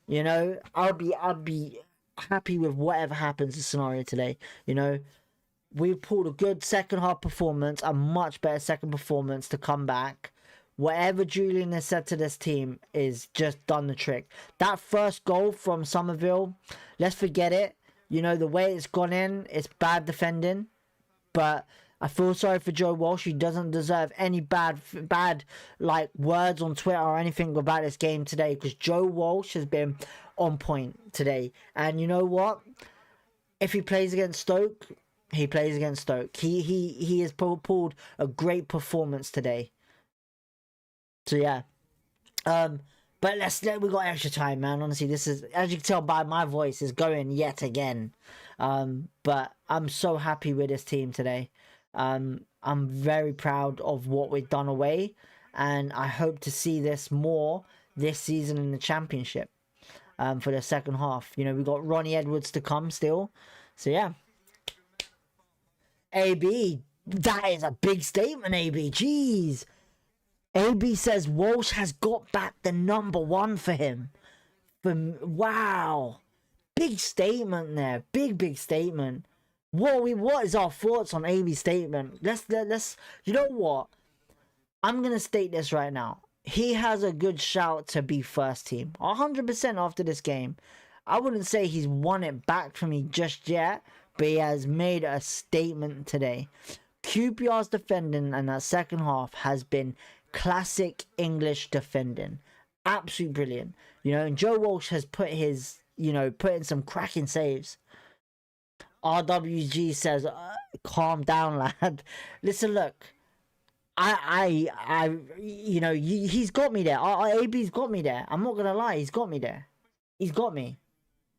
you know, I'll be happy with whatever happens in the scenario today. You know, we pulled a good second half performance, a much better second performance to come back. Whatever Julian has said to this team is just done the trick. That first goal from Somerville, let's forget it. You know, the way it's gone in, it's bad defending. But I feel sorry for Joe Walsh. He doesn't deserve any bad like words on Twitter or anything about this game today, because Joe Walsh has been on point today. And you know what? If he plays against Stoke, he plays against Stoke. He has pulled a great performance today. So yeah, but we got extra time, man. Honestly, this is, as you can tell by my voice, is going yet again. But I'm so happy with this team today. I'm very proud of what we've done away, and I hope to see this more this season in the Championship. For the second half, you know, we got Ronnie Edwards to come still. So yeah, AB, that is a big statement. AB, jeez. AB says Walsh has got back the #1 for him. Wow. Big statement there. Big statement. What is our thoughts on AB's statement? Let's you know what? I'm gonna state this right now. He has a good shout to be first team. 100% after this game. I wouldn't say he's won it back from me just yet, but he has made a statement today. QPR's defending in that second half has been classic English defending. Absolutely brilliant. You know, and Joe Walsh has put his, you know, put in some cracking saves. RWG says, calm down, lad. Listen, look, you know, he's got me there. AB's got me there. I'm not gonna lie, he's got me there. He's got me.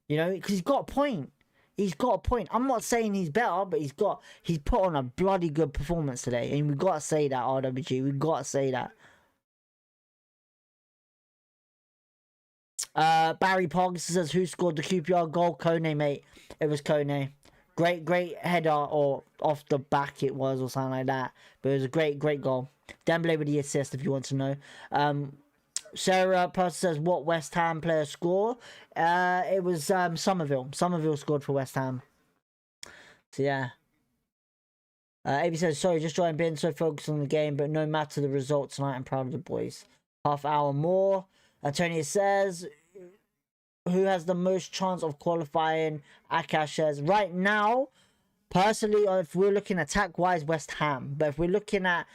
You know, because he's got a point. He's got a point. I'm not saying he's better, but he's put on a bloody good performance today. And we've got to say that, RWG. We've got to say that. Barry Pogs says, who scored the QPR goal? Kone, mate. It was Kone. Great header, or off the back it was, or something like that. But it was a great goal. Dembele with the assist, if you want to know. Sarah Person says, what West Ham player score? It was Somerville. Somerville scored for West Ham. So yeah. AB says, sorry, just joined in, so focused on the game, but no matter the result tonight, I'm proud of the boys. Half hour more. Tony says, who has the most chance of qualifying? Akash says, right now, personally, if we're looking attack-wise, West Ham. But if we're looking at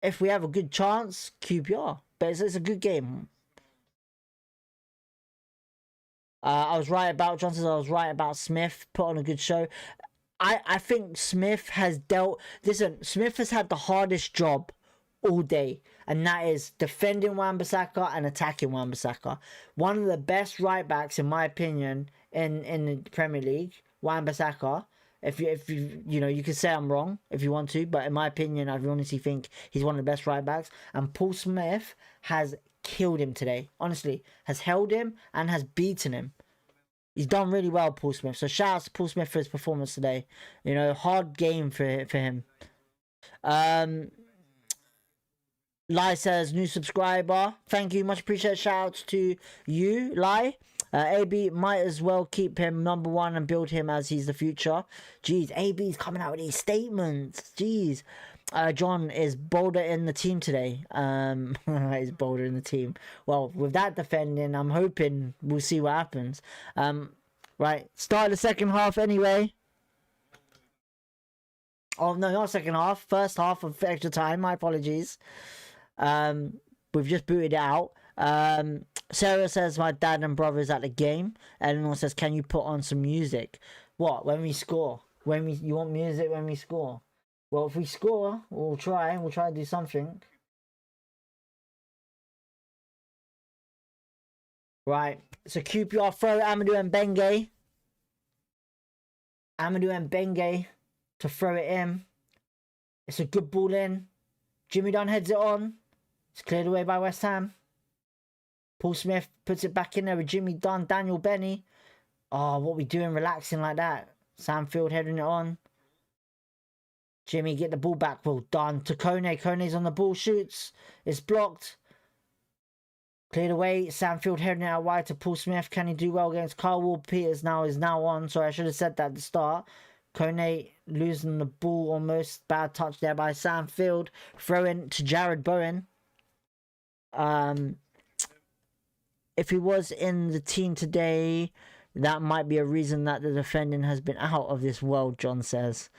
if we have a good chance, QPR. But it's a good game. I was right about Johnson. I was right about Smith. Put on a good show. I think Smith has dealt... Listen, Smith has had the hardest job all day. And that is defending Wan-Bissaka and attacking Wan-Bissaka. One of the best right-backs, in my opinion, in the Premier League, Wan-Bissaka. If you know, you can say I'm wrong if you want to, but in my opinion, I honestly think he's one of the best right backs. And Paul Smith has killed him today. Honestly, has held him and has beaten him. He's done really well, Paul Smith. So shout out to Paul Smith for his performance today. You know, hard game for him. Lai says, new subscriber. Thank you. Much appreciated. Shout outs to you, Lai. AB might as well keep him number one and build him as he's the future. Jeez, AB's coming out with these statements. Jeez. John is bolder in the team today. He's bolder in the team. Well, with that defending, I'm hoping we'll see what happens. Right, start the second half anyway. Oh, no, not second half. First half of extra time. My apologies. We've just booted it out. Sarah says, my dad and brother is at the game. Eleanor says, can you put on some music? What? When we score? You want music when we score? Well, if we score, we'll try to do something. Right. So QPR throw Amadou and Benge. Amadou and Benge to throw it in. It's a good ball in. Jimmy Dunn heads it on. It's cleared away by West Ham. Paul Smith puts it back in there with Jimmy Dunn. Daniel Benny. Oh, what we doing relaxing like that? Sam Field heading it on. Jimmy, get the ball back. Well done to Kone. Kone's on the ball, shoots. It's blocked. Cleared away. Sam Field heading it out wide to Paul Smith. Can he do well against Carl Walker-Peters? Is now on. Sorry, I should have said that at the start. Kone losing the ball almost. Bad touch there by Sam Field. Throw in to Jared Bowen. If he was in the team today, that might be a reason that the defending has been out of this world, John says.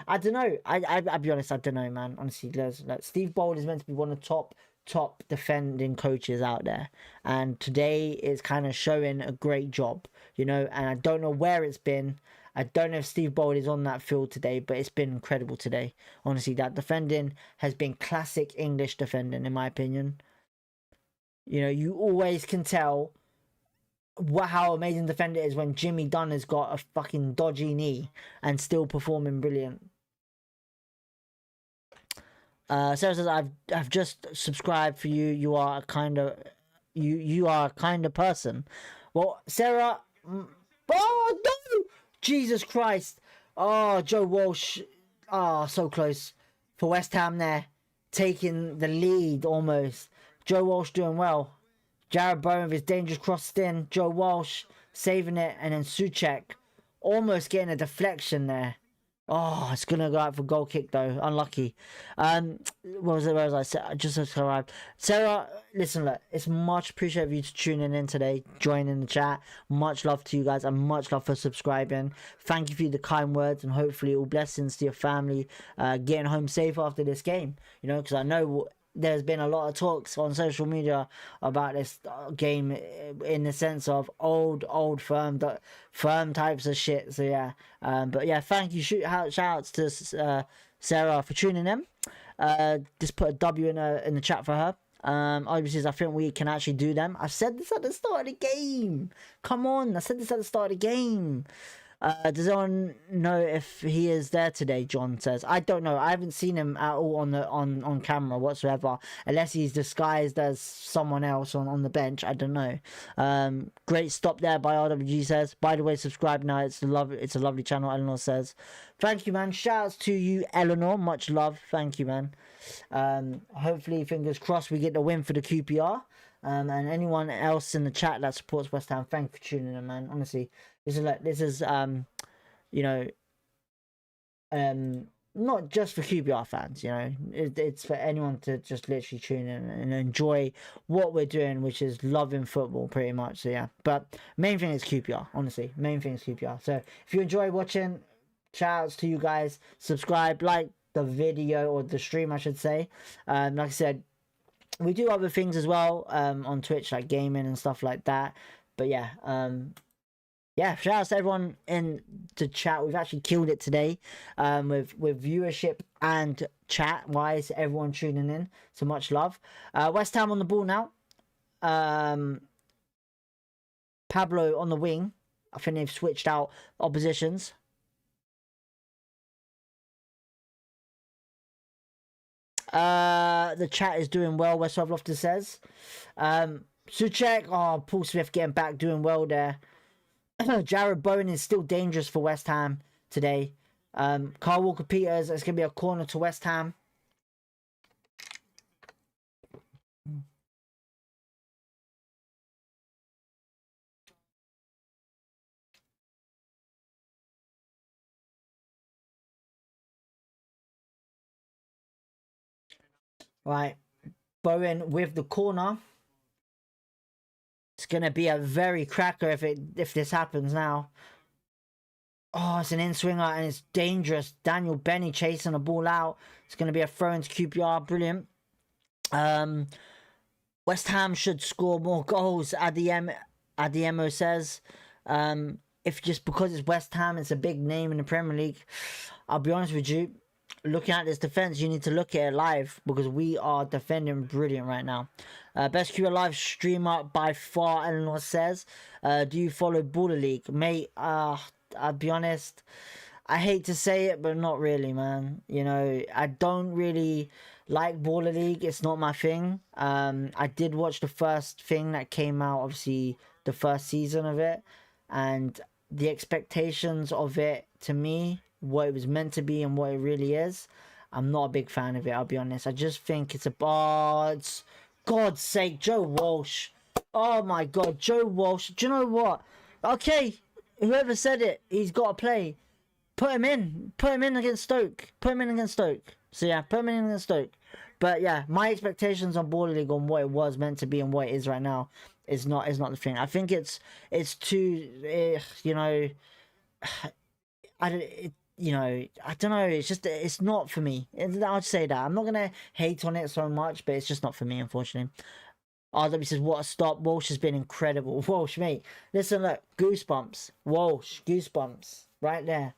I don't know. I'll be honest, I don't know, man. Honestly, Steve Bold is meant to be one of the top defending coaches out there, and today is kind of showing a great job, you know. And I don't know where it's been. I don't know if Steve Bold is on that field today, but it's been incredible today. Honestly, that defending has been classic English defending, in my opinion. You know, you always can tell how amazing defender is when Jimmy Dunn has got a fucking dodgy knee and still performing brilliant. Sarah says, I've just subscribed for you. You are a kind of person. Well, Sarah, oh no, Jesus Christ. Oh, Joe Walsh. Oh, so close for West Ham there, taking the lead almost. Joe Walsh doing well. Jared Bowen with his dangerous cross in. Joe Walsh saving it, and then Souček almost getting a deflection there. Oh, it's gonna go out for goal kick though. Unlucky. Where was I? Just arrived. Sarah, listen, look, it's much appreciated for you tuning in today, joining the chat. Much love to you guys, and much love for subscribing. Thank you for the kind words, and hopefully all blessings to your family. Getting home safe after this game. You know, because I know there's been a lot of talks on social media about this game in the sense of old firm types of shit. So yeah, but yeah, thank you. Shout outs to Sarah for tuning in. Just put a W in the chat for her. Obviously, I think we can actually do them. I said this at the start of the game. Come on, I said this at the start of the game. Does anyone know if he is there today? John says. I don't know. I haven't seen him at all on camera whatsoever, unless he's disguised as someone else on the bench. I don't know. Great stop there by RWG says. By the way, subscribe now. It's a lovely channel. Eleanor says. Thank you, man. Shouts to you, Eleanor. Much love. Thank you, man. Hopefully, fingers crossed, we get the win for the QPR. And anyone else in the chat that supports West Ham, thank you for tuning in, man. Honestly, this is you know, not just for QPR fans, you know, it's for anyone to just literally tune in and enjoy what we're doing, which is loving football pretty much. So yeah, but main thing is QPR, honestly, main thing is QPR. So if you enjoy watching, shout outs to you guys, subscribe, like the video or the stream, I should say. Like I said, we do other things as well on Twitch, like gaming and stuff like that. But yeah, yeah, shout out to everyone in the chat. We've actually killed it today with viewership and chat wise, everyone tuning in. So much love. West Ham on the ball now. Pablo on the wing. I think they've switched out oppositions. The chat is doing well, West Loftus says. Souček, oh, Paul Smith getting back, doing well there. Jared Bowen is still dangerous for West Ham today. Carl Walker-Peters, it's going to be a corner to West Ham. Right, Bowen with the corner. It's going to be a very cracker if this happens now. Oh, it's an in-swinger and it's dangerous. Daniel Benny chasing the ball out. It's going to be a throw into QPR. Brilliant. West Ham should score more goals, Adiemo says. If just because it's West Ham, it's a big name in the Premier League. I'll be honest with you. Looking at this defense, you need to look at it live because we are defending brilliant right now. Best QA live streamer by far, Eleanor says. Do you follow Baller League? Mate, I'll be honest. I hate to say it, but not really, man. You know, I don't really like Baller League. It's not my thing. I did watch the first thing that came out, obviously, the first season of it. And the expectations of it, to me, what it was meant to be and what it really is, I'm not a big fan of it, I'll be honest. I just think it's it's God's sake, Joe Walsh. Oh my God, Joe Walsh. Do you know what? Okay, whoever said it, he's got to play. Put him in. Put him in against Stoke. Put him in against Stoke. So yeah, put him in against Stoke. But yeah, my expectations on Baller League on what it was meant to be and what it is right now is not the thing. I think it's too, you know, I don't know. It's just, it's not for me. I'd say that. I'm not going to hate on it so much, but it's just not for me, unfortunately. RW says, what a stop. Walsh has been incredible. Walsh, mate. Listen, look. Goosebumps. Walsh. Goosebumps. Right there.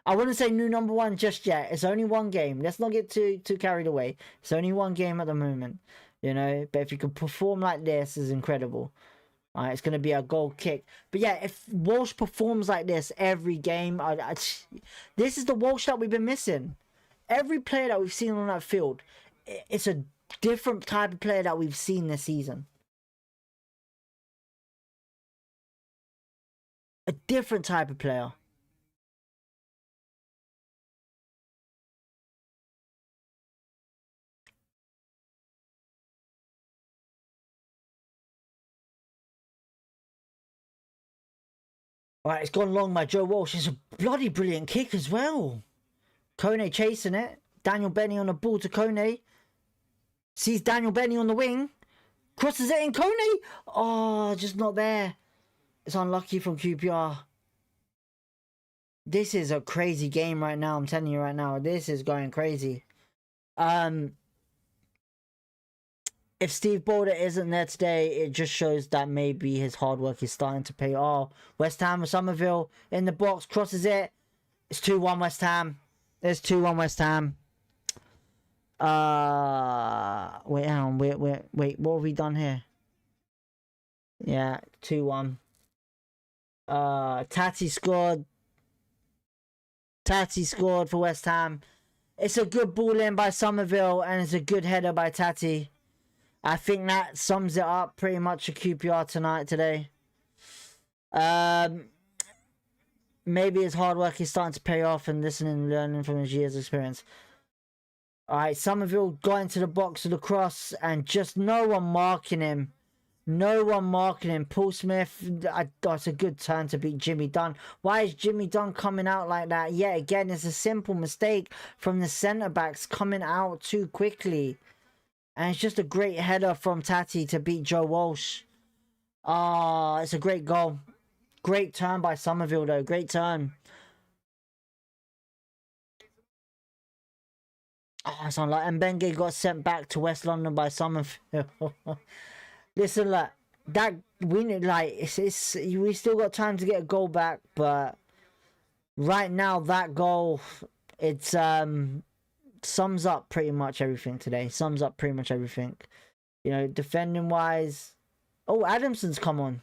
I wouldn't say new number one just yet. It's only one game. Let's not get too carried away. It's only one game at the moment. You know? But if you can perform like this, is incredible. Alright, it's going to be a goal kick. But yeah, if Walsh performs like this every game, this is the Walsh that we've been missing. Every player that we've seen on that field, it's a different type of player that we've seen this season. A different type of player. Alright, it's gone long by Joe Walsh. It's a bloody brilliant kick as well. Kone chasing it. Daniel Benny on the ball to Kone. Sees Daniel Benny on the wing. Crosses it in. Kone! Oh, just not there. It's unlucky from QPR. This is a crazy game right now. I'm telling you right now. This is going crazy. If Steve Boulder isn't there today, it just shows that maybe his hard work is starting to pay off. West Ham with Somerville in the box. Crosses it. It's 2-1 West Ham. It's 2-1 West Ham. Wait, hang on. Wait. What have we done here? Yeah, 2-1. Tati scored. Tati scored for West Ham. It's a good ball in by Somerville, and it's a good header by Tati. I think that sums it up pretty much for QPR today. Maybe his hard work is starting to pay off and listening and learning from his years' experience. Alright, Somerville got into the box with the cross and just no one marking him. No one marking him. Paul Smith, that's a good turn to beat Jimmy Dunn. Why is Jimmy Dunn coming out like that? Yeah, again, it's a simple mistake from the centre-backs coming out too quickly. And it's just a great header from Tati to beat Joe Walsh. It's a great goal. Great turn by Somerville, though. Great turn. It's not like Mbenge got sent back to West London by Somerville. Listen, look, that we need, like, we still got time to get a goal back, but right now that goal, it's sums up pretty much everything today. Sums up pretty much everything. You know, defending wise. Oh, Adamson's come on.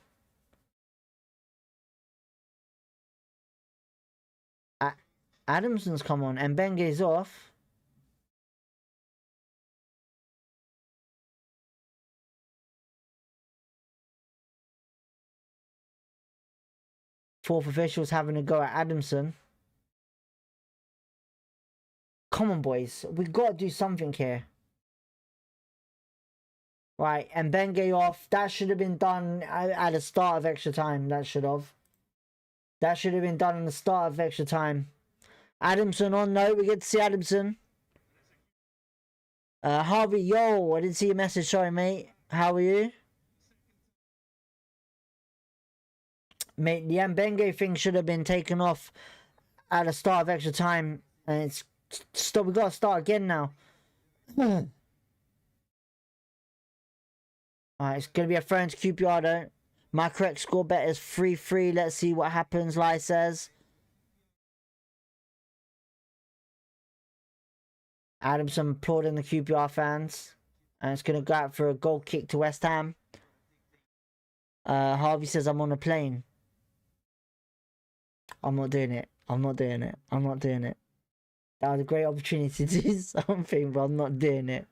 Adamson's come on. And Benge's off. Fourth official's having a go at Adamson. Come on, boys. We've got to do something here. Right, and Benge off. That should have been done at the start of extra time. That should have been done in the start of extra time. Adamson on. No, we get to see Adamson. Harvey, yo, I didn't see your message. Sorry, mate. How are you? Mate, the Mbenge thing should have been taken off at the start of extra time. And it's... Stop, we got to start again now. Alright, it's going to be a throw into QPR though. My correct score bet is 3-3. Let's see what happens, Lai says. Adamson applauding the QPR fans. And it's going to go out for a goal kick to West Ham. Harvey says, I'm on a plane. I'm not doing it. I'm not doing it. I'm not doing it. That was a great opportunity to do something, but I'm not doing it.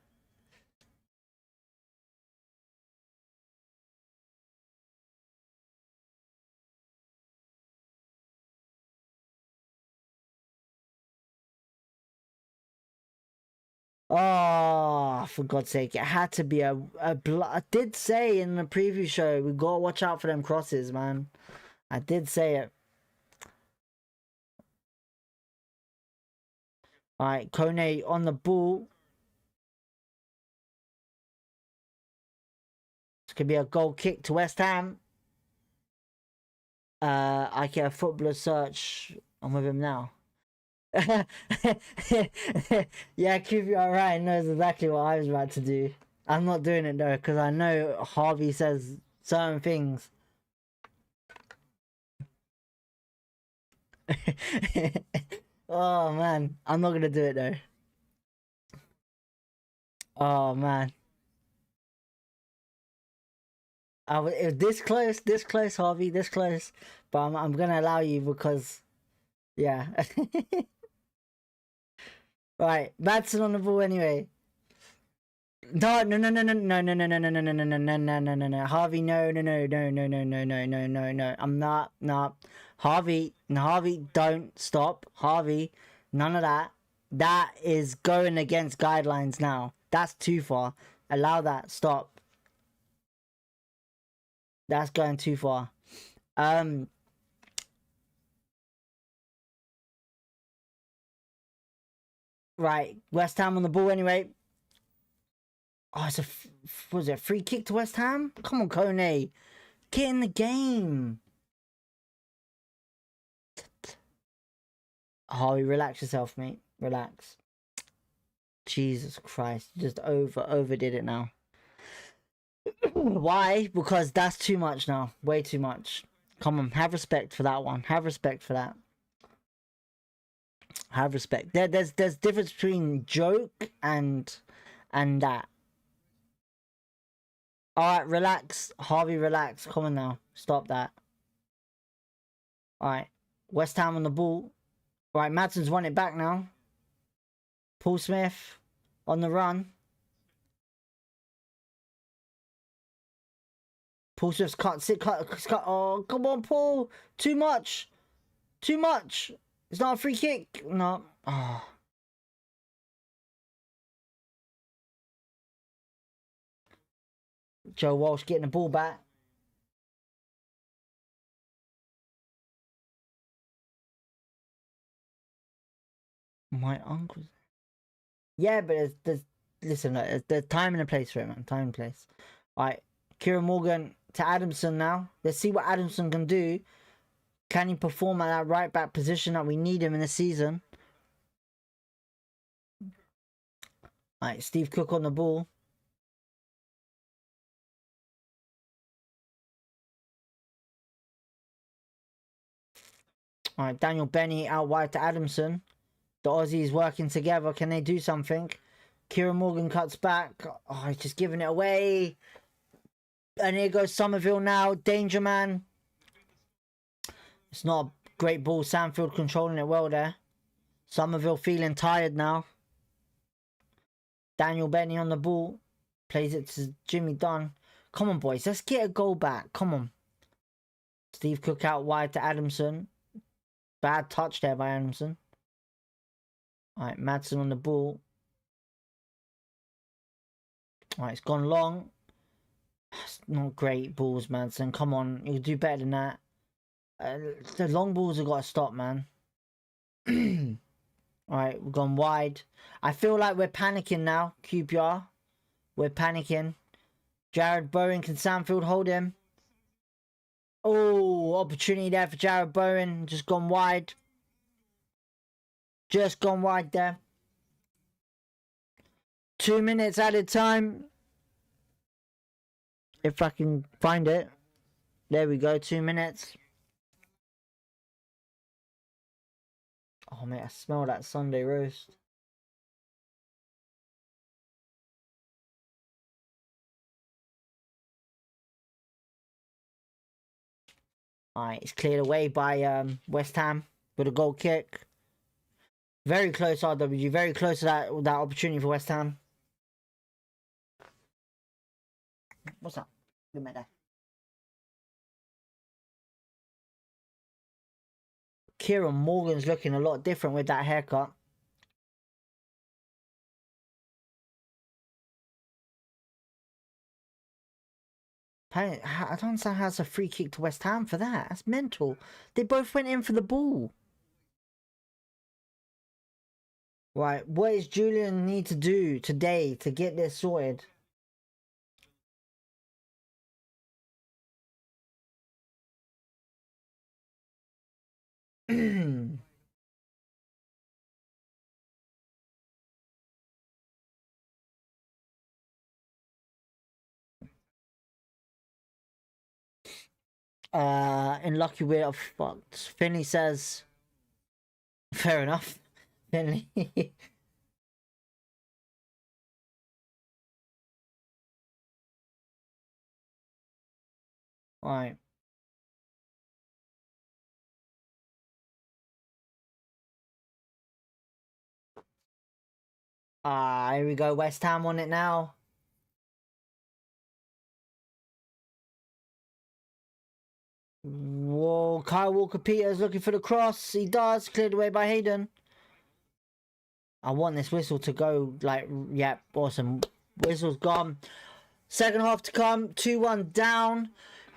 Oh, for God's sake, it had to be a I did say in the preview show, we gotta watch out for them crosses, man. I did say it. Alright, Kone on the ball. This could be a goal kick to West Ham. I get a footballer search. I'm with him now. Yeah, QPR Ryan knows exactly what I was about to do. I'm not doing it though, because I know Harvey says certain things. Oh man, I'm not gonna do it though. Oh man. It was this close, Harvey, this close. But I'm gonna allow you because, yeah. Right, Madsen on the ball anyway. No, Harvey, no. I'm not. Harvey, don't stop. Harvey, none of that. That is going against guidelines now. That's too far. Allow that. Stop. That's going too far. Right, West Ham on the ball anyway. Oh, it's was it a free kick to West Ham? Come on, Kone. Get in the game. Harvey, relax yourself, mate. Relax. Jesus Christ. Just overdid it now. Why? Because that's too much now. Way too much. Come on, have respect for that one. Have respect for that. Have respect. There's difference between joke and that. Alright, relax. Harvey, relax. Come on now. Stop that. Alright. West Ham on the ball. Alright, Madsen's won it back now. Paul Smith on the run. Paul Smith's cut. Oh, come on, Paul. Too much. Too much. It's not a free kick. No. Oh. Joe Walsh getting the ball back. My uncle's... Yeah, but listen, there's time and a place for it, man. Time and place. Alright, Kieran Morgan to Adamson now. Let's see what Adamson can do. Can he perform at that right back position that we need him in the season? Alright, Steve Cook on the ball. Alright, Daniel Benny out wide to Adamson. The Aussies working together. Can they do something? Kieran Morgan cuts back. Oh, he's just giving it away. And here goes Somerville now. Danger man. It's not a great ball. Sandfield controlling it well there. Somerville feeling tired now. Daniel Benny on the ball. Plays it to Jimmy Dunn. Come on, boys. Let's get a goal back. Come on. Steve Cook out wide to Adamson. Bad touch there by Adamson. Alright, Madsen on the ball. Alright, it's gone long. It's not great balls, Madsen. Come on, you do better than that. The long balls have got to stop, man. Alright, we've gone wide. I feel like we're panicking now, QPR. We're panicking. Jared Bowen, can Samfield hold him? Oh, opportunity there for Jared Bowen. Just gone wide. Just gone wide there. 2 minutes added time. If I can find it. There we go, 2 minutes. Oh, mate, I smell that Sunday roast. Alright, it's cleared away by West Ham with a goal kick. Very close, RWG. Very close to that opportunity for West Ham. What's up? Good mate there. Kieran Morgan's looking a lot different with that haircut. I don't understand how it's a free kick to West Ham for that. That's mental. They both went in for the ball. Right, what does Julian need to do today to get this sorted? In lucky way of fucked. Finley says, fair enough. Finley. Right. Here we go. West Ham on it now. Whoa, Kyle Walker-Peters looking for the cross. He does. Cleared away by Hayden. I want this whistle to go like, yeah, awesome. Whistle's gone. Second half to come. 2-1 down.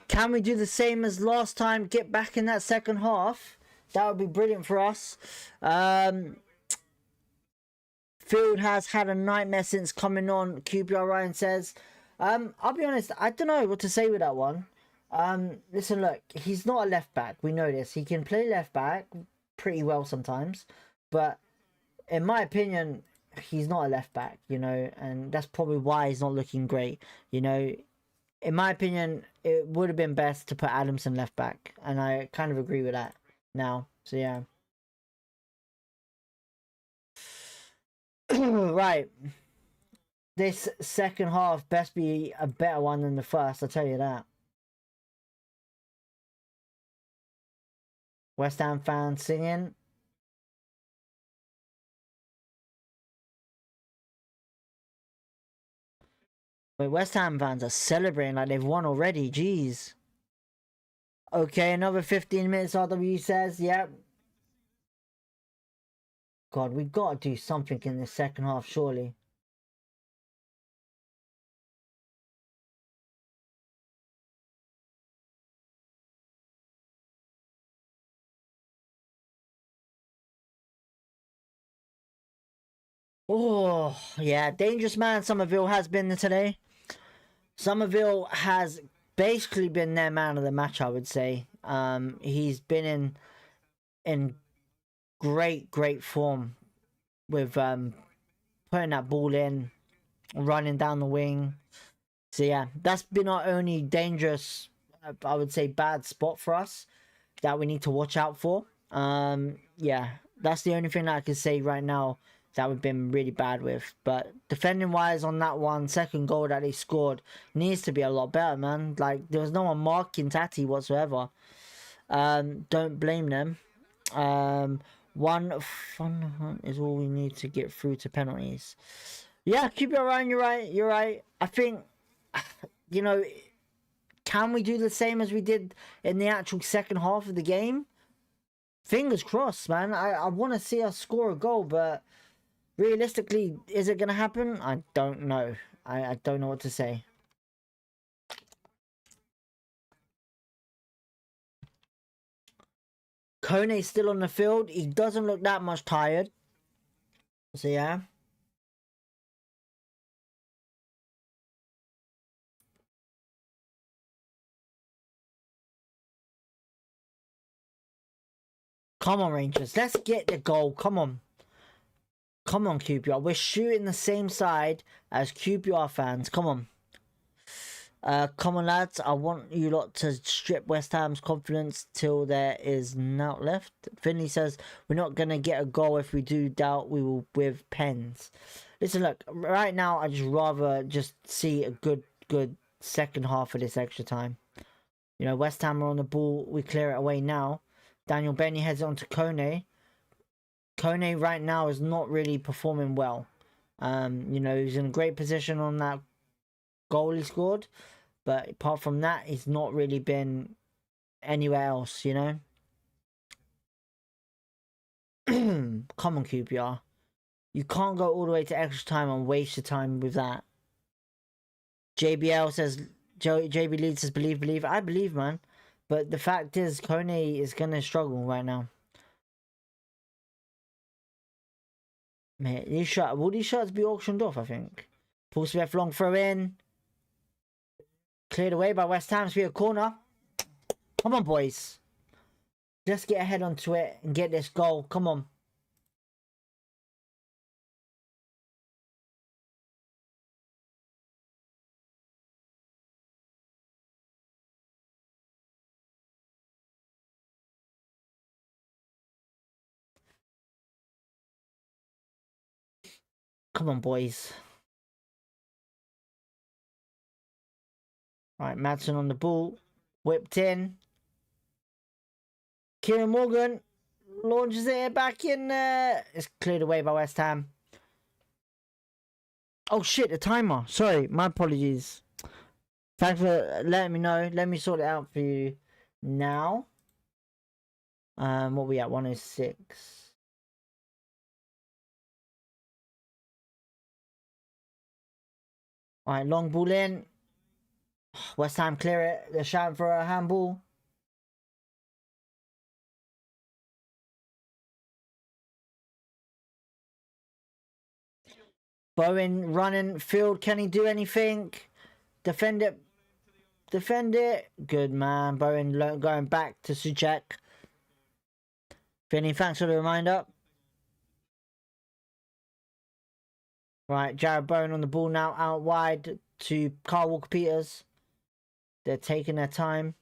Can we do the same as last time? Get back in that second half. That would be brilliant for us. Field has had a nightmare since coming on. QPR Ryan says. I'll be honest. I don't know what to say with that one. Listen, look, he's not a left back. We know this. He can play left back pretty well sometimes, but in my opinion, he's not a left back, you know, and that's probably why he's not looking great. You know, in my opinion, it would have been best to put Adamson left back, and I kind of agree with that now. So yeah. Right. This second half best be a better one than the first, I'll tell you that. West Ham fans singing. Wait, West Ham fans are celebrating like they've won already. Jeez. Okay, another 15 minutes, RW says. Yep. God, we got to do something in the second half, surely. Oh, yeah. Dangerous man Somerville has been today. Somerville has basically been their man of the match, I would say. He's been in great form with putting that ball in, running down the wing. So yeah, that's been our only dangerous, I would say, bad spot for us that we need to watch out for. Yeah, that's the only thing that I can say right now that we've been really bad with. But defending wise on that one second goal that they scored needs to be a lot better, man. Like, there was no one marking Tati whatsoever. Don't blame them. One fun hunt is all we need to get through to penalties. Yeah, keep it around. You're right. I think, you know, can we do the same as we did in the actual second half of the game? Fingers crossed, man. I want to see us score a goal, but realistically, is it going to happen? I don't know. I don't know what to say. Kone's still on the field. He doesn't look that much tired. So, yeah. Come on, Rangers. Let's get the goal. Come on. Come on, QPR. We're shooting the same side as QPR fans. Come on. Come on, lads. I want you lot to strip West Ham's confidence till there is naught left. Finley says, we're not going to get a goal. If we do doubt, we will with pens. Listen, look. Right now, I just rather just see a good second half of this extra time. You know, West Ham are on the ball. We clear it away now. Daniel Benny heads on to Kone. Kone right now is not really performing well. You know, he's in a great position on that goal he scored. But apart from that, he's not really been anywhere else, you know? Come on, QPR. You can't go all the way to extra time and waste your time with that. JBL says, JB Leeds says, believe. I believe, man. But the fact is, Kone is going to struggle right now. Man, will these shots be auctioned off, I think? Paul Smith, long throw in. Cleared away by West Ham. Spear corner. Come on, boys. Let's get ahead onto it and get this goal. Come on. Come on, boys. Right, Madsen on the ball. Whipped in. Kieran Morgan launches it back in. It's cleared away by West Ham. Oh, shit, the timer. Sorry, my apologies. Thanks for letting me know. Let me sort it out for you now. What we at? 106. Alright, long ball in. West Ham clear it. They're shouting for a handball. Bowen running field. Can he do anything? Defend it. Defend it. Good, man. Bowen going back to Suchek. Vinny, thanks for the reminder. Right, Jared Bowen on the ball now. Out wide to Kyle Walker-Peters. They're taking their time.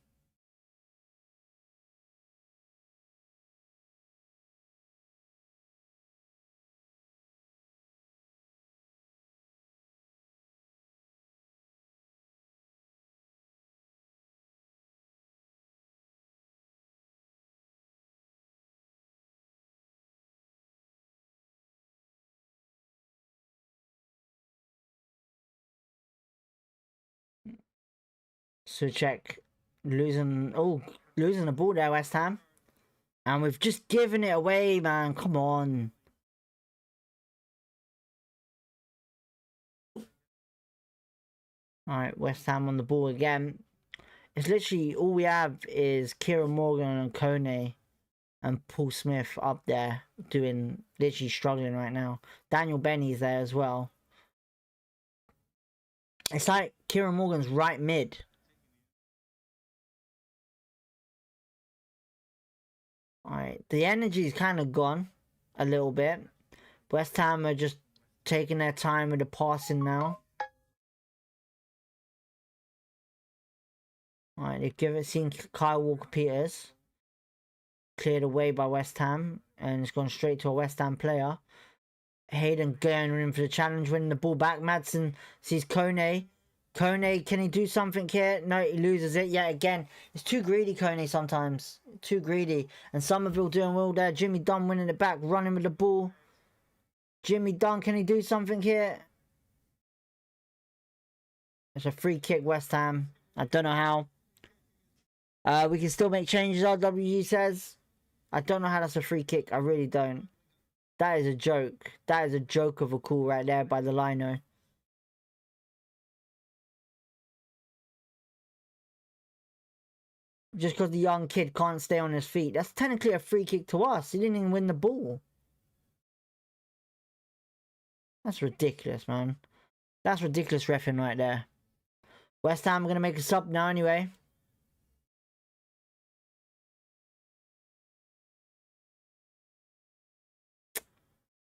Suchek losing the ball there, West Ham. And we've just given it away, man. Come on. Alright, West Ham on the ball again. It's literally all we have is Kieran Morgan and Kone and Paul Smith up there doing, literally struggling right now. Daniel Benny's there as well. It's like Kieran Morgan's right mid. Alright, the energy's kind of gone a little bit. West Ham are just taking their time with the passing now. Alright, they've seen Kyle Walker-Peters. Cleared away by West Ham. And it's gone straight to a West Ham player. Hayden going in for the challenge, winning the ball back. Madsen sees Kone. Kone, can he do something here? No, he loses it yet again. It's too greedy, Kone, sometimes. Too greedy. And Somerville doing well there. Jimmy Dunn winning it back, running with the ball. Jimmy Dunn, can he do something here? It's a free kick, West Ham. I don't know how. We can still make changes, RWG says. I don't know how that's a free kick. I really don't. That is a joke. That is a joke of a call right there by the lino. Just because the young kid can't stay on his feet. That's technically a free kick to us. He didn't even win the ball. That's ridiculous, man. That's ridiculous reffing right there. West Ham are going to make a sub now anyway.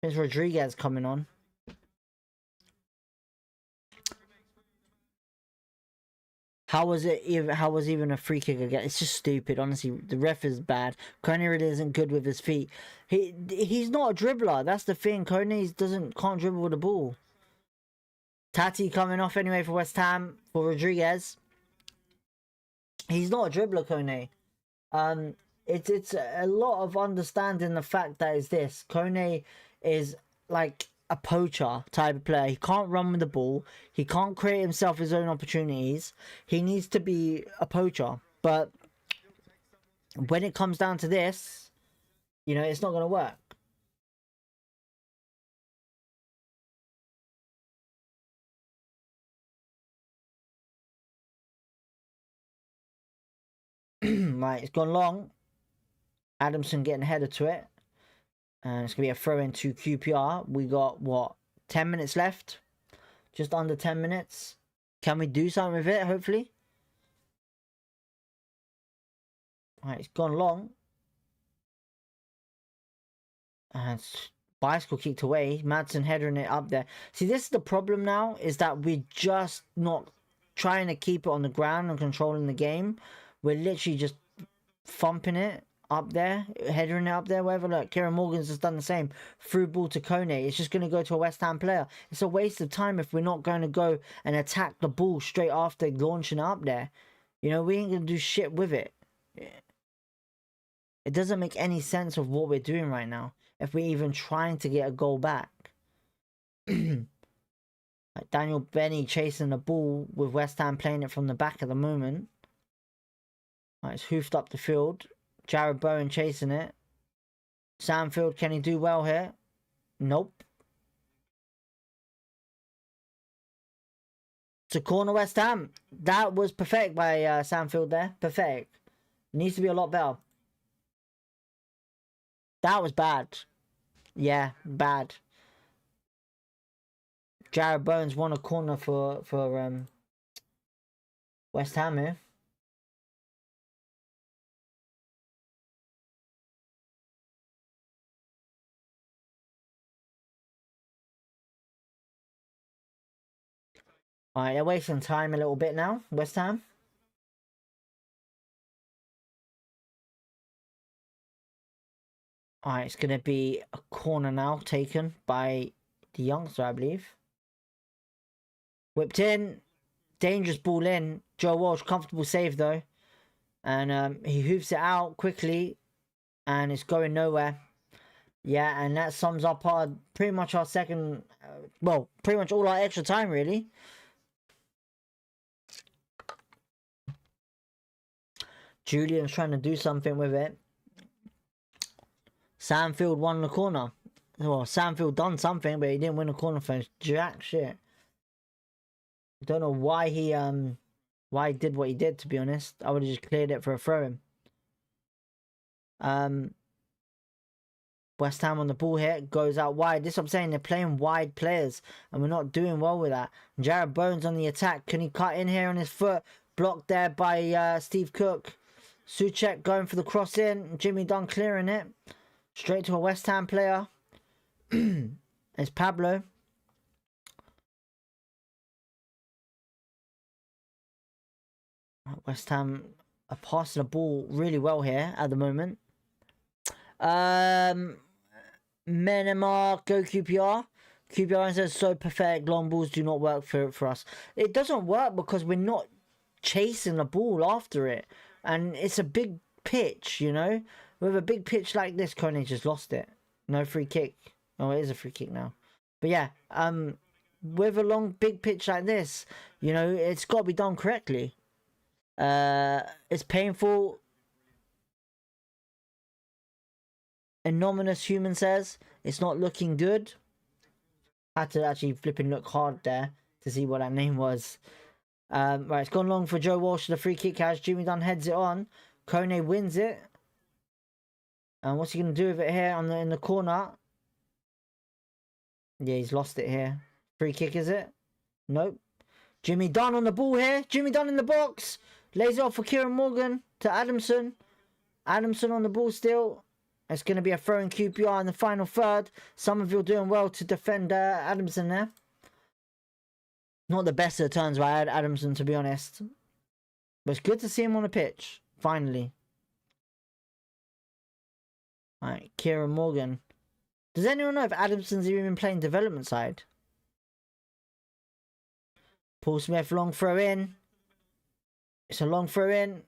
It's Rodriguez coming on. How was it even a free kick again? It's just stupid, honestly. The ref is bad. Kone really isn't good with his feet. He's not a dribbler. That's the thing. Kone can't dribble with the ball. Tati coming off anyway for West Ham for Rodriguez. He's not a dribbler, Kone. It's a lot of understanding the fact that is this. Kone is like a poacher type of player. He can't run with the ball. He can't create himself his own opportunities. He needs to be a poacher. But when it comes down to this, you know, it's not going to work. Right, it's gone long. Adamson getting headed to it. And it's going to be a throw in to QPR. We got, what, 10 minutes left? Just under 10 minutes. Can we do something with it, hopefully? Alright, it's gone long. And bicycle kicked away. Madsen headering it up there. See, this is the problem now, is that we're just not trying to keep it on the ground and controlling the game. We're literally just thumping it up there, headering it up there, whatever. Look, Kieran Morgan's just done the same. Through ball to Kone. It's just going to go to a West Ham player. It's a waste of time if we're not going to go and attack the ball straight after launching it up there. You know, we ain't going to do shit with it. It doesn't make any sense of what we're doing right now if we're even trying to get a goal back. Like Daniel Benny chasing the ball with West Ham playing it from the back at the moment. Right, it's hoofed up the field. Jared Bowen chasing it. Samfield, can he do well here? Nope. It's a corner West Ham. That was perfect by Samfield there. Perfect. Needs to be a lot better. That was bad. Yeah, bad. Jared Bowen's won a corner for West Ham here. Alright, they're wasting time a little bit now, West Ham. Alright, it's going to be a corner now taken by the youngster, I believe. Whipped in. Dangerous ball in. Joe Walsh, comfortable save though. And he hoofs it out quickly. And it's going nowhere. Yeah, and that sums up pretty much our second... well, pretty much all our extra time, really. Julian's trying to do something with it. Samfield won the corner. Well, Samfield done something, but he didn't win the corner for jack shit. Don't know why he did what he did, to be honest. I would have just cleared it for a throw-in. West Ham on the ball here, goes out wide. This is what I'm saying, they're playing wide players, and we're not doing well with that. Jared Bowen's on the attack. Can he cut in here on his foot? Blocked there by Steve Cook. Souček going for the cross in. Jimmy Dunn clearing it. Straight to a West Ham player. It's Pablo. West Ham are passing the ball really well here at the moment. Menema, go QPR. QPR says so pathetic. Long balls do not work for us. It doesn't work because we're not chasing the ball after it. And it's a big pitch, you know. With a big pitch like this, Kone just lost it. No free kick. Oh, it is a free kick now. But yeah, with a long, big pitch like this, you know, it's got to be done correctly. It's painful. Anonymous human says it's not looking good. I had to actually flipping look hard there to see what that name was. Right, it's gone long for Joe Walsh. The free kick has Jimmy Dunn heads it on. Kone wins it. And what's he gonna do with it here in the corner? Yeah, he's lost it here. Free kick, is it? Nope. Jimmy Dunn on the ball here. Jimmy Dunn in the box. Lays it off for Kieran Morgan to Adamson. Adamson on the ball still. It's going to be a throw in QPR in the final third. Somerville doing well to defend Adamson there. Not the best of the turns by Adamson, to be honest. But it's good to see him on the pitch. Finally. Alright, Kieran Morgan. Does anyone know if Adamson's even playing development side? Paul Smith, long throw in. It's a long throw in.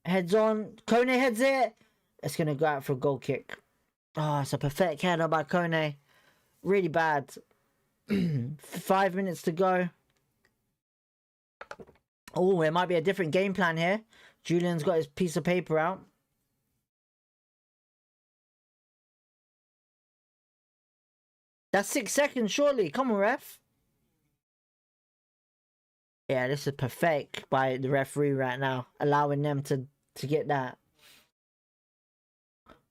Heads on. Kone heads it. It's going to go out for a goal kick. Oh, it's a pathetic header by Kone. Really bad. 5 minutes to go. Oh, it might be a different game plan here. Julian's got his piece of paper out. That's 6 seconds, surely. Come on, ref. Yeah, this is pathetic by the referee right now. Allowing them to get that.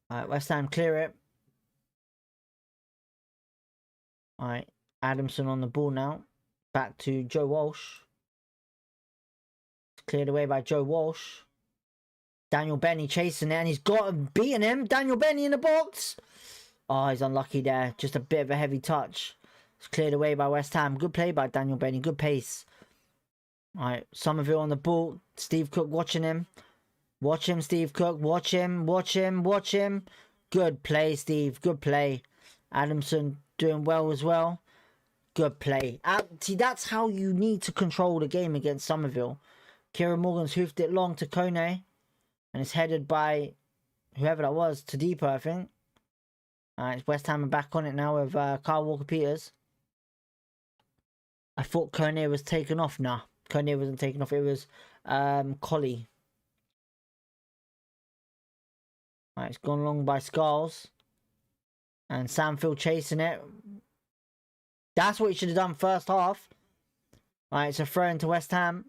Alright, West Ham clear it. Alright, Adamson on the ball now. Back to Joe Walsh. It's cleared away by Joe Walsh. Daniel Benny chasing it and he's beaten him. Daniel Benny in the box. Oh, he's unlucky there. Just a bit of a heavy touch. It's cleared away by West Ham. Good play by Daniel Benny. Good pace. Alright, Somerville on the ball. Steve Cook watching him. Watch him, Steve Cook. Watch him. Watch him. Watch him. Good play, Steve. Good play. Adamson doing well as well. Good play. See, that's how you need to control the game against Somerville. Kieran Morgan's hoofed it long to Kone. And it's headed by whoever that was. Tadipo, I think. It's West Ham are back on it now with Kyle Walker-Peters. I thought Kone was taken off. Nah, Kone wasn't taken off. It was Collie. Alright, it's gone long by Skulls. And Samfield chasing it. That's what he should have done first half. Alright, it's a throw into West Ham.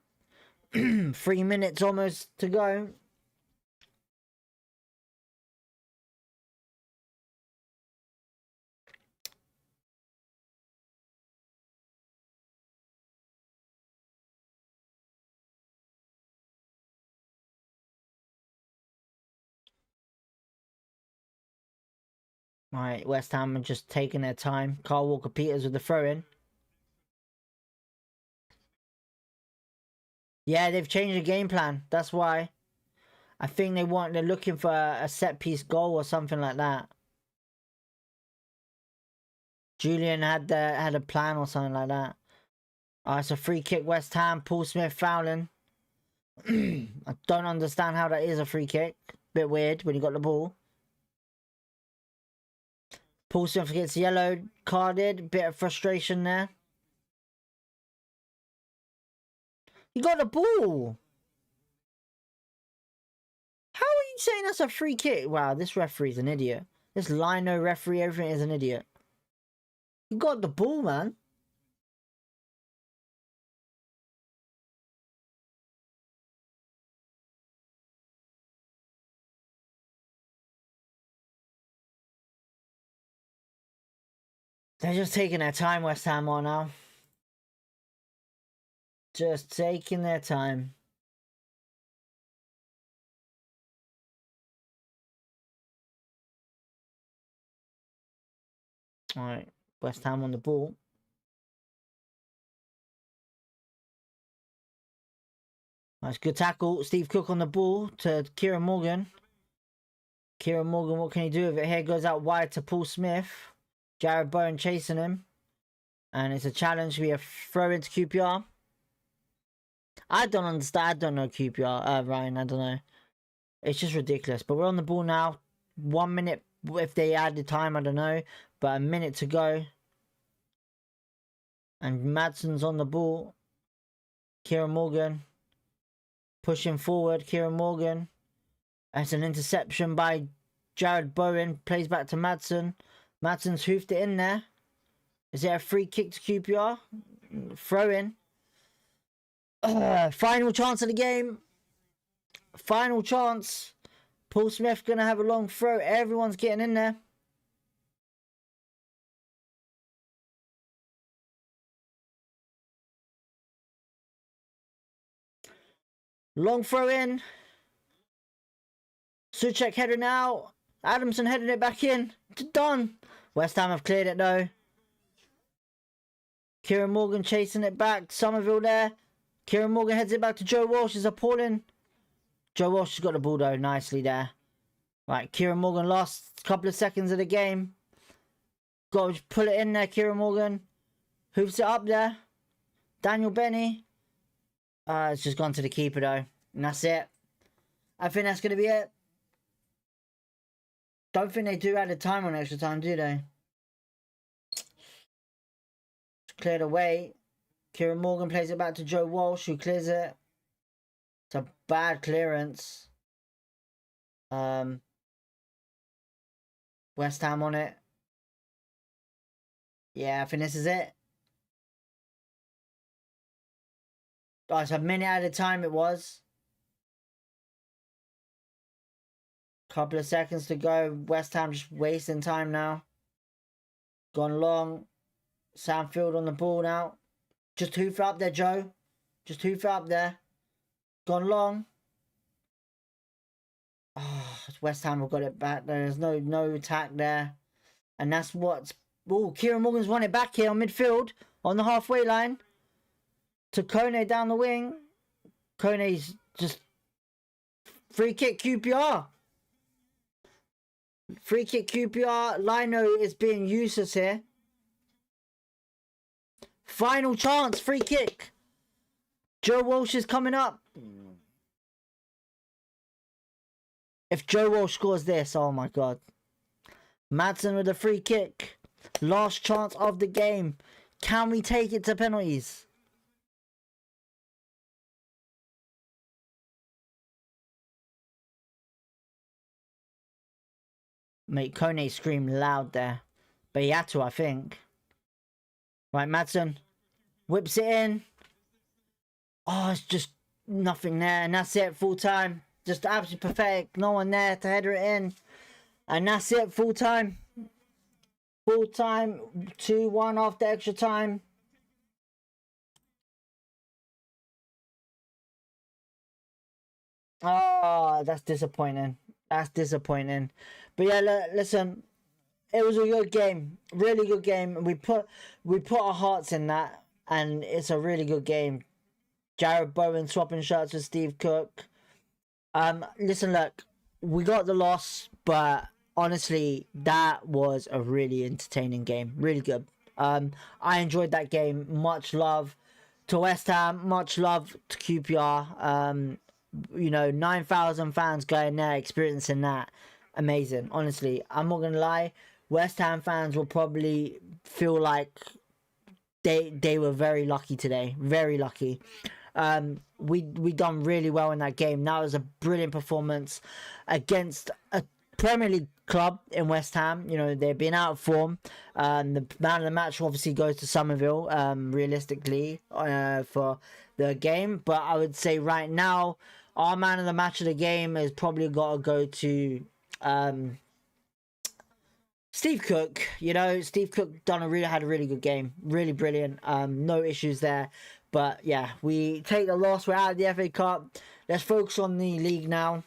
3 minutes almost to go. Alright, West Ham are just taking their time. Kyle Walker-Peters with the throw-in. Yeah, they've changed the game plan. That's why. I think they're looking for a set-piece goal or something like that. Julian had a plan or something like that. It's a free kick, West Ham. Paul Smith fouling. I don't understand how that is a free kick. Bit weird when you got the ball. Paul Smith gets yellow carded. Bit of frustration there. You got the ball. How are you saying that's a free kick? Wow, this referee's an idiot. This lino referee, everything is an idiot. You got the ball, man. They're just taking their time, West Ham are now. Just taking their time. Alright, West Ham on the ball. Nice, good tackle. Steve Cook on the ball to Kieran Morgan. Kieran Morgan, what can he do with it? Here goes out wide to Paul Smith. Jared Bowen chasing him. And it's a challenge. We have throw into QPR. I don't understand. I don't know QPR. Ryan, I don't know. It's just ridiculous. But we're on the ball now. 1 minute. If they add the time, I don't know. But a minute to go. And Madson's on the ball. Kieran Morgan. Pushing forward, Kieran Morgan. That's an interception by Jared Bowen. Plays back to Madsen. Madsen's hoofed it in there. Is it a free kick to QPR? Throw in. Final chance of the game. Final chance. Paul Smith gonna have a long throw. Everyone's getting in there. Long throw in. Suchek heading out. Adamson heading it back in. Done. West Ham have cleared it though. Kieran Morgan chasing it back. Somerville there. Kieran Morgan heads it back to Joe Walsh. Is appalling. Joe Walsh has got the ball though. Nicely there. Right, Kieran Morgan last couple of seconds of the game. Got to pull it in there, Kieran Morgan. Hoops it up there. Daniel Benny. It's just gone to the keeper though. And that's it. I think that's going to be it. Don't think they do add a time on extra time, do they? Cleared away. Kieran Morgan plays it back to Joe Walsh, who clears it. It's a bad clearance. West Ham on it. Yeah, I think this is it. Oh, it's a minute at a time it was. Couple of seconds to go. West Ham just wasting time now. Gone long. Samfield on the ball now. Just hoof up there, Joe. Just hoof up there. Gone long. Oh, West Ham have got it back. There's no attack there. And that's what's... Oh, Kieran Morgan's won it back here on midfield. On the halfway line. To Kone down the wing. Kone's just... Free kick QPR. Free kick QPR. Lino is being useless here. Final chance. Free kick. Joe Walsh is coming up. If Joe Walsh scores this, oh my god. Madsen with a free kick. Last chance of the game. Can we take it to penalties? Mate, Kone screamed loud there. But he had to, I think. Right, Madsen. Whips it in. Oh, it's just nothing there. And that's it, full time. Just absolutely pathetic. No one there to header it in. And that's it, full time. Full time. 2-1 after extra time. Oh, that's disappointing. That's disappointing. But yeah, listen. It was a good game. Really good game. We put our hearts in that. And it's a really good game. Jared Bowen swapping shirts with Steve Cook. Listen, look, we got the loss, but honestly, that was a really entertaining game. Really good. I enjoyed that game. Much love to West Ham. Much love to QPR. You know, 9,000 fans going there, experiencing that. Amazing. Honestly, I'm not gonna lie. West Ham fans will probably feel like they were very lucky today. Very lucky. We done really well in that game. That was a brilliant performance against a Premier League club in West Ham. You know, they've been out of form. The man of the match obviously goes to Somerville, realistically, for the game. But I would say right now, our man of the match of the game has probably got to go to Steve Cook. You know, Steve Cook had a really good game. Really brilliant. No issues there. But yeah, we take the loss. We're out of the FA Cup. Let's focus on the league now.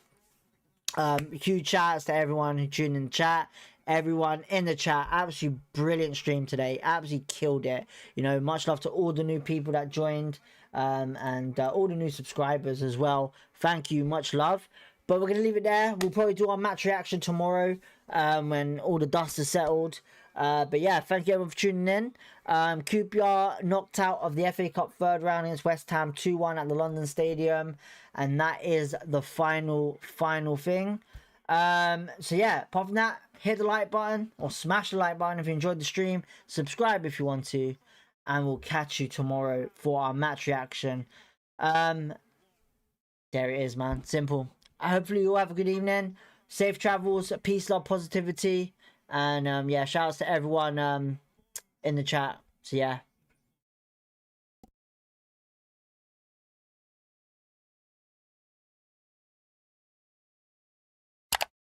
Huge shout outs to everyone who tuned in the chat. Everyone in the chat. Absolutely brilliant stream today. Absolutely killed it. You know, much love to all the new people that joined. And all the new subscribers as well. Thank you. Much love. But we're going to leave it there. We'll probably do our match reaction tomorrow. When all the dust is settled. But yeah, thank you everyone for tuning in. QPR knocked out of the FA Cup third round against West Ham 2-1 at the London Stadium. And that is the final thing. So yeah, apart from that, hit the like button or smash the like button if you enjoyed the stream. Subscribe if you want to. And we'll catch you tomorrow for our match reaction. There it is, man. Simple. Hopefully you all have a good evening. Safe travels, peace, love, positivity. And yeah, shout outs to everyone in the chat. So yeah.